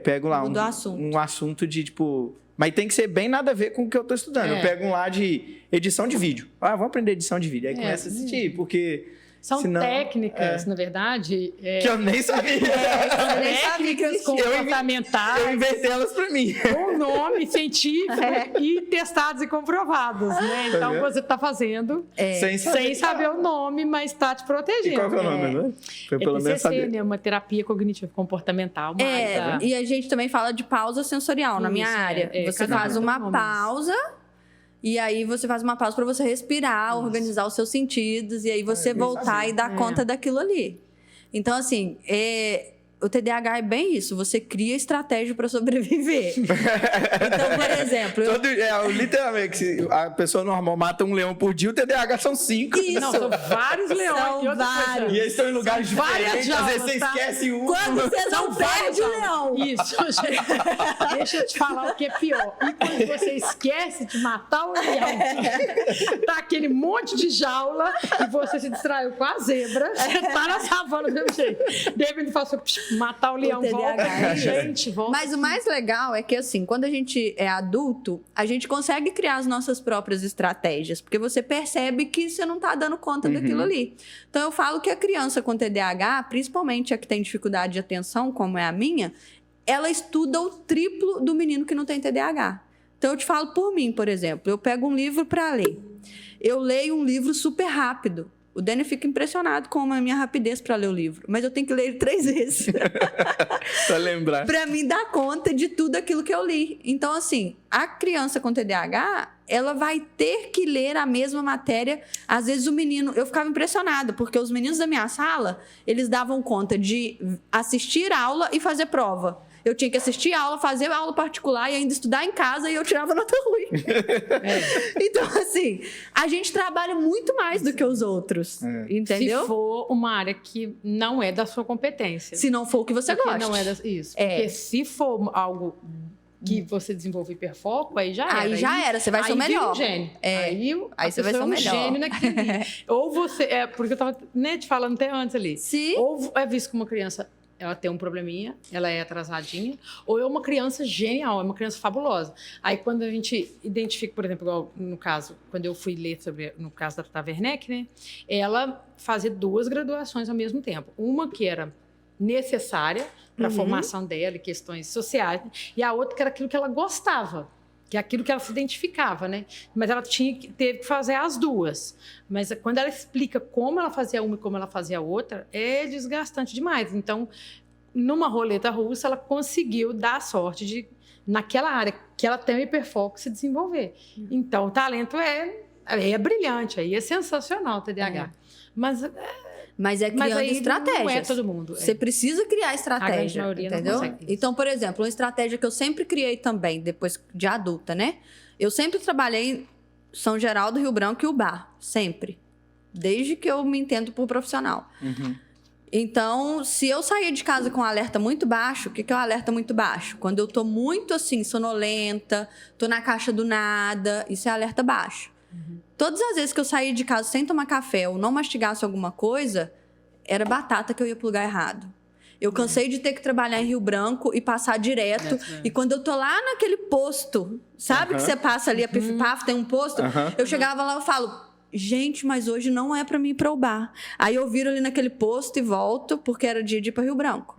Speaker 1: pego lá um assunto de, tipo... Mas tem que ser bem nada a ver com o que eu tô estudando. Eu pego um lá de edição de vídeo. Ah, vamos aprender edição de vídeo. Aí começa a assistir, porque...
Speaker 2: São técnicas, na verdade...
Speaker 1: que eu nem sabia.
Speaker 2: Técnicas comportamentais.
Speaker 1: Eu inventei elas pra mim.
Speaker 2: Com nome científico e testados e comprovados, né? Então, você está fazendo sem saber o nome, mas está te protegendo.
Speaker 1: E qual que é o nome agora? Foi pelo menos saber.
Speaker 2: Né? Uma terapia cognitivo comportamental.
Speaker 3: E a gente também fala de pausa sensorial na minha área. Você faz uma pausa... E aí você faz uma pausa para você respirar, organizar os seus sentidos e aí você voltar e dar conta daquilo ali. Então, assim, o TDAH é bem isso. Você cria estratégia para sobreviver. Então, por exemplo...
Speaker 1: literalmente, se a pessoa normal mata um leão por dia, o TDAH são 5.
Speaker 3: Isso.
Speaker 2: Não, são vários leões.
Speaker 3: São vários.
Speaker 1: E eles estão em lugares diferentes. Às vezes você esquece um.
Speaker 3: Quando você não perde o leão.
Speaker 2: Isso. Deixa eu te falar o que é pior. E quando você esquece de matar o leão, tá aquele monte de jaula e você se distraiu com a zebra, você tá na savana do mesmo jeito. David fala assim, matar o leão, volta, gente, volta.
Speaker 3: Mas o mais legal é que, assim, quando a gente é adulto, a gente consegue criar as nossas próprias estratégias, porque você percebe que você não tá dando conta daquilo ali. Então, eu falo que a criança com TDAH, principalmente a que tem dificuldade de atenção, como é a minha, ela estuda o triplo do menino que não tem TDAH. Então, eu te falo por mim, por exemplo. Eu pego um livro para ler. Eu leio um livro super rápido. O Dani fica impressionado com a minha rapidez para ler o livro. Mas eu tenho que ler ele 3 vezes.
Speaker 1: Pra lembrar.
Speaker 3: Pra mim dar conta de tudo aquilo que eu li. Então, assim, a criança com TDAH, ela vai ter que ler a mesma matéria. Às vezes o menino... Eu ficava impressionada, porque os meninos da minha sala, eles davam conta de assistir aula e fazer prova. Eu tinha que assistir aula, fazer aula particular e ainda estudar em casa e eu tirava nota ruim. Então, assim, a gente trabalha muito mais do que os outros, entendeu?
Speaker 2: Se for uma área que não é da sua competência.
Speaker 3: Se não for o que você gosta.
Speaker 2: Não é isso. Porque se for algo que você desenvolve hiperfoco, aí já era.
Speaker 3: Aí já era, você vai ser o melhor.
Speaker 2: Aí vira um gênio.
Speaker 3: Aí você vai ser o melhor.
Speaker 2: Gênio naquele. Ou você... porque eu tava te falando até antes ali.
Speaker 3: Sim.
Speaker 2: Ou é visto como uma criança... Ela tem um probleminha, ela é atrasadinha, ou é uma criança genial, é uma criança fabulosa. Aí, quando a gente identifica, por exemplo, igual no caso, quando eu fui ler sobre, no caso da Tata Werneck, né? Ela fazia 2 graduações ao mesmo tempo. Uma que era necessária para a formação dela, questões sociais, e a outra que era aquilo que ela gostava. Que é aquilo que ela se identificava, né? Mas ela teve que fazer as 2. Mas quando ela explica como ela fazia uma e como ela fazia a outra, é desgastante demais. Então, numa roleta russa, ela conseguiu dar a sorte de, naquela área que ela tem o hiperfoco, se desenvolver. Então, o talento é brilhante, aí é sensacional o TDAH.
Speaker 3: Mas é criando estratégias.
Speaker 2: Não é todo mundo.
Speaker 3: Você precisa criar estratégia, entendeu? Então, por exemplo, uma estratégia que eu sempre criei também, depois de adulta, né? Eu sempre trabalhei em São Geraldo, Rio Branco e Ubar. Sempre. Desde que eu me entendo por profissional. Então, se eu sair de casa com um alerta muito baixo, o que é um alerta muito baixo? Quando eu tô muito, assim, sonolenta, tô na caixa do nada, isso é alerta baixo. Todas as vezes que eu saí de casa sem tomar café ou não mastigasse alguma coisa, era batata que eu ia pro lugar errado. Eu cansei de ter que trabalhar em Rio Branco e passar direto. E quando eu tô lá naquele posto, sabe que você passa ali, a Pif-Paf, tem um posto? Eu chegava lá e falo... Gente, mas hoje não é pra mim ir pra Ubar. Aí eu viro ali naquele posto e volto, porque era dia de ir pra Rio Branco.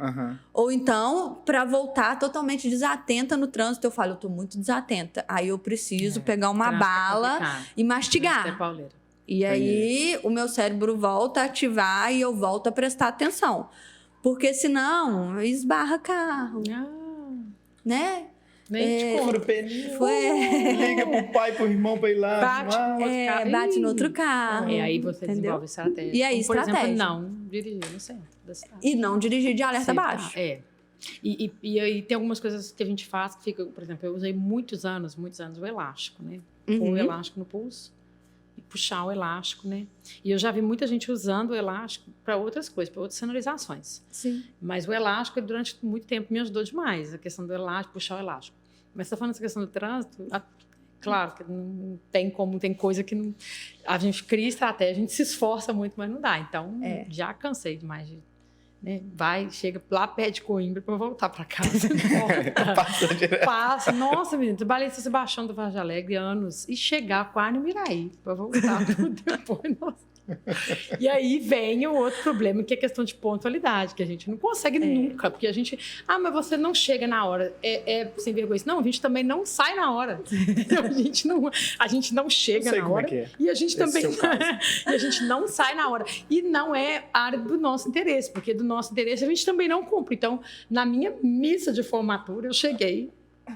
Speaker 3: Ou então, pra voltar totalmente desatenta no trânsito, eu falo, eu tô muito desatenta. Aí eu preciso pegar uma bala e mastigar. E aí o meu cérebro volta a ativar e eu volto a prestar atenção. Porque senão, esbarra carro. Né?
Speaker 2: Nem te compro.
Speaker 1: Liga pro pai, pro irmão pra ir lá.
Speaker 3: Bate no outro carro.
Speaker 2: Aí você desenvolve estratégia.
Speaker 3: E aí,
Speaker 2: como, por
Speaker 3: estratégia.
Speaker 2: exemplo, não dirigir no centro da cidade.
Speaker 3: E não dirigir de alerta baixo.
Speaker 2: E aí tem algumas coisas que a gente faz que fica, por exemplo, eu usei muitos anos o elástico, né? O elástico no pulso. e puxar o elástico, né? E eu já vi muita gente usando o elástico para outras coisas, para outras sonorizações.
Speaker 3: Sim.
Speaker 2: Mas o elástico, durante muito tempo, me ajudou demais, a questão do elástico, puxar o elástico. Mas você está falando essa questão do trânsito, claro que não tem como, tem coisa que não, a gente cria estratégia, a gente se esforça muito, mas não dá. Então, já cansei demais de... Né? Chega lá perto de Coimbra para voltar para casa. Passa. Nossa, menina, trabalhei em Sebastião do Vargem Alegre anos e chegar quase no Miraí para voltar depois. Nossa. E aí vem o outro problema, que é a questão de pontualidade, que a gente não consegue nunca, porque a gente... mas você não chega na hora. Sem vergonha. Não, a gente também não sai na hora. A gente não chega na hora. E a gente também... e a gente não sai na hora. E não é área do nosso interesse, porque do nosso interesse a gente também não cumpre. Então, na minha missa de formatura, eu cheguei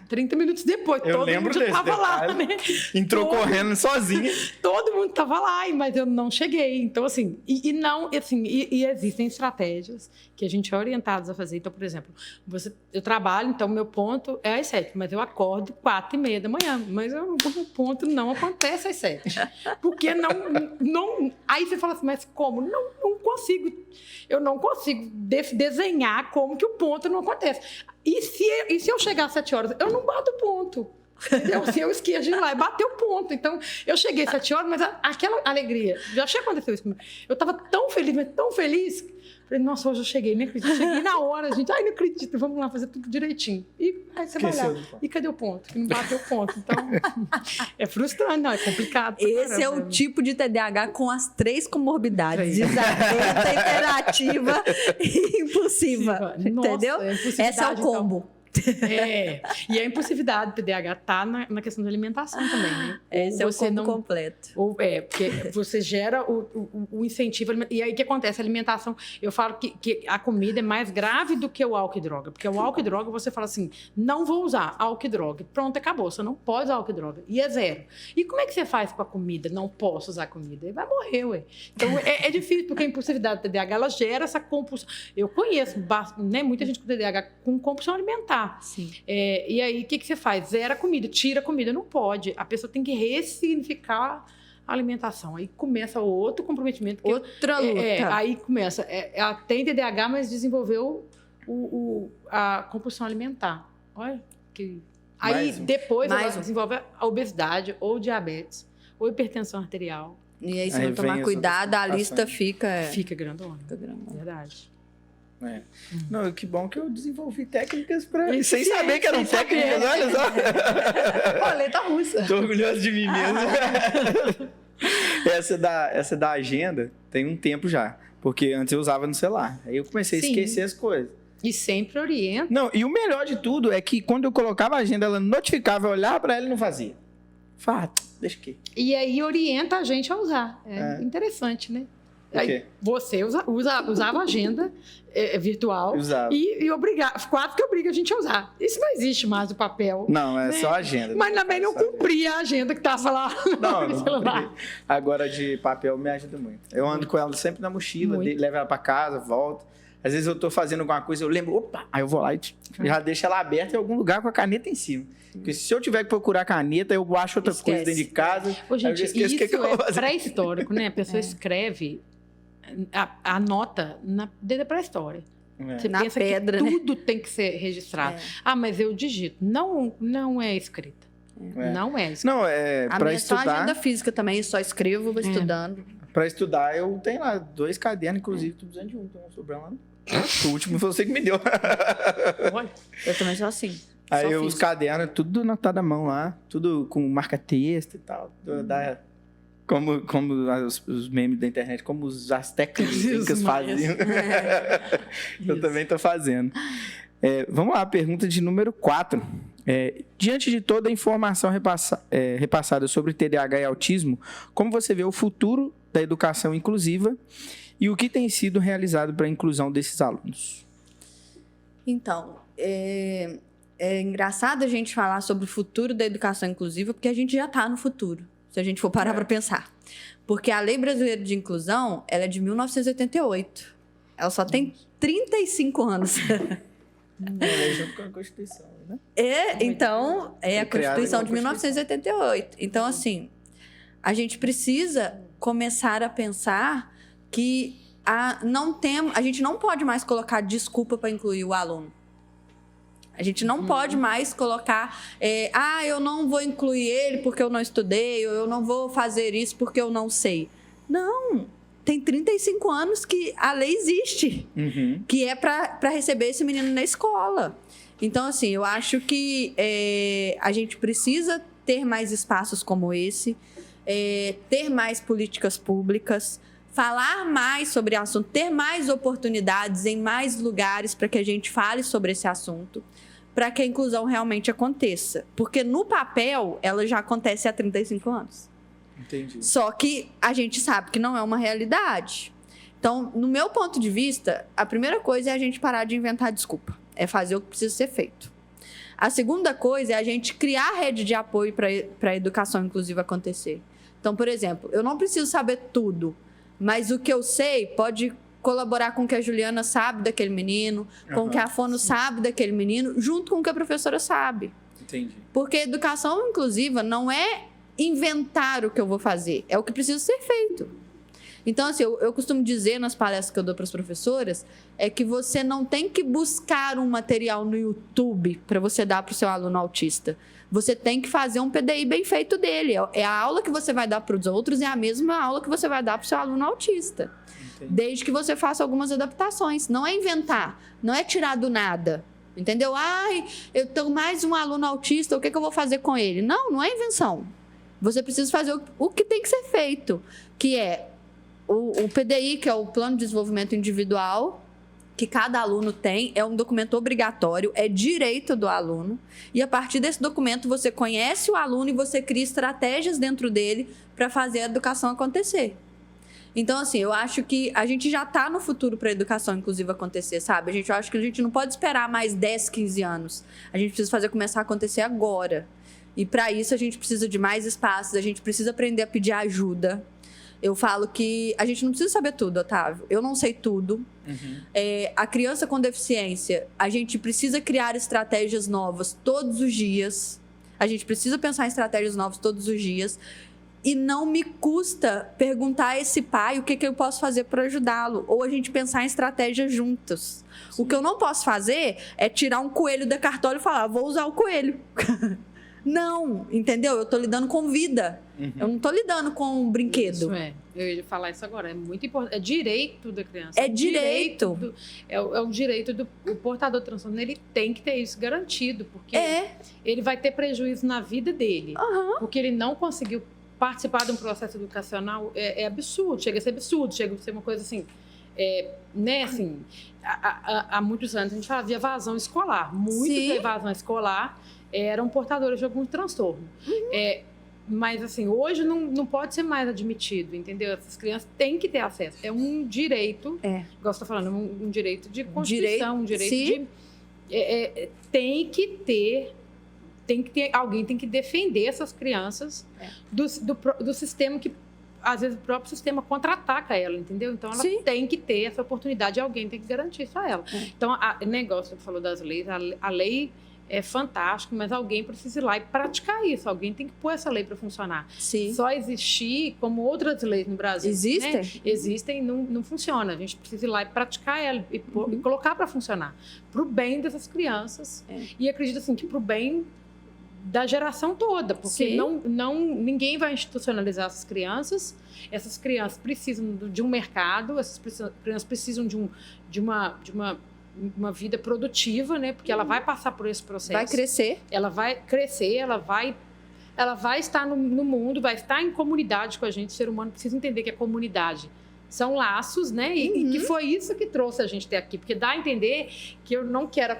Speaker 2: 30 minutos depois, todo mundo já estava lá, né?
Speaker 1: Entrou correndo sozinha.
Speaker 2: Todo mundo estava lá, mas eu não cheguei. Então, assim, existem estratégias que a gente é orientado a fazer. Então, por exemplo, eu trabalho, então meu ponto é às 7, mas eu acordo 4h30 da manhã, mas o ponto não acontece às 7. Porque não... Aí você fala assim, mas como? Não consigo. Eu não consigo desenhar como que o ponto não acontece. E se eu chegar às 7 horas, eu não bato o ponto. Entendeu? Se eu esqueço de ir lá e bater o ponto. Então, eu cheguei às 7 horas, mas aquela alegria, já aconteceu isso comigo. Eu estava tão feliz, mas tão feliz. Falei, nossa, hoje eu cheguei, nem acredito. Cheguei na hora, gente. Ai, não acredito, vamos lá fazer tudo direitinho. E aí você vai lá. E cadê o ponto? Que não bateu o ponto. Então, é frustrante, não, é complicado.
Speaker 3: Esse é o tipo de TDAH com as 3 comorbidades: desatenta, interativa e impulsiva. Entendeu? Esse é o combo.
Speaker 2: Então. E a impulsividade do TDAH está na questão da alimentação também, né?
Speaker 3: Esse é o combo completo.
Speaker 2: Porque você gera o incentivo. E aí o que acontece? A alimentação, eu falo que a comida é mais grave do que o álcool e droga. Porque o álcool e droga, você fala assim, não vou usar álcool e droga. Pronto, acabou. Você não pode usar álcool e droga. E é 0. E como é que você faz com a comida? Não posso usar comida. Vai morrer, ué. Então é difícil, porque a impulsividade do TDAH, ela gera essa compulsão. Eu conheço muita gente com TDAH com compulsão alimentar.
Speaker 3: Sim.
Speaker 2: E aí, o que você faz? Zera a comida, tira a comida. Não pode. A pessoa tem que ressignificar a alimentação. Aí começa outro comprometimento.
Speaker 3: Outra luta.
Speaker 2: Aí começa. Ela tem TDAH, mas desenvolveu a compulsão alimentar. Olha que... Aí, depois, ela desenvolve a obesidade, ou diabetes, ou hipertensão arterial.
Speaker 3: E aí, se não tomar cuidado, a lista fica...
Speaker 2: Fica grandona. Verdade.
Speaker 1: Não, que bom que eu desenvolvi técnicas sem saber que eram técnicas, olha só.
Speaker 3: Roleta russa.
Speaker 1: Tô orgulhoso de mim mesmo. Essa da agenda tem um tempo já, porque antes eu usava no celular. Aí eu comecei a esquecer as coisas.
Speaker 2: E sempre orienta.
Speaker 1: Não, e o melhor de tudo é que quando eu colocava a agenda, ela notificava, eu olhava pra ela e não fazia. Fala, deixa aqui.
Speaker 2: E aí orienta a gente a usar. Interessante, né? Aí você usava agenda virtual e quase que obriga a gente a usar. Isso não existe mais o papel.
Speaker 1: Não, é só agenda.
Speaker 2: Mas também não cumpria a agenda que estava lá no celular.
Speaker 1: Agora de papel me ajuda muito. Eu ando com ela sempre na mochila, levo ela para casa, volto. Às vezes eu tô fazendo alguma coisa, eu lembro, opa, aí eu vou lá e já deixo ela aberta em algum lugar com a caneta em cima. Porque se eu tiver que procurar caneta, eu acho outra coisa dentro de casa.
Speaker 2: Ô, gente,
Speaker 1: aí eu esqueço
Speaker 2: isso
Speaker 1: que eu vou fazer.
Speaker 2: Pré-histórico, né? A pessoa escreve... Anota dentro da pré-história. Você
Speaker 3: na
Speaker 2: pensa
Speaker 3: pedra,
Speaker 2: que tudo tem que ser registrado. Mas eu digito. Não é escrita. Não é escrita.
Speaker 1: Não, para estudar...
Speaker 3: A minha agenda física também, só escrevo, vou estudando.
Speaker 1: Para estudar, eu tenho lá 2 cadernos, inclusive, tô precisando de um, tô sobrando lá. O último foi você que me deu.
Speaker 3: Eu também sou assim.
Speaker 1: Aí os cadernos, tudo anotado à mão lá, tudo com marca-texto e tal. Como os memes da internet, como os aztecas faziam. Eu também estou fazendo. Vamos lá, pergunta de número 4. Diante de toda a informação repassada sobre TDAH e autismo, como você vê o futuro da educação inclusiva e o que tem sido realizado para a inclusão desses alunos?
Speaker 3: Então, é engraçado a gente falar sobre o futuro da educação inclusiva, porque a gente já está no futuro. Se a gente for parar para pensar. Porque a Lei Brasileira de Inclusão, ela é de 1988. Ela só tem 35 anos.
Speaker 1: Junto com a Constituição, né?
Speaker 3: Então, é a Constituição de 1988. Então, assim, A gente precisa começar a pensar que a gente não pode mais colocar desculpa para incluir o aluno. A gente não pode mais colocar, eu não vou incluir ele porque eu não estudei, ou eu não vou fazer isso porque eu não sei. Não, tem 35 anos que a lei existe, que é para receber esse menino na escola. Então, assim, eu acho que a gente precisa ter mais espaços como esse, ter mais políticas públicas, falar mais sobre o assunto, ter mais oportunidades em mais lugares para que a gente fale sobre esse assunto, para que a inclusão realmente aconteça. Porque no papel, ela já acontece há 35 anos.
Speaker 1: Entendi.
Speaker 3: Só que a gente sabe que não é uma realidade. Então, no meu ponto de vista, a primeira coisa é a gente parar de inventar desculpa. É fazer o que precisa ser feito. A segunda coisa é a gente criar rede de apoio para a educação inclusiva acontecer. Então, por exemplo, eu não preciso saber tudo, mas o que eu sei pode colaborar com o que a Juliana sabe daquele menino, com o que a Fono sabe daquele menino, junto com o que a professora sabe.
Speaker 1: Entendi.
Speaker 3: Porque educação inclusiva não é inventar o que eu vou fazer, é o que precisa ser feito. Então, assim, eu costumo dizer nas palestras que eu dou para as professoras, é que você não tem que buscar um material no YouTube para você dar para o seu aluno autista. Você tem que fazer um PDI bem feito dele. É a aula que você vai dar para os outros, é a mesma aula que você vai dar para o seu aluno autista.
Speaker 1: Entendi.
Speaker 3: Desde que você faça algumas adaptações. Não é inventar, não é tirar do nada. Entendeu? Eu tenho mais um aluno autista, o que eu vou fazer com ele? Não é invenção. Você precisa fazer o que tem que ser feito, que é o PDI, que é o Plano de Desenvolvimento Individual, que cada aluno tem, é um documento obrigatório, é direito do aluno, e a partir desse documento você conhece o aluno e você cria estratégias dentro dele para fazer a educação acontecer. Então, assim, eu acho que a gente já está no futuro para a educação inclusiva acontecer, sabe? Eu acho que a gente não pode esperar mais 10, 15 anos. A gente precisa começar a acontecer agora. E para isso a gente precisa de mais espaços, a gente precisa aprender a pedir ajuda. Eu falo que a gente não precisa saber tudo, Otávio. Eu não sei tudo. A criança com deficiência, a gente precisa criar estratégias novas todos os dias. A gente precisa pensar em estratégias novas todos os dias. E não me custa perguntar a esse pai o que eu posso fazer para ajudá-lo. Ou a gente pensar em estratégias juntos. Sim. O que eu não posso fazer é tirar um coelho da cartola e falar, vou usar o coelho. Não, entendeu? Eu tô lidando com vida. Eu não tô lidando com um brinquedo.
Speaker 2: Isso eu ia falar isso agora. É muito importante. É direito da criança.
Speaker 3: É direito.
Speaker 2: É o direito do o portador de transtorno. Ele tem que ter isso garantido. Porque ele vai ter prejuízo na vida dele. Porque ele não conseguiu participar de um processo educacional. É absurdo. Chega a ser absurdo. Chega a ser uma coisa assim... assim, há muitos anos a gente falava de evasão escolar. Muitos da evasão escolar eram portadores de algum transtorno. Mas, assim, hoje não pode ser mais admitido, entendeu? Essas crianças têm que ter acesso. É um direito, igual você está falando, um direito de Constituição, um direito de... Tem que ter, alguém tem que defender essas crianças do sistema que, às vezes, o próprio sistema contra-ataca ela, entendeu? Então, ela tem que ter essa oportunidade e alguém tem que garantir isso a ela. Então, o negócio que você falou das leis, a lei é fantástico, mas alguém precisa ir lá e praticar isso. Alguém tem que pôr essa lei para funcionar. Só existir, como outras leis no Brasil.
Speaker 3: Existem?
Speaker 2: Né? Existem, não funciona. A gente precisa ir lá e praticar ela e colocar para funcionar. Para o bem dessas crianças. E acredito assim, que para o bem da geração toda, porque ninguém vai institucionalizar essas crianças. Essas crianças precisam de um mercado, essas crianças precisam de uma vida produtiva, né? Porque ela vai passar por esse processo.
Speaker 3: Vai crescer.
Speaker 2: Ela vai crescer, ela vai estar no mundo, vai estar em comunidade com a gente. O ser humano precisa entender que a comunidade são laços, né? E que foi isso que trouxe a gente até aqui. Porque dá a entender que eu não quero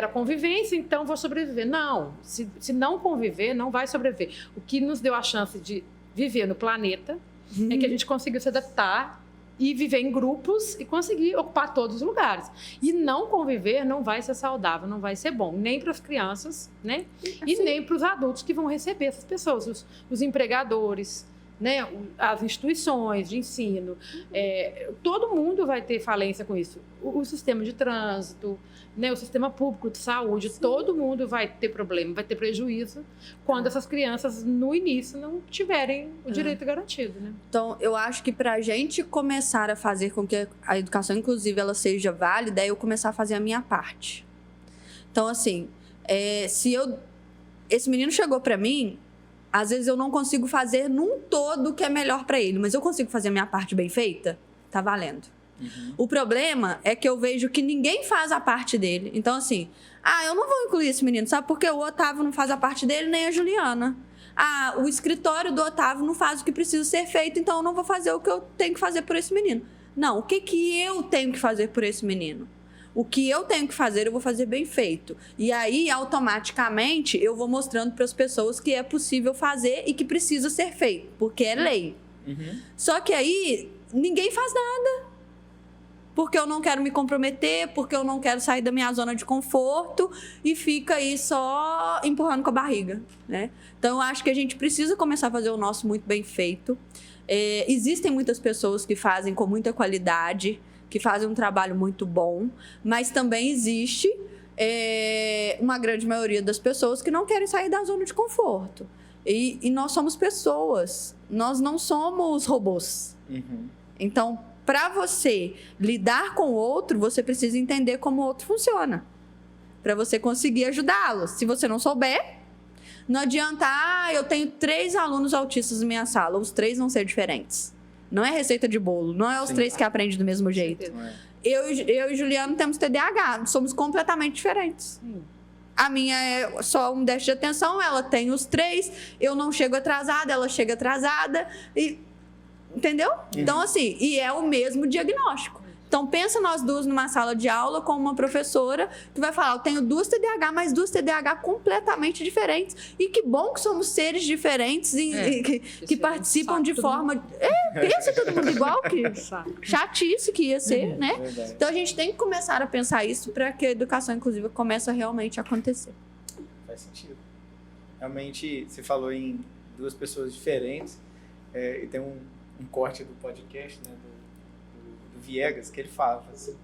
Speaker 2: a convivência, então vou sobreviver. Não, se não conviver, não vai sobreviver. O que nos deu a chance de viver no planeta é que a gente conseguiu se adaptar e viver em grupos e conseguir ocupar todos os lugares. E não conviver não vai ser saudável, não vai ser bom, nem para as crianças, né? E nem para os adultos que vão receber essas pessoas, os empregadores, né, as instituições de ensino, todo mundo vai ter falência com isso. O sistema de trânsito, né, o sistema público de saúde, sim, todo mundo vai ter problema, vai ter prejuízo quando essas crianças, no início, não tiverem o direito garantido. Né?
Speaker 3: Então, eu acho que para a gente começar a fazer com que a educação inclusiva ela seja válida, é eu começar a fazer a minha parte. Então, assim, esse menino chegou para mim, às vezes eu não consigo fazer num todo o que é melhor para ele, mas eu consigo fazer a minha parte bem feita, tá valendo. Uhum. O problema é que eu vejo que ninguém faz a parte dele. Então, assim, eu não vou incluir esse menino, sabe? Porque o Otávio não faz a parte dele, nem a Juliana. O escritório do Otávio não faz o que precisa ser feito, então eu não vou fazer o que eu tenho que fazer por esse menino. Não, o que eu tenho que fazer por esse menino? O que eu tenho que fazer, eu vou fazer bem feito. E aí, automaticamente, eu vou mostrando para as pessoas que é possível fazer e que precisa ser feito, porque é lei. Uhum. Só que aí, ninguém faz nada. Porque eu não quero me comprometer, porque eu não quero sair da minha zona de conforto e fica aí só empurrando com a barriga, né? Então, eu acho que a gente precisa começar a fazer o nosso muito bem feito. Existem muitas pessoas que fazem com muita qualidade, que fazem um trabalho muito bom, mas também existe uma grande maioria das pessoas que não querem sair da zona de conforto. E nós somos pessoas, nós não somos robôs. Uhum. Então, para você lidar com o outro, você precisa entender como o outro funciona, para você conseguir ajudá-lo. Se você não souber, não adianta, eu tenho 3 alunos autistas na minha sala, os 3 vão ser diferentes. Não é receita de bolo, não é os 3 que aprendem do mesmo jeito. Eu e Juliano temos TDAH, somos completamente diferentes. A minha é só um déficit de atenção, ela tem os 3, eu não chego atrasada, ela chega atrasada, entendeu? Então, assim, e é o mesmo diagnóstico. Então, pensa nós duas numa sala de aula com uma professora que vai falar, eu tenho 2 TDAH, mas 2 TDAH completamente diferentes. E que bom que somos seres diferentes que participam de forma... pensa todo mundo igual, que chatice que ia ser, né? Verdade. Então, a gente tem que começar a pensar isso para que a educação inclusiva comece a realmente acontecer.
Speaker 1: Faz sentido. Realmente, você falou em 2 pessoas diferentes, e tem um corte do podcast, né, do Viegas, que ele fala assim,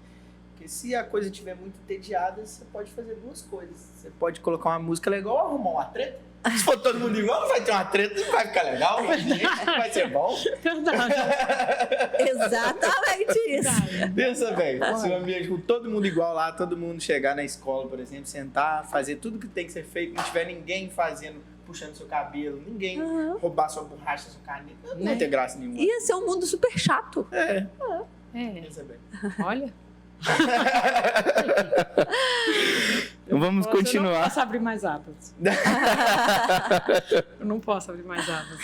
Speaker 1: que se a coisa estiver muito entediada, você pode fazer 2 coisas. Você pode colocar uma música legal ou arrumar uma treta. Se for todo mundo igual, não vai ter uma treta, não vai ficar legal, não vai ser bom.
Speaker 3: Exatamente isso.
Speaker 1: Pensa, velho, se o ambiente com todo mundo igual lá, todo mundo chegar na escola, por exemplo, sentar, fazer tudo que tem que ser feito, não tiver ninguém puxando seu cabelo, ninguém roubar sua borracha, sua caneta, não vai ter graça nenhuma.
Speaker 3: Ia ser um mundo super chato.
Speaker 2: Olha.
Speaker 1: Vamos continuar.
Speaker 2: Eu não posso abrir mais abas. Eu não posso abrir mais abas.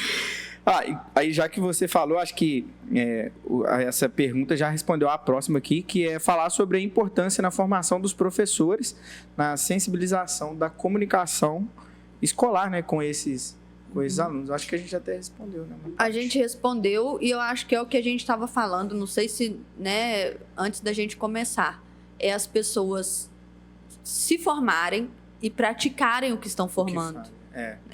Speaker 1: Aí já que você falou, acho que essa pergunta já respondeu a próxima aqui, que é falar sobre a importância na formação dos professores, na sensibilização da comunicação escolar, né, com esses alunos. Acho que a gente até respondeu, né?
Speaker 3: A gente respondeu e eu acho que é o que a gente estava falando, não sei se, né, antes da gente começar, é as pessoas se formarem e praticarem o que estão formando.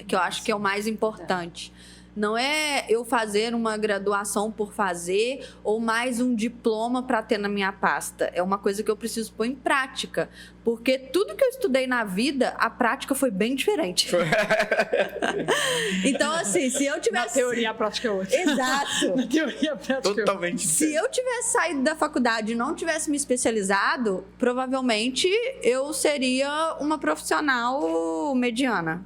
Speaker 3: Que eu acho que é o mais importante. Não é eu fazer uma graduação por fazer ou mais um diploma para ter na minha pasta. É uma coisa que eu preciso pôr em prática. Porque tudo que eu estudei na vida, a prática foi bem diferente. Então, assim, se eu tivesse...
Speaker 2: Na teoria, a prática é outra.
Speaker 3: Exato.
Speaker 2: Na teoria, a prática
Speaker 1: totalmente
Speaker 3: é outra. Se eu tivesse saído da faculdade e não tivesse me especializado, provavelmente eu seria uma profissional mediana.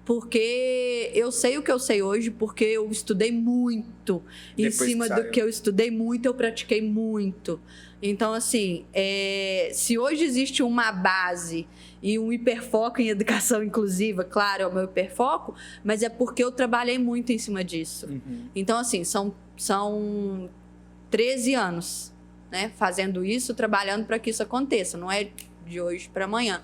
Speaker 3: Porque eu sei o que eu sei hoje, porque eu estudei muito. Em cima do que eu estudei muito, eu pratiquei muito. Então, assim, se hoje existe uma base e um hiperfoco em educação inclusiva, claro, é o meu hiperfoco, mas é porque eu trabalhei muito em cima disso. Uhum. Então, assim, são 13 anos, né, fazendo isso, trabalhando para que isso aconteça. Não é de hoje para amanhã.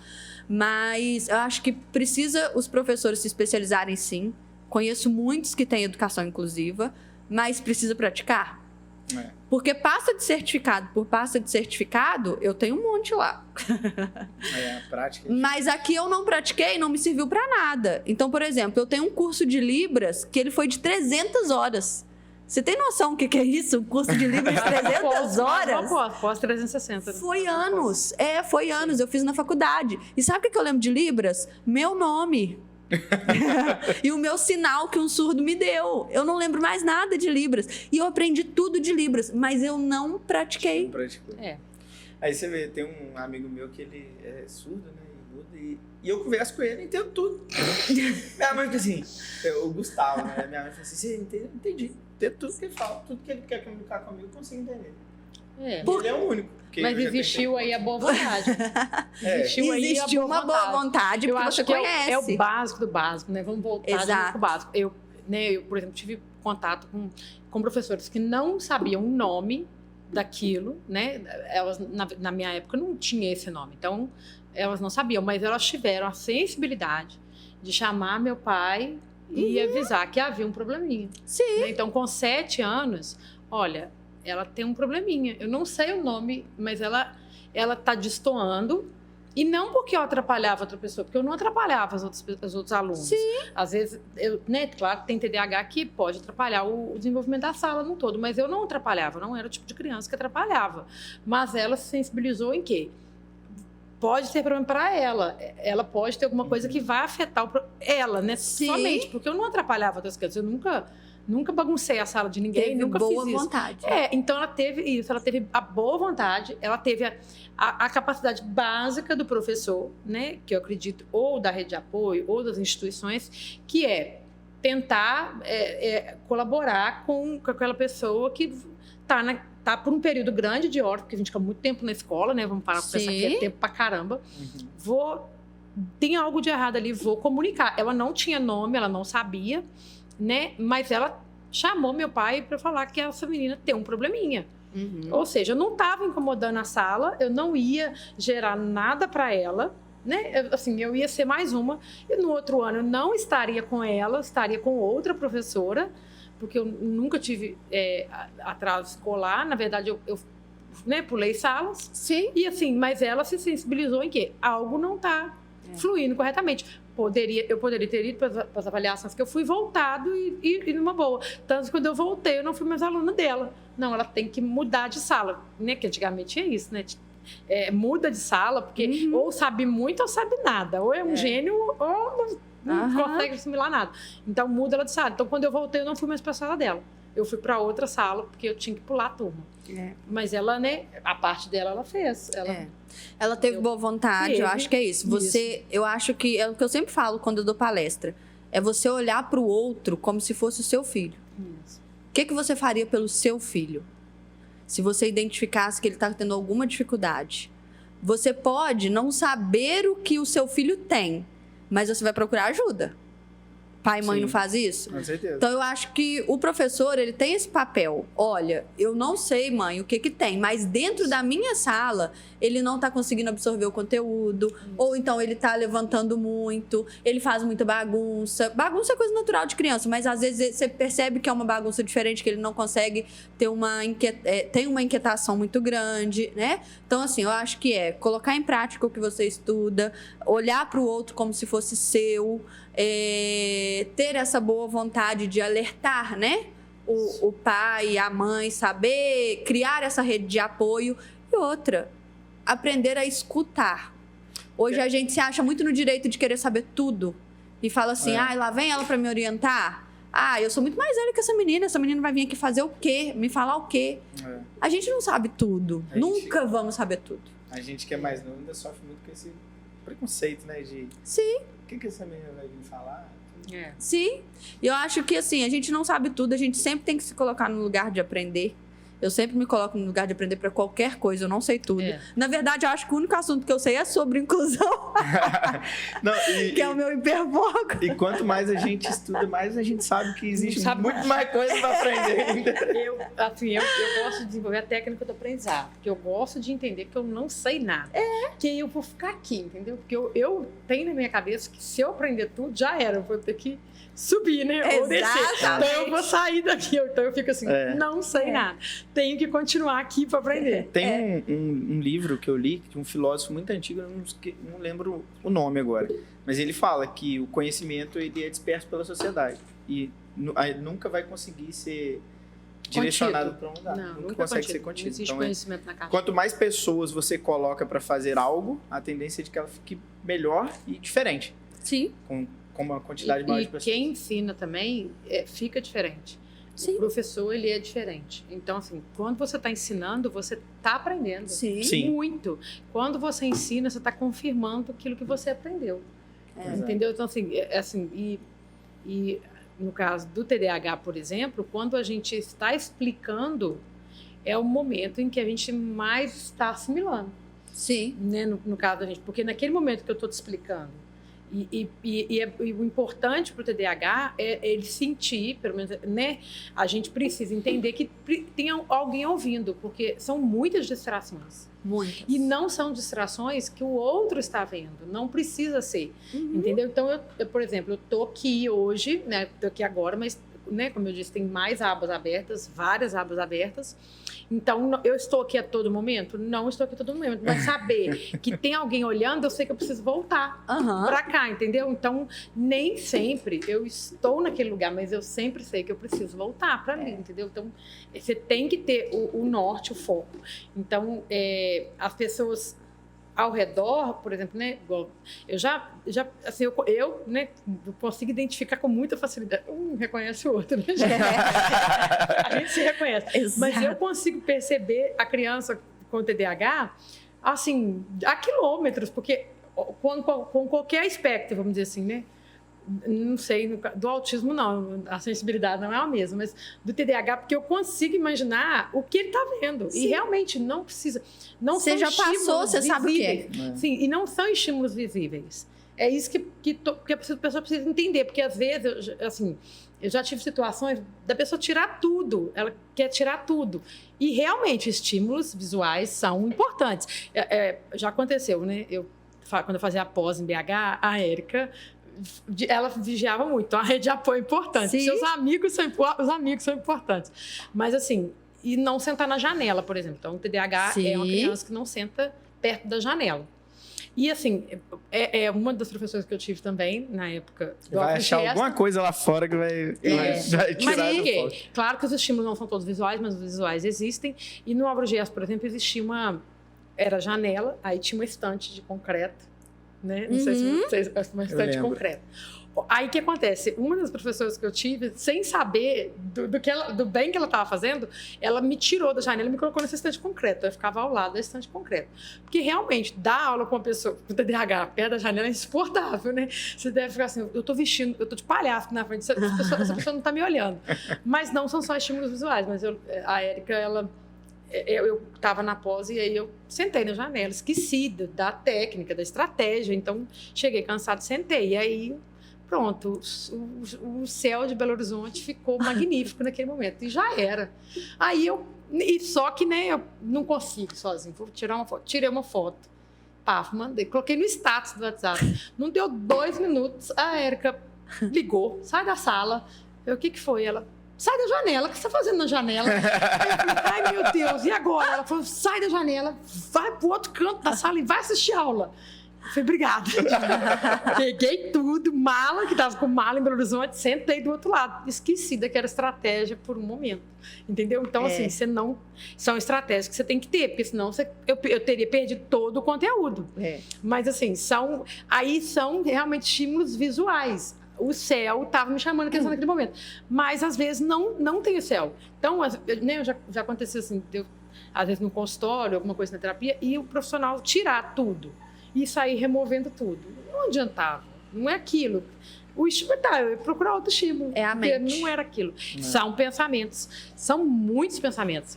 Speaker 3: Mas eu acho que precisa os professores se especializarem, sim. Conheço muitos que têm educação inclusiva, mas precisa praticar. Porque pasta de certificado por pasta de certificado, eu tenho um monte lá.
Speaker 1: A prática.
Speaker 3: Mas aqui eu não pratiquei, não me serviu pra nada. Então, por exemplo, eu tenho um curso de Libras que ele foi de 300 horas. Você tem noção o que é isso? Um curso de Libras de 300 horas?
Speaker 2: Pós 360.
Speaker 3: Foi anos. Foi anos. Eu fiz na faculdade. E sabe o que eu lembro de Libras? Meu nome. E o meu sinal que um surdo me deu. Eu não lembro mais nada de Libras. E eu aprendi tudo de Libras, mas eu não pratiquei.
Speaker 1: Não praticou. Aí você vê, tem um amigo meu que ele é surdo, né? E eu converso com ele e entendo tudo. Minha mãe assim, o Gustavo, né? Minha mãe fala assim, você entende? Entendi. Entendo tudo que ele fala, tudo que ele quer comunicar comigo, eu consigo entender. Ele é o único.
Speaker 2: Mas existiu aí a boa vontade.
Speaker 3: Existiu uma boa vontade, porque você conhece.
Speaker 2: É o básico do básico, né? Vamos voltar pro básico. Eu, por exemplo, tive contato com professores que não sabiam o nome daquilo, né? Elas, na minha época, não tinha esse nome. Então, elas não sabiam, mas elas tiveram a sensibilidade de chamar meu pai e avisar que havia um probleminha.
Speaker 3: Sim.
Speaker 2: Né? Então, com 7 anos, olha, ela tem um probleminha. Eu não sei o nome, mas ela tá destoando. E não porque eu atrapalhava outra pessoa, porque eu não atrapalhava os outros alunos.
Speaker 3: Sim.
Speaker 2: Às vezes, claro que tem TDAH que pode atrapalhar o desenvolvimento da sala no todo, mas eu não atrapalhava, não era o tipo de criança que atrapalhava. Mas ela se sensibilizou em quê? Pode ter problema para ela. Ela pode ter alguma coisa que vai afetar ela, né?
Speaker 3: Sim.
Speaker 2: Somente, porque eu não atrapalhava outras crianças. Eu nunca baguncei a sala de ninguém,
Speaker 3: Teve
Speaker 2: nunca
Speaker 3: boa
Speaker 2: fiz isso.
Speaker 3: vontade.
Speaker 2: Então ela teve isso, ela teve a boa vontade, ela teve a capacidade básica do professor, né? Que eu acredito, ou da rede de apoio, ou das instituições, que é tentar colaborar com aquela pessoa que tá por um período grande de horas, porque a gente fica muito tempo na escola, né? Vamos parar pra pensar que é tempo pra caramba. Tem algo de errado ali, vou comunicar. Ela não tinha nome, ela não sabia, né? Mas ela chamou meu pai para falar que essa menina tem um probleminha. Ou seja, eu não estava incomodando a sala, eu não ia gerar nada para ela, né? Eu ia ser mais uma, e no outro ano eu não estaria com ela, estaria com outra professora, porque eu nunca tive atraso escolar. Na verdade, eu pulei salas.
Speaker 3: Sim.
Speaker 2: E mas ela se sensibilizou em que algo não está fluindo corretamente. Eu poderia ter ido para as avaliações que eu fui voltado e numa boa. Tanto que quando eu voltei, eu não fui mais aluna dela. Não, ela tem que mudar de sala, né? Que antigamente é isso, né? Muda de sala, porque ou sabe muito ou sabe nada. Ou é um gênio ou não consegue assimilar nada. Então, muda ela de sala. Então, quando eu voltei, eu não fui mais para a sala dela. Eu fui para outra sala, porque eu tinha que pular a turma. Mas ela, né? A parte dela, ela fez.
Speaker 3: Ela teve boa vontade, eu acho que é isso. Eu acho que é o que eu sempre falo quando eu dou palestra. É você olhar para o outro como se fosse o seu filho. O que você faria pelo seu filho? Se você identificasse que ele está tendo alguma dificuldade. Você pode não saber o que o seu filho tem, mas você vai procurar ajuda. Pai e mãe não faz isso?
Speaker 1: Com certeza.
Speaker 3: Então, eu acho que o professor, ele tem esse papel. Olha, eu não sei, mãe, o que tem, mas dentro da minha sala, ele não está conseguindo absorver o conteúdo, ou então ele está levantando muito, ele faz muita bagunça. Bagunça é coisa natural de criança, mas às vezes você percebe que é uma bagunça diferente, que ele não consegue ter tem uma inquietação muito grande, né? Então, assim, eu acho que colocar em prática o que você estuda, olhar para o outro como se fosse seu, ter essa boa vontade de alertar, né? O pai, a mãe, saber criar essa rede de apoio. E outra, aprender a escutar. Hoje a gente se acha muito no direito de querer saber tudo. E fala assim, lá vem ela para me orientar. Eu sou muito mais velha que essa menina vai vir aqui fazer o quê? Me falar o quê? A gente não sabe tudo. Nunca vamos saber tudo.
Speaker 1: A gente que é mais novo ainda sofre muito com esse preconceito, né?
Speaker 3: Sim.
Speaker 1: O que essa menina vai vir falar?
Speaker 3: Sim. E eu acho que, assim, a gente não sabe tudo, a gente sempre tem que se colocar no lugar de aprender. Eu sempre me coloco no lugar de aprender para qualquer coisa, eu não sei tudo. Na verdade, eu acho que o único assunto que eu sei é sobre inclusão. Que é o meu hiperfoco.
Speaker 1: E quanto mais a gente estuda, mais a gente sabe que existe muito mais coisa para aprender ainda.
Speaker 2: Eu gosto de desenvolver a técnica do aprendizado, porque eu gosto de entender que eu não sei nada. Que eu vou ficar aqui, entendeu? Porque eu tenho na minha cabeça que se eu aprender tudo, já era. Eu vou ter que subir, né? Ou descer. Então eu vou sair daqui. Então eu fico assim, não sei nada. tenho que continuar aqui para aprender.
Speaker 1: Tem um livro que eu li de um filósofo muito antigo, eu não lembro o nome agora, mas ele fala que o conhecimento ele é disperso pela sociedade e nunca vai conseguir ser direcionado para um lugar. Nunca consegue ser contido.
Speaker 2: Não existe
Speaker 1: então,
Speaker 2: conhecimento na caixa.
Speaker 1: Quanto mais pessoas você coloca para fazer algo, a tendência é de que ela fique melhor e diferente.
Speaker 3: Sim.
Speaker 1: Com uma quantidade maior de pessoas.
Speaker 2: E quem ensina também fica diferente.
Speaker 3: Sim.
Speaker 2: O professor, ele é diferente. Então, assim, quando você está ensinando, você está aprendendo.
Speaker 3: Sim.
Speaker 2: Muito. Quando você ensina, você está confirmando aquilo que você aprendeu. Entendeu? Então, assim, e no caso do TDAH, por exemplo, quando a gente está explicando, é o momento em que a gente mais está assimilando.
Speaker 3: Sim.
Speaker 2: Né? No caso da gente, porque naquele momento que eu estou te explicando, e o importante para o TDAH é ele sentir, pelo menos, né? A gente precisa entender que tem alguém ouvindo, porque são muitas distrações.
Speaker 3: Muitas.
Speaker 2: E não são distrações que o outro está vendo, não precisa ser, entendeu? Então, eu, por exemplo, eu tô aqui hoje, né? Tô aqui agora, mas, né? Como eu disse, tem mais abas abertas, várias abas abertas. Então, eu estou aqui a todo momento? Não estou aqui a todo momento. Mas saber que tem alguém olhando, eu sei que eu preciso voltar para cá, entendeu? Então, nem sempre eu estou naquele lugar, mas eu sempre sei que eu preciso voltar para mim, entendeu? Então, você tem que ter o norte, o foco. Então, as pessoas ao redor, por exemplo, né? Eu já assim, eu né, consigo identificar com muita facilidade. Um reconhece o outro, né? A gente se reconhece.
Speaker 3: Exato.
Speaker 2: Mas eu consigo perceber a criança com TDAH, assim, a quilômetros, porque com qualquer aspecto, vamos dizer assim, né? Não sei, do autismo não, a sensibilidade não é a mesma, mas do TDAH, porque eu consigo imaginar o que ele está vendo. Sim. E realmente não precisa. Não
Speaker 3: você
Speaker 2: são
Speaker 3: já passou, você
Speaker 2: visíveis.
Speaker 3: sabe o que é.
Speaker 2: Sim, e não são estímulos visíveis. É isso que a pessoa precisa entender, porque às vezes, eu já tive situações da pessoa tirar tudo, ela quer tirar tudo. E realmente, estímulos visuais são importantes. Já aconteceu, né? Quando eu fazia a pós em BH, a Érica, ela vigiava muito, então a rede de apoio é importante. Os amigos são importantes. Mas assim, e não sentar na janela, por exemplo. Então, o TDAH é uma criança que não senta perto da janela. E assim, uma das professoras que eu tive também, na época...
Speaker 1: Vai achar alguma coisa lá fora que vai tirar do foco.
Speaker 2: Claro que os estímulos não são todos visuais, mas os visuais existem. E no AbroGesto, por exemplo, existia era janela, aí tinha uma estante de concreto, né? Não sei se vocês gostam, uma estante de concreto. Aí o que acontece? Uma das professoras que eu tive, sem saber do bem que ela estava fazendo, ela me tirou da janela e me colocou nessa estante de concreto. Eu ficava ao lado da estante de concreto. Porque realmente, dar aula com uma pessoa com TDAH perto da janela é insuportável, né? Você deve ficar assim, eu tô de palhaço aqui na frente, essa pessoa não tá me olhando. Mas não são só estímulos visuais, mas a Érica, eu estava na pós e aí eu sentei na janela, esqueci da técnica, da estratégia. Então, cheguei cansado, sentei. E aí, pronto, o céu de Belo Horizonte ficou magnífico naquele momento. E já era. Aí só que, né, eu não consigo sozinho. Vou tirar uma foto. Tirei uma foto. Paf, mandei. Coloquei no status do WhatsApp. Não deu 2 minutos, a Érica ligou, sai da sala. O que foi? Ela... Sai da janela, o que você está fazendo na janela? Eu falei, ai meu Deus, e agora? Ela falou, sai da janela, vai pro outro canto da sala e vai assistir aula. Eu falei, obrigada. Peguei tudo, mala, que estava com mala em Belo Horizonte, sentei do outro lado. Esqueci daquela estratégia por um momento. Entendeu? Então, assim, são estratégias que você tem que ter, porque senão eu teria perdido todo o conteúdo. Mas, assim, são realmente estímulos visuais. O céu estava me chamando a atenção naquele momento. Mas, às vezes, não tem o céu. Então, né, já aconteceu assim, às vezes no consultório, alguma coisa na terapia, e o profissional tirar tudo e sair removendo tudo. Não adiantava. Não é aquilo. O estímulo eu ia procurar outro estímulo.
Speaker 3: É a mente.
Speaker 2: Porque não era aquilo. São pensamentos. São muitos pensamentos.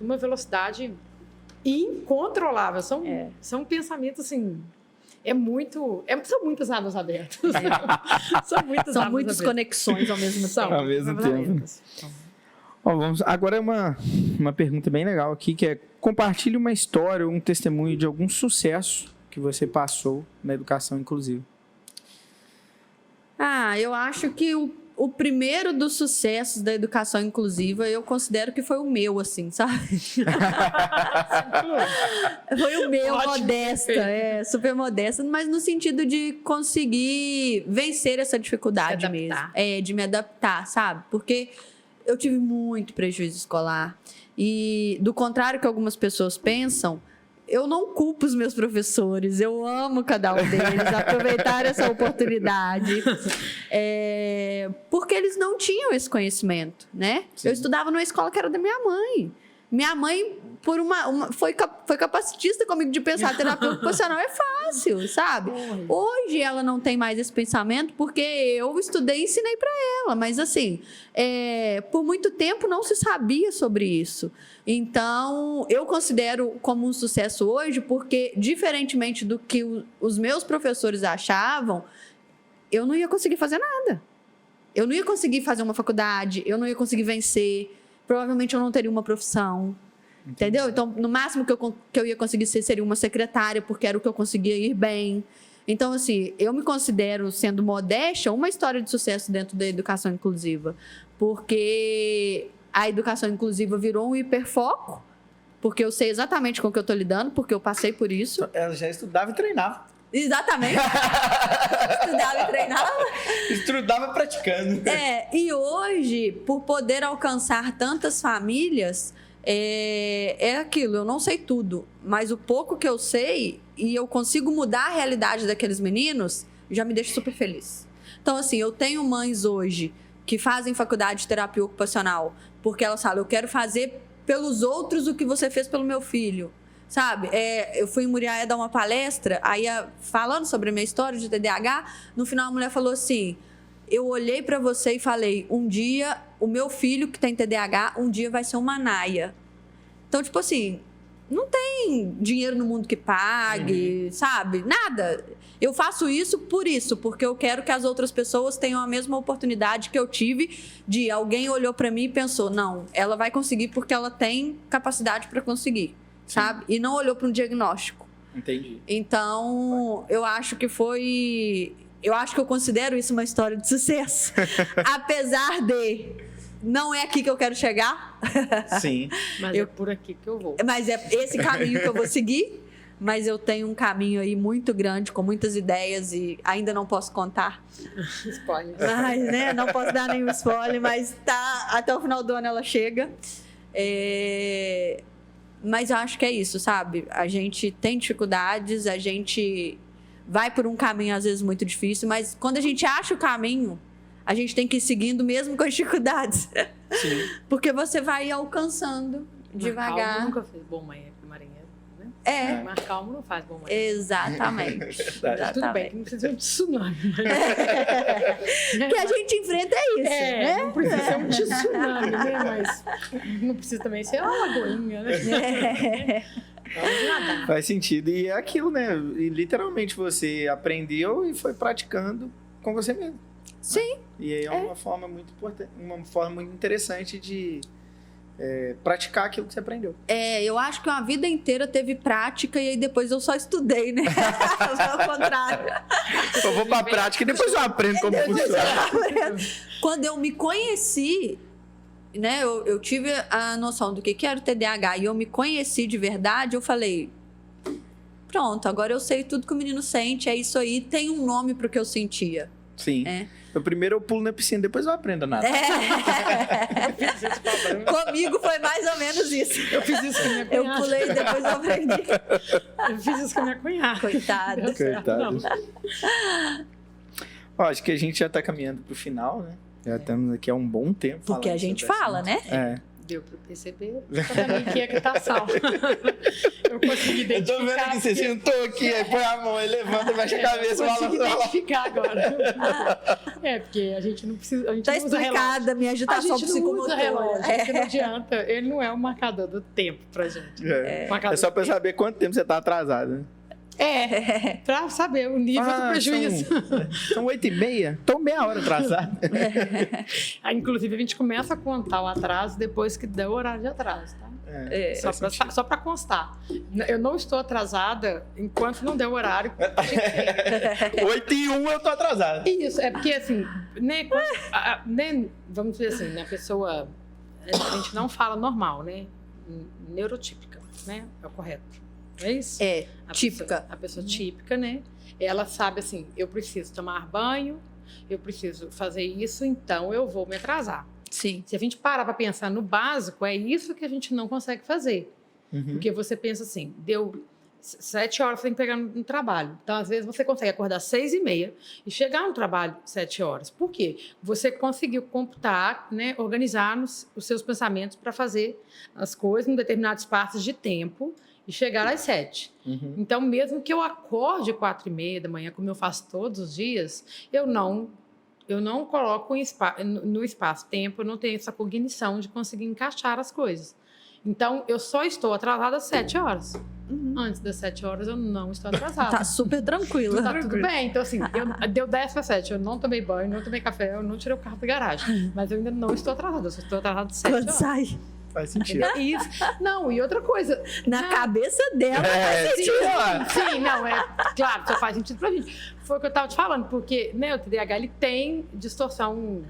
Speaker 2: Uma velocidade incontrolável. São pensamentos, assim... são muitas abas abertas. São muitas
Speaker 3: conexões ao mesmo tempo.
Speaker 1: Ao mesmo tempo. Agora é uma pergunta bem legal aqui, que é: compartilhe uma história ou um testemunho de algum sucesso que você passou na educação inclusiva.
Speaker 3: Eu acho que o o primeiro dos sucessos da educação inclusiva, eu considero que foi o meu, assim, sabe? Foi o meu,
Speaker 2: Ótimo,
Speaker 3: modesta, super modesta, mas no sentido de conseguir vencer essa dificuldade mesmo. De me adaptar, sabe? Porque eu tive muito prejuízo escolar. E, do contrário que algumas pessoas pensam, eu não culpo os meus professores, eu amo cada um deles, aproveitar essa oportunidade, porque eles não tinham esse conhecimento, né?
Speaker 1: Sim.
Speaker 3: Eu estudava numa escola que era da minha mãe. Minha mãe, foi capacitista comigo de pensar terapia ocupacional é fácil, sabe? Hoje ela não tem mais esse pensamento porque eu estudei e ensinei para ela, mas assim, por muito tempo não se sabia sobre isso. Então, eu considero como um sucesso hoje porque, diferentemente do que os meus professores achavam, eu não ia conseguir fazer nada. Eu não ia conseguir fazer uma faculdade, eu não ia conseguir vencer. Provavelmente eu não teria uma profissão, entendeu? Então, no máximo que eu ia conseguir seria uma secretária, porque era o que eu conseguia ir bem. Então, assim, eu me considero, sendo modesta, uma história de sucesso dentro da educação inclusiva. Porque a educação inclusiva virou um hiperfoco, porque eu sei exatamente com o que eu estou lidando, porque eu passei por isso.
Speaker 1: Ela já estudava e treinava.
Speaker 3: Exatamente. Estudava e treinava.
Speaker 1: Estudava praticando.
Speaker 3: E hoje, por poder alcançar tantas famílias, é aquilo, eu não sei tudo, mas o pouco que eu sei e eu consigo mudar a realidade daqueles meninos, já me deixa super feliz. Então, assim, eu tenho mães hoje que fazem faculdade de terapia ocupacional, porque elas falam, eu quero fazer pelos outros o que você fez pelo meu filho. Sabe, eu fui em Muriaé dar uma palestra, aí falando sobre a minha história de TDAH, no final a mulher falou assim, eu olhei pra você e falei, um dia, o meu filho que tem TDAH, um dia vai ser uma naia. Então, tipo assim, não tem dinheiro no mundo que pague, sabe, nada. Eu faço isso, porque eu quero que as outras pessoas tenham a mesma oportunidade que eu tive de alguém olhou pra mim e pensou, não, ela vai conseguir porque ela tem capacidade pra conseguir. Sabe? E não olhou para um diagnóstico.
Speaker 1: Entendi.
Speaker 3: Então, eu acho que eu considero isso uma história de sucesso. Apesar de não é aqui que eu quero chegar.
Speaker 1: Sim.
Speaker 2: Mas é por aqui que eu vou.
Speaker 3: Mas é esse caminho que eu vou seguir. Mas eu tenho um caminho aí muito grande, com muitas ideias e ainda não posso contar.
Speaker 2: Spoiler.
Speaker 3: Mas, né, não posso dar nenhum spoiler, mas até o final do ano ela chega. Mas eu acho que é isso, sabe? A gente tem dificuldades, a gente vai por um caminho às vezes muito difícil, mas quando a gente acha o caminho, a gente tem que ir seguindo mesmo com as dificuldades.
Speaker 1: Sim.
Speaker 3: Porque você vai alcançando devagar.
Speaker 2: Marcalmo nunca fez bom marinheiro, né? Marcalmo não faz bom marinheiro.
Speaker 3: Exatamente.
Speaker 2: Tudo bem, que não precisa ser um tsunami.
Speaker 3: O que a gente enfrenta é isso, né?
Speaker 2: Não precisa ser um tsunami, né? Mas não precisa também ser uma lagoinha, né? Vamos nadar.
Speaker 1: Faz sentido. E é aquilo, né? E literalmente você aprendeu e foi praticando com você mesmo.
Speaker 3: Sim.
Speaker 1: E aí é uma forma muito importante, uma forma muito interessante de praticar aquilo que você aprendeu.
Speaker 3: Eu acho que uma vida inteira teve prática e aí depois eu só estudei, né? Ao contrário.
Speaker 1: Eu vou pra prática e depois eu aprendo como funciona.
Speaker 3: Quando eu me conheci, né? Eu tive a noção do que era o TDAH e eu me conheci de verdade, eu falei, pronto, agora eu sei tudo que o menino sente, é isso aí, tem um nome pro que eu sentia.
Speaker 1: Sim. Primeiro eu pulo na piscina, depois eu aprendo a nadar.
Speaker 3: Comigo foi mais ou menos isso.
Speaker 2: Eu fiz isso com a minha cunhada.
Speaker 3: Eu pulei e depois eu aprendi.
Speaker 2: Eu fiz isso com a minha cunhada.
Speaker 3: Coitada.
Speaker 1: Coitado. Ó, acho que a gente já tá caminhando pro final, né? Já estamos aqui há um bom tempo.
Speaker 3: Porque a gente fala, né?
Speaker 2: Deu pra perceber exatamente que é que tá sal. Eu consegui identificar.
Speaker 1: Eu tô vendo que você sentou aqui, aí põe a mão, aí levanta e baixa a cabeça.
Speaker 2: Eu consegui identificar agora. Porque a gente não precisa. A gente
Speaker 3: Tá
Speaker 2: não usa
Speaker 3: explicada
Speaker 2: relógio.
Speaker 3: a minha agitação
Speaker 2: A gente não usa relógio,
Speaker 3: psicomotora.
Speaker 2: porque não adianta. Ele não é o marcador do tempo pra gente.
Speaker 1: É só pra saber quanto tempo você tá atrasado, né?
Speaker 2: Pra saber o nível do prejuízo.
Speaker 1: São 8h30? Tô meia hora atrasado.
Speaker 2: Aí, inclusive, a gente começa a contar o atraso depois que der o horário de atraso, tá? Só para constar. Eu não estou atrasada enquanto não der o horário.
Speaker 1: 8h01 eu tô atrasado.
Speaker 2: Isso, é porque assim, né, vamos dizer assim, né, a pessoa, a gente não fala normal, né? Neurotípica, né? É o correto. Não é isso?
Speaker 3: É, típica.
Speaker 2: A pessoa típica, né? Ela sabe assim, eu preciso tomar banho, eu preciso fazer isso, então eu vou me atrasar.
Speaker 3: Sim.
Speaker 2: Se a gente parar para pensar no básico, é isso que a gente não consegue fazer. Porque você pensa assim, deu 7 horas, você tem que pegar no trabalho. Então, às vezes, você consegue acordar 6h30 e chegar no trabalho 7 horas. Por quê? Você conseguiu computar, né, organizar os seus pensamentos para fazer as coisas em determinados espaços de tempo e chegar às 7. Então, mesmo que eu acorde 4h30 da manhã, como eu faço todos os dias, eu não coloco no espaço-tempo, eu não tenho essa cognição de conseguir encaixar as coisas. Então, eu só estou atrasada às 7 horas. Antes das 7 horas, eu não estou atrasada.
Speaker 3: Tá super tranquila.
Speaker 2: Tá tudo bem. Então, assim, deu 10 para 7, eu não tomei banho, não tomei café, eu não tirei o carro da garagem. Mas eu ainda não estou atrasada, eu só estou atrasada às 7
Speaker 3: Quando
Speaker 2: horas.
Speaker 3: sai
Speaker 1: Faz sentido.
Speaker 2: É isso. Não, e outra coisa.
Speaker 3: na cabeça dela.
Speaker 2: Sim, não, é claro, só faz sentido pra gente. Foi o que eu tava te falando, porque, né, o TDAH, ele tem distorção,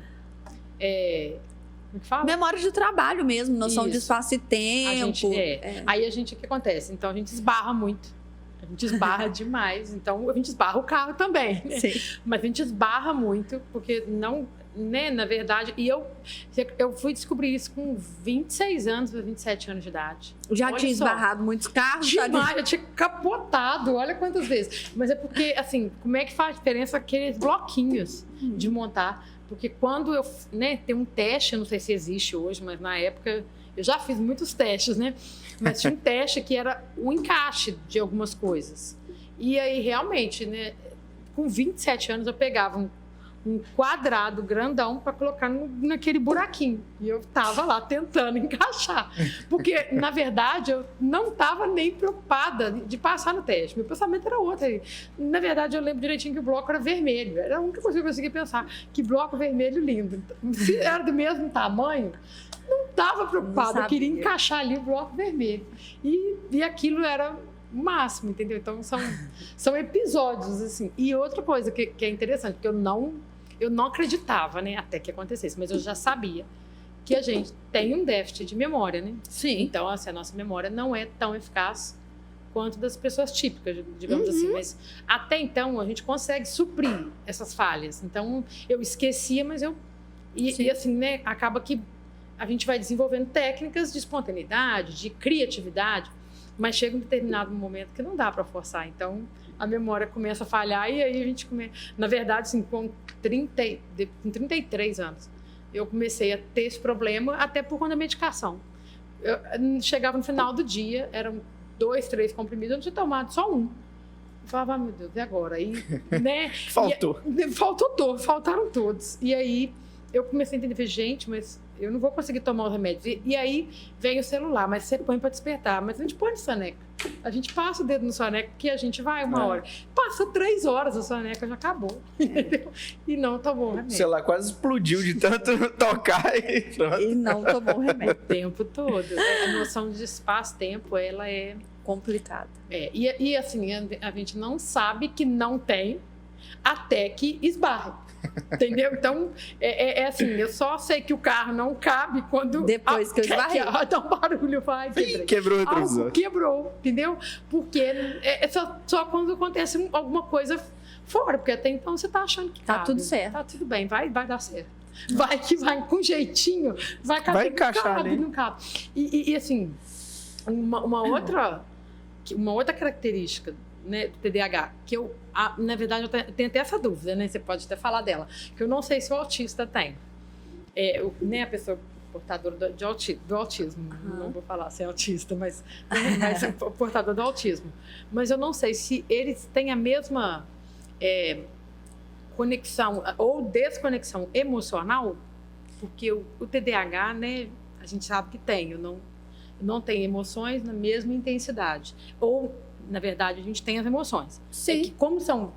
Speaker 2: como que fala?
Speaker 3: Memória de trabalho mesmo, noção de
Speaker 2: Isso.
Speaker 3: espaço e tempo.
Speaker 2: Aí o que acontece? Então, a gente esbarra muito. A gente esbarra demais. Então, a gente esbarra o carro também. Né?
Speaker 3: Sim.
Speaker 2: Mas a gente esbarra muito, porque não... Né, na verdade, e eu fui descobrir isso com 26 anos para 27 anos de idade.
Speaker 3: Já
Speaker 2: Olha
Speaker 3: tinha
Speaker 2: só.
Speaker 3: esbarrado muitos carros.
Speaker 2: Demais, eu tinha capotado, olha quantas vezes. Mas é porque, assim, como é que faz diferença aqueles bloquinhos de montar? Porque quando eu, né, tem um teste, eu não sei se existe hoje, mas na época eu já fiz muitos testes, né? Mas tinha um teste que era o encaixe de algumas coisas. E aí, realmente, né, com 27 anos eu pegava um quadrado grandão para colocar naquele buraquinho. E eu tava lá tentando encaixar. Porque, na verdade, eu não tava nem preocupada de passar no teste. Meu pensamento era outro. Na verdade, eu lembro direitinho que o bloco era vermelho. Era a única coisa que eu conseguia pensar. Que bloco vermelho lindo. Se era do mesmo tamanho, não tava preocupada. Eu queria encaixar ali o bloco vermelho. E aquilo era o máximo, entendeu? Então, são episódios, assim. E outra coisa que é interessante, porque eu não acreditava, né, até que acontecesse, mas eu já sabia que a gente tem um déficit de memória, né?
Speaker 3: Sim.
Speaker 2: Então, assim, a nossa memória não é tão eficaz quanto das pessoas típicas, digamos assim. Mas até então, a gente consegue suprir essas falhas. Então, eu esquecia, mas E assim, né, acaba que a gente vai desenvolvendo técnicas de espontaneidade, de criatividade, mas chega um determinado momento que não dá para forçar. Então, a memória começa a falhar e aí a gente começa... Na verdade, assim, com 33 anos, eu comecei a ter esse problema até por conta da medicação. Eu chegava no final do dia, eram 2, 3 comprimidos, eu não tinha tomado só um. Eu falava, meu Deus, e agora? Aí, né? Faltaram todos. E aí, eu comecei a entender, gente, mas eu não vou conseguir tomar o remédio. E aí, vem o celular, mas você põe para despertar. Mas a gente põe no soneca. A gente passa o dedo no soneca, que a gente vai uma hora. Passa 3 horas, a soneca já acabou. Entendeu? E não tomou o remédio.
Speaker 1: O celular quase explodiu de tanto tocar e pronto.
Speaker 3: E não tomou o remédio.
Speaker 2: O tempo todo. A noção de espaço-tempo, ela é...
Speaker 3: complicada.
Speaker 2: E assim, a gente não sabe que não tem até que esbarre. Entendeu? Então, assim, eu só sei que o carro não cabe quando...
Speaker 3: Depois que eu esbarrei.
Speaker 2: Dá um barulho, vai,
Speaker 1: Quebrou o retrovisor.
Speaker 2: Algo quebrou, entendeu? Porque só quando acontece alguma coisa fora, porque até então você tá achando que
Speaker 3: tá
Speaker 2: cabe.
Speaker 3: tudo certo.
Speaker 2: Tá tudo bem, vai dar certo. Vai que vai com jeitinho, vai
Speaker 1: encaixar ali.
Speaker 2: Não cabe. E assim, uma outra característica, né, do TDAH, que na verdade, eu tenho até essa dúvida, né? Você pode até falar dela, que eu não sei se o autista tem. A pessoa portadora do autismo, não vou falar se é autista, mas portador do autismo. Mas eu não sei se eles têm a mesma conexão ou desconexão emocional, porque o TDAH, né, a gente sabe que tem, não tem emoções na mesma intensidade. Ou, na verdade, a gente tem as emoções.
Speaker 3: Sim.
Speaker 2: É que, como são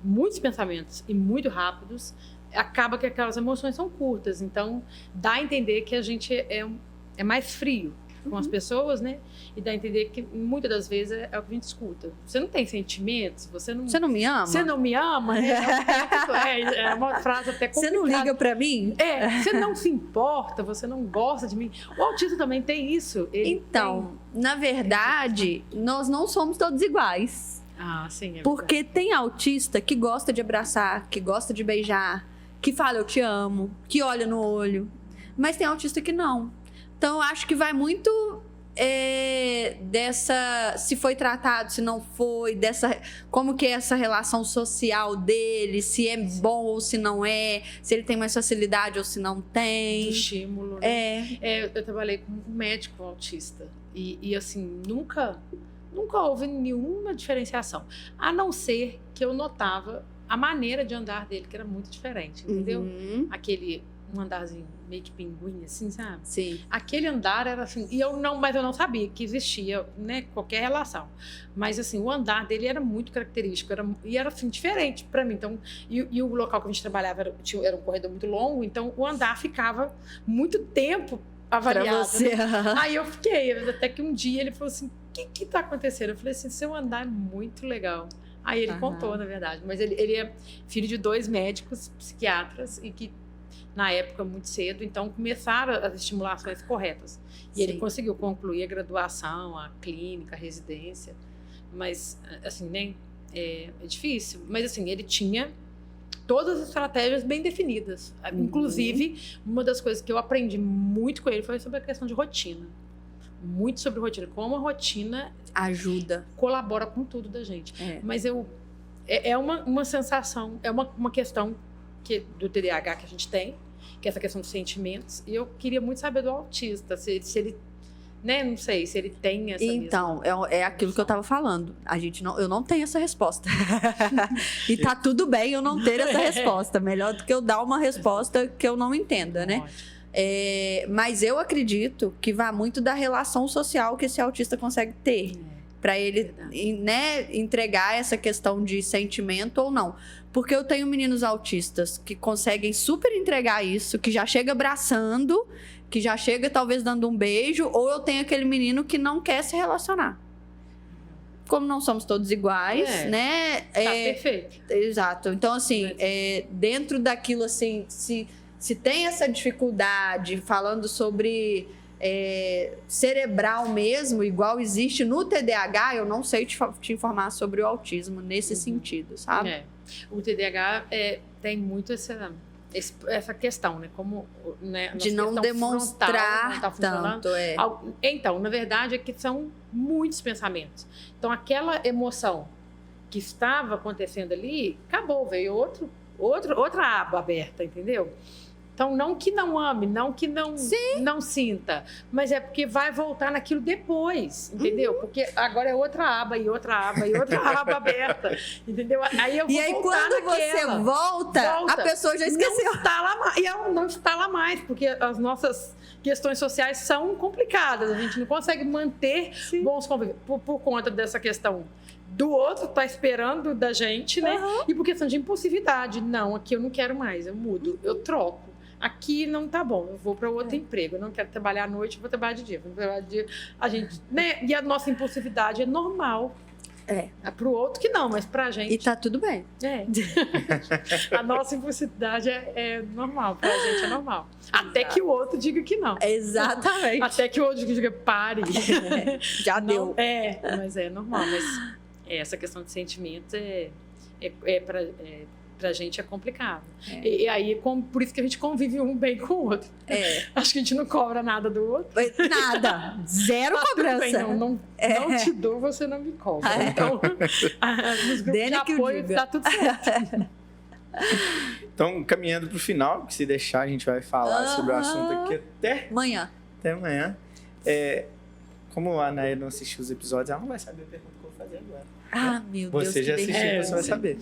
Speaker 2: muitos pensamentos e muito rápidos, acaba que aquelas emoções são curtas. Então, dá a entender que a gente é mais frio. com as pessoas, né? E dá a entender que muitas das vezes é o que a gente escuta. Você não tem sentimentos, você não
Speaker 3: me ama?
Speaker 2: Você não me ama? É uma frase até complicada.
Speaker 3: Você não liga pra mim?
Speaker 2: Você não se importa, você não gosta de mim. O autista também tem isso.
Speaker 3: Então, na verdade, nós não somos todos iguais.
Speaker 2: Ah, sim.
Speaker 3: Porque tem autista que gosta de abraçar, que gosta de beijar, que fala eu te amo, que olha no olho. Mas tem autista que não. Então, eu acho que vai muito dessa... Se foi tratado, se não foi, como que é essa relação social dele, se é bom ou se não é, se ele tem mais facilidade ou se não tem.
Speaker 2: De estímulo, né? Eu trabalhei com um médico autista. E assim, nunca houve nenhuma diferenciação. A não ser que eu notava a maneira de andar dele, que era muito diferente, entendeu? Um andarzinho meio que pinguim, assim, sabe?
Speaker 3: Sim.
Speaker 2: Aquele andar era assim, mas eu não sabia que existia, né, qualquer relação. Mas assim, o andar dele era muito característico, era assim, diferente para mim. Então, e o local que a gente trabalhava era um corredor muito longo, então o andar ficava muito tempo avaliado.
Speaker 3: Pra você.
Speaker 2: Né? Aí eu fiquei, até que um dia ele falou assim, o que tá acontecendo? Eu falei assim, seu andar é muito legal. Aí ele contou, na verdade. Mas ele é filho de 2 médicos psiquiatras e que na época muito cedo, então começaram as estimulações corretas. E ele conseguiu concluir a graduação, a clínica, a residência. Mas, assim, né, é difícil. Mas, assim, ele tinha todas as estratégias bem definidas. Inclusive, uma das coisas que eu aprendi muito com ele foi sobre a questão de rotina. Muito sobre rotina. Como a rotina
Speaker 3: ajuda,
Speaker 2: colabora com tudo da gente. Mas é uma sensação, é uma questão do TDAH que a gente tem, que é essa questão dos sentimentos, e eu queria muito saber do autista, se ele, né, não sei, se ele tem essa
Speaker 3: Então, é aquilo que eu tava falando, eu não tenho essa resposta, e tá tudo bem eu não ter essa resposta, melhor do que eu dar uma resposta que eu não entenda, né? Mas eu acredito que vai muito da relação social que esse autista consegue ter, para ele, né, entregar essa questão de sentimento ou não. Porque eu tenho meninos autistas que conseguem super entregar isso, que já chega abraçando, que já chega talvez dando um beijo, ou eu tenho aquele menino que não quer se relacionar. Como não somos todos iguais, né?
Speaker 2: Tá perfeito.
Speaker 3: Exato. Então, assim, dentro daquilo, assim, se tem essa dificuldade, falando sobre cerebral mesmo, igual existe no TDAH, eu não sei te informar sobre o autismo nesse sentido, sabe?
Speaker 2: O TDAH tem muito essa questão, né? Como, né,
Speaker 3: de não demonstrar
Speaker 2: não tá
Speaker 3: tanto.
Speaker 2: Então, na verdade, é que são muitos pensamentos. Então, aquela emoção que estava acontecendo ali, acabou, veio outra aba aberta, entendeu? Então, não que não ame, não que não sinta, mas é porque vai voltar naquilo depois, entendeu? Porque agora é outra aba e outra aba e outra aba aberta, entendeu? Aí eu vou
Speaker 3: e aí,
Speaker 2: voltar
Speaker 3: quando
Speaker 2: naquela.
Speaker 3: você volta, a pessoa já esqueceu.
Speaker 2: Não está lá mais, e ela não está lá mais, porque as nossas questões sociais são complicadas, a gente não consegue manter bons convívios por conta dessa questão do outro tá esperando da gente, né? E por questão de impulsividade. Não, aqui eu não quero mais, eu mudo, eu troco. Aqui não tá bom, eu vou para outro emprego, eu não quero trabalhar à noite, eu vou trabalhar de dia. Vou trabalhar de dia. A gente, né? E a nossa impulsividade é normal. Para o outro que não, mas pra gente...
Speaker 3: E tá tudo bem.
Speaker 2: A nossa impulsividade é normal, pra gente é normal. Até que o outro diga que não.
Speaker 3: Exatamente.
Speaker 2: Até que o outro diga, pare.
Speaker 3: Já deu.
Speaker 2: Mas é normal. Mas essa questão de sentimentos pra gente é complicado. E aí, por isso que a gente convive um bem com o outro. Acho que a gente não cobra nada do outro.
Speaker 3: Nada. Zero cobrança.
Speaker 2: Bem, não te dou, você não me cobra. Então, nos grupos de apoio tá tudo certo.
Speaker 1: Então, caminhando para o final, que se deixar a gente vai falar sobre o assunto aqui até
Speaker 3: amanhã.
Speaker 1: Até amanhã. Como a Anaia não assistiu os episódios, ela não vai saber a pergunta que eu vou fazer agora.
Speaker 3: Meu Deus.
Speaker 1: Você já assistiu, você vai saber.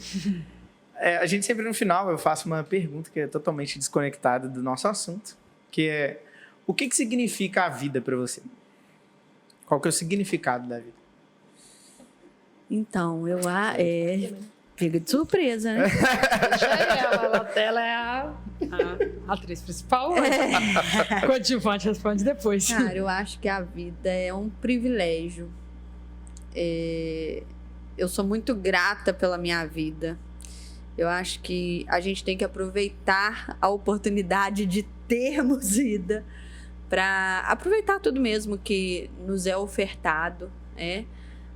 Speaker 1: A gente sempre no final eu faço uma pergunta que é totalmente desconectada do nosso assunto, que é: o que significa a vida para você? Qual que é o significado da vida?
Speaker 3: Então, pega de surpresa, né?
Speaker 2: Deixa ela é a... A atriz principal, coadjuvante responde depois.
Speaker 3: Cara, eu acho que a vida é um privilégio. Eu sou muito grata pela minha vida. Eu acho que a gente tem que aproveitar a oportunidade de termos vida para aproveitar tudo mesmo que nos é ofertado, né?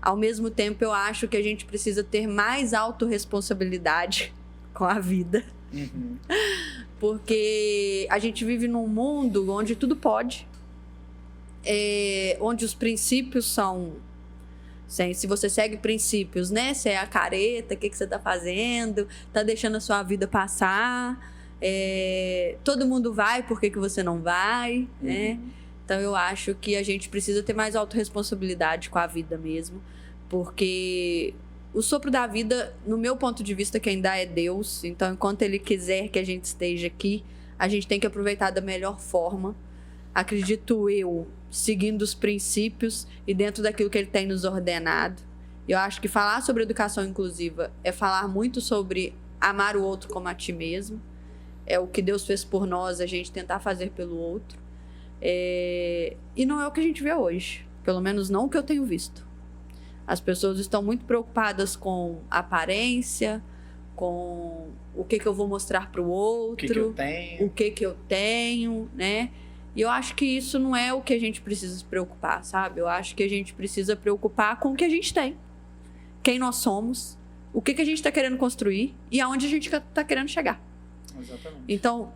Speaker 3: Ao mesmo tempo, eu acho que a gente precisa ter mais autorresponsabilidade com a vida.
Speaker 1: Uhum.
Speaker 3: Porque a gente vive num mundo onde tudo pode, onde os princípios são... Se você segue princípios, né? Você é a careta, o que você tá fazendo? Tá deixando a sua vida passar? Todo mundo vai, por que você não vai? Né? Então eu acho que a gente precisa ter mais autorresponsabilidade com a vida mesmo. Porque o sopro da vida, no meu ponto de vista, quem dá é Deus. Então, enquanto Ele quiser que a gente esteja aqui, a gente tem que aproveitar da melhor forma. Acredito eu, seguindo os princípios e dentro daquilo que Ele tem nos ordenado. Eu acho que falar sobre educação inclusiva é falar muito sobre amar o outro como a ti mesmo. É o que Deus fez por nós, a gente tentar fazer pelo outro. E não é o que a gente vê hoje. Pelo menos não o que eu tenho visto. As pessoas estão muito preocupadas com aparência, com o que eu vou mostrar para o outro. O que eu tenho, né? E eu acho que isso não é o que a gente precisa se preocupar, sabe? Eu acho que a gente precisa preocupar com o que a gente tem. Quem nós somos, o que a gente está querendo construir e aonde a gente está querendo chegar.
Speaker 1: Exatamente.
Speaker 3: Então,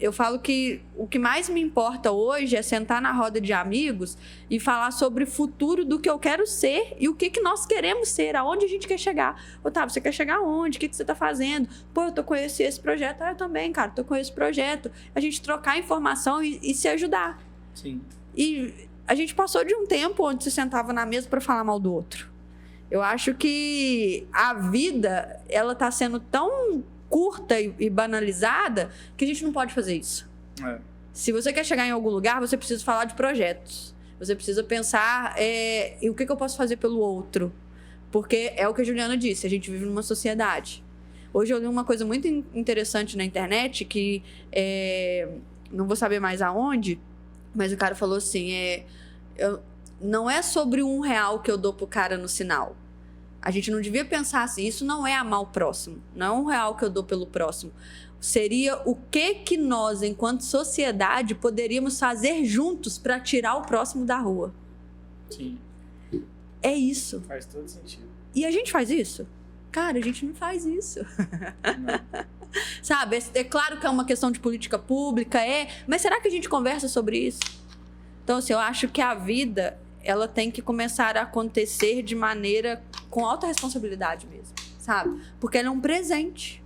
Speaker 3: eu falo que o que mais me importa hoje é sentar na roda de amigos e falar sobre o futuro do que eu quero ser e o que nós queremos ser, aonde a gente quer chegar. Otávio, você quer chegar aonde? O que você está fazendo? Pô, eu tô com esse projeto. Eu também, cara, tô com esse projeto. A gente trocar informação e se ajudar.
Speaker 1: Sim.
Speaker 3: E a gente passou de um tempo onde se sentava na mesa para falar mal do outro. Eu acho que a vida, ela tá sendo tão curta e banalizada que a gente não pode fazer isso. Se você quer chegar em algum lugar, você precisa falar de projetos. Você precisa pensar em o que eu posso fazer pelo outro. Porque é o que a Juliana disse, a gente vive numa sociedade. Hoje eu li uma coisa muito interessante na internet que não vou saber mais aonde, mas o cara falou assim, não é sobre R$1 que eu dou pro cara no sinal. A gente não devia pensar assim, isso não é amar o próximo, não é R$1 que eu dou pelo próximo. Seria o que nós, enquanto sociedade, poderíamos fazer juntos para tirar o próximo da rua.
Speaker 1: Sim.
Speaker 3: É isso.
Speaker 1: Faz todo sentido.
Speaker 3: E a gente faz isso? Cara, a gente não faz isso.
Speaker 1: Não.
Speaker 3: Sabe, é claro que é uma questão de política pública, mas será que a gente conversa sobre isso? Então, assim, eu acho que a vida, ela tem que começar a acontecer de maneira com alta responsabilidade mesmo, sabe? Porque ela é um presente.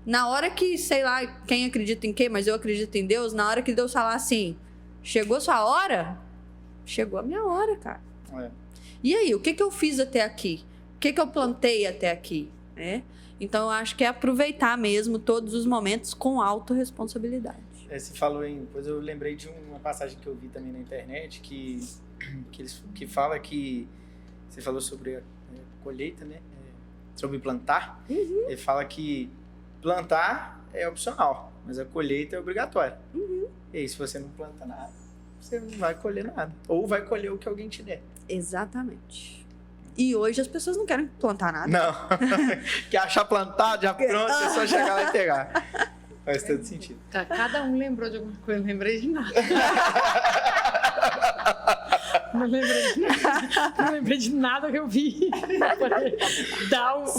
Speaker 3: Na hora que, sei lá, quem acredita em quê, mas eu acredito em Deus, na hora que Deus falar assim, chegou sua hora? Chegou a minha hora, cara. E aí, o que eu fiz até aqui? O que eu plantei até aqui? Então, eu acho que é aproveitar mesmo todos os momentos com autorresponsabilidade.
Speaker 1: Você falou depois eu lembrei de uma passagem que eu vi também na internet que fala que você falou sobre a colheita, né? Sobre plantar.
Speaker 3: Uhum.
Speaker 1: Ele fala que plantar é opcional, mas a colheita é obrigatória.
Speaker 3: Uhum.
Speaker 1: E aí, se você não planta nada, você não vai colher nada. Ou vai colher o que alguém te der.
Speaker 3: Exatamente. E hoje as pessoas não querem plantar nada.
Speaker 1: Não. Quer achar plantado, já pronto, é só chegar lá e pegar. Faz todo sentido.
Speaker 2: Tá, cada um lembrou de alguma coisa, eu não lembrei de nada. Não lembrei de nada que eu vi.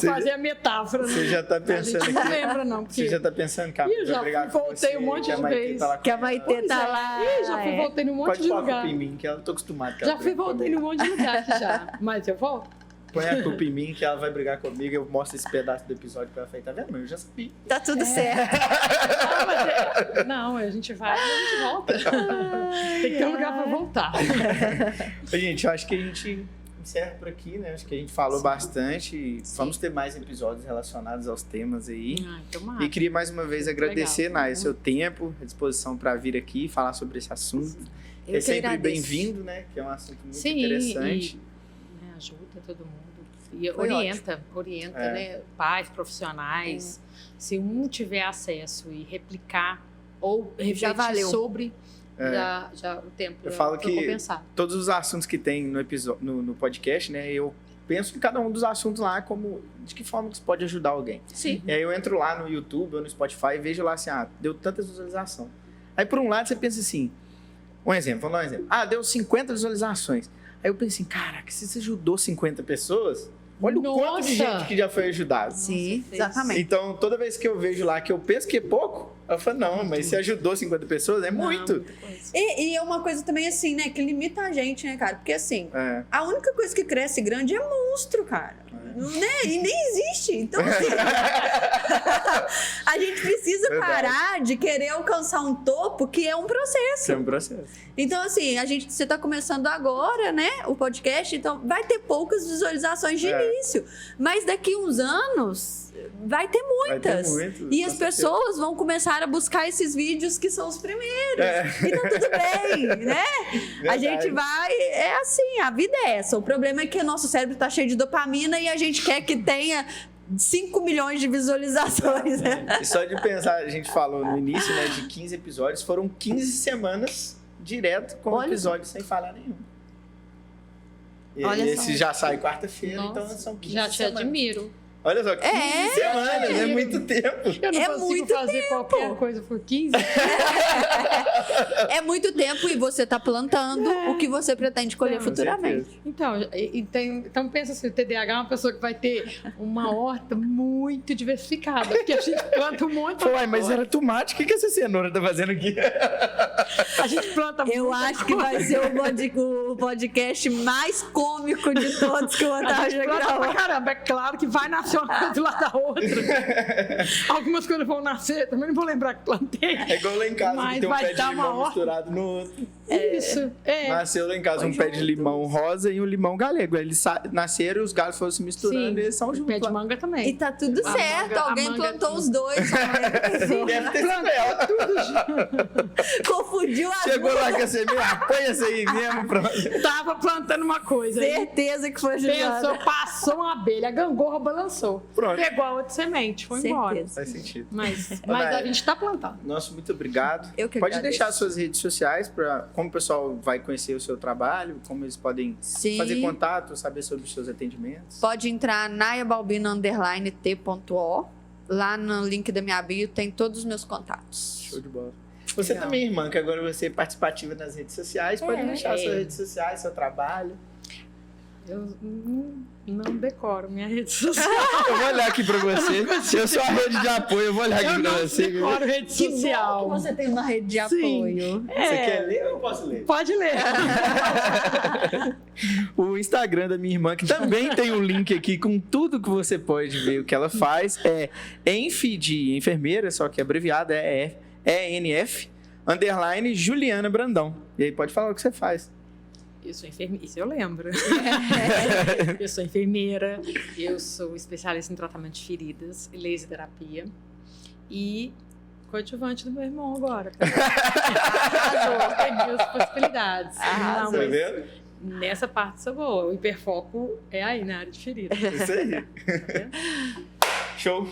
Speaker 2: Fazer a metáfora.
Speaker 1: Você já tá pensando
Speaker 2: não lembra, não.
Speaker 1: Você já tá pensando, cara,
Speaker 2: eu já voltei um monte de vezes.
Speaker 3: Que a Maitê tá lá.
Speaker 2: Já fui voltei num monte de lugar.
Speaker 1: Pode pôr a culpa em mim, que eu tô acostumado.
Speaker 2: Já fui voltei num monte de lugar aqui já. Mas eu vou.
Speaker 1: Põe a culpa em mim que ela vai brigar comigo. Eu mostro esse pedaço do episódio pra ela. Falei, tá vendo? Mas eu já sabia.
Speaker 3: Tá tudo certo.
Speaker 2: Não, a gente vai e a gente volta. Tem que ter um lugar pra voltar.
Speaker 1: Gente, eu acho que a gente encerra por aqui, né? Acho que a gente falou bastante. Vamos ter mais episódios relacionados aos temas aí. E queria mais uma vez agradecer, Nai, seu tempo, a disposição para vir aqui e falar sobre esse assunto. É sempre bem-vindo, né? Que é um assunto muito interessante.
Speaker 2: Ajuda todo mundo. E
Speaker 3: Foi
Speaker 2: orienta,
Speaker 1: É.
Speaker 2: né? Pais, profissionais. Se um tiver acesso e replicar ou refletir
Speaker 3: valeu.
Speaker 2: sobre,
Speaker 1: É.
Speaker 2: já o tempo
Speaker 1: Eu
Speaker 2: já
Speaker 1: falo
Speaker 2: foi
Speaker 1: que
Speaker 2: compensado.
Speaker 1: todos os assuntos que tem no podcast, né? Eu penso em cada um dos assuntos lá como de que forma que isso pode ajudar alguém.
Speaker 3: Sim.
Speaker 1: E aí eu entro lá no YouTube ou no Spotify e vejo lá assim, deu tanta visualização. Aí por um lado você pensa assim, vamos dar um exemplo. Deu 50 visualizações. Aí eu penso assim, caraca, se você ajudou 50 pessoas, olha o quanto de
Speaker 2: Nossa!
Speaker 1: gente que já foi ajudado.
Speaker 3: Sim,
Speaker 2: Nossa,
Speaker 3: exatamente.
Speaker 1: Então, toda vez que eu vejo lá que eu penso que é pouco, eu falo, não, mas se ajudou 50 pessoas, é muito.
Speaker 2: Muita coisa.
Speaker 3: E é uma coisa também assim, né, que limita a gente, né, cara? Porque assim,
Speaker 1: É.
Speaker 3: a única coisa que cresce grande é monstro, cara. Né? E nem existe. Então, assim, a gente precisa
Speaker 1: Verdade.
Speaker 3: parar de querer alcançar um topo que é um processo.
Speaker 1: Isso é um processo.
Speaker 3: Então, assim, você tá começando agora, né, o podcast, então vai ter poucas visualizações de início. Mas daqui uns anos, vai ter muitas.
Speaker 1: Vai ter muito,
Speaker 3: E
Speaker 1: com
Speaker 3: as
Speaker 1: certeza.
Speaker 3: pessoas vão começar a buscar esses vídeos que são os primeiros.
Speaker 1: É.
Speaker 3: E tá tudo bem, né? A
Speaker 1: Verdade.
Speaker 3: gente vai... É assim, a vida é essa. O problema é que o nosso cérebro tá cheio de dopamina e a gente quer que tenha 5 milhões de visualizações, né?
Speaker 1: E só de pensar, a gente falou no início, né, de 15 episódios, foram 15 semanas direto com
Speaker 3: Olha
Speaker 1: episódio sem falhar nenhum. E
Speaker 3: Olha
Speaker 1: esse
Speaker 3: só.
Speaker 1: já sai quarta-feira,
Speaker 2: Nossa,
Speaker 1: então são 15
Speaker 2: já te
Speaker 1: semanas.
Speaker 2: admiro.
Speaker 1: Olha só, 15 semanas, é
Speaker 2: admiro.
Speaker 1: muito tempo.
Speaker 2: Eu não
Speaker 3: É
Speaker 2: consigo
Speaker 3: muito
Speaker 2: fazer qualquer coisa por 15.
Speaker 3: É muito tempo e você tá plantando o que você pretende colher
Speaker 2: Com
Speaker 3: futuramente.
Speaker 2: Então, então pensa assim, o TDAH é uma pessoa que vai ter uma horta muito diversificada, porque a gente planta um monte de
Speaker 1: Ué, mas era tomate, o que essa cenoura tá fazendo aqui?
Speaker 2: A gente planta
Speaker 3: Eu
Speaker 2: muita
Speaker 3: acho que vai ser o podcast mais cômico de todos que o
Speaker 2: A
Speaker 3: Otávio
Speaker 2: gente
Speaker 3: já
Speaker 2: planta pra
Speaker 3: gravou.
Speaker 2: caramba. É claro que vai nascer uma coisa do lado da outra. Algumas coisas vão nascer, também não vou lembrar que plantei.
Speaker 1: É igual lá em casa,
Speaker 2: Mas
Speaker 1: que tem um
Speaker 2: vai
Speaker 1: pé de
Speaker 2: dar uma
Speaker 1: limão
Speaker 2: horta.
Speaker 1: misturado no outro.
Speaker 2: Isso. É.
Speaker 1: Nasceu lá em casa
Speaker 3: Foi
Speaker 1: um pé de
Speaker 3: junto.
Speaker 1: limão rosa e um limão galego. Aí eles nasceram e os galhos foram se misturando
Speaker 2: Sim.
Speaker 1: e eles são
Speaker 2: O
Speaker 1: juntos.
Speaker 2: pé de
Speaker 1: lá.
Speaker 2: manga
Speaker 3: E
Speaker 2: também.
Speaker 3: tá tudo
Speaker 2: A
Speaker 3: certo.
Speaker 2: manga- a
Speaker 3: Alguém
Speaker 2: manga
Speaker 3: plantou
Speaker 2: é
Speaker 3: os dois. só uma pessoa.
Speaker 1: Deve ter sido ela.
Speaker 3: Confundiu as
Speaker 1: Chegou
Speaker 3: duas.
Speaker 1: lá com a semente, põe essa aí mesmo. Pronto.
Speaker 2: Tava plantando uma coisa. aí
Speaker 3: Certeza que foi a Juliana.
Speaker 2: Pensou, passou uma abelha, a gangorra balançou.
Speaker 1: Pronto.
Speaker 2: Pegou a outra semente, foi embora.
Speaker 3: Certeza.
Speaker 1: Faz sentido.
Speaker 2: Mas
Speaker 1: Vai.
Speaker 2: a gente tá plantando.
Speaker 1: Nossa, muito obrigado.
Speaker 3: Eu que
Speaker 1: Pode
Speaker 3: agradeço.
Speaker 1: deixar suas redes sociais para como o pessoal vai conhecer o seu trabalho, como eles podem
Speaker 3: Sim.
Speaker 1: fazer contato, saber sobre os seus atendimentos.
Speaker 3: Pode entrar naiabalbino_t.o. Lá no link da minha bio tem todos os meus contatos.
Speaker 1: Show de bola. Você
Speaker 2: Legal.
Speaker 1: também, irmã, que agora você é participativa nas redes sociais, pode deixar suas redes sociais, seu trabalho.
Speaker 2: Eu não decoro minha rede social.
Speaker 1: Eu vou olhar aqui pra você. Eu sou a rede de apoio, eu vou olhar
Speaker 2: Eu
Speaker 1: aqui pra
Speaker 2: não
Speaker 1: você.
Speaker 2: decoro rede
Speaker 3: Que bom
Speaker 2: social.
Speaker 3: que você tem uma rede de
Speaker 2: Sim.
Speaker 3: apoio.
Speaker 1: Você quer ler ou eu posso ler?
Speaker 2: Pode ler.
Speaker 1: O Instagram da minha irmã, que também tem um link aqui com tudo que você pode ver o que ela faz, é Enf de enfermeira, só que abreviada é ENF, _ Juliana Brandão. E aí pode falar o que você faz.
Speaker 2: Eu sou enfermeira, isso eu lembro. Eu sou enfermeira, eu sou especialista em tratamento de feridas e laser terapia. E coadjuvante do meu irmão agora. Arrasou, peguei as possibilidades.
Speaker 3: Arrasou.
Speaker 2: Não,
Speaker 1: Tá
Speaker 2: mas
Speaker 1: vendo?
Speaker 2: nessa parte sou boa. O hiperfoco é aí na área de feridas.
Speaker 1: Isso aí. Show.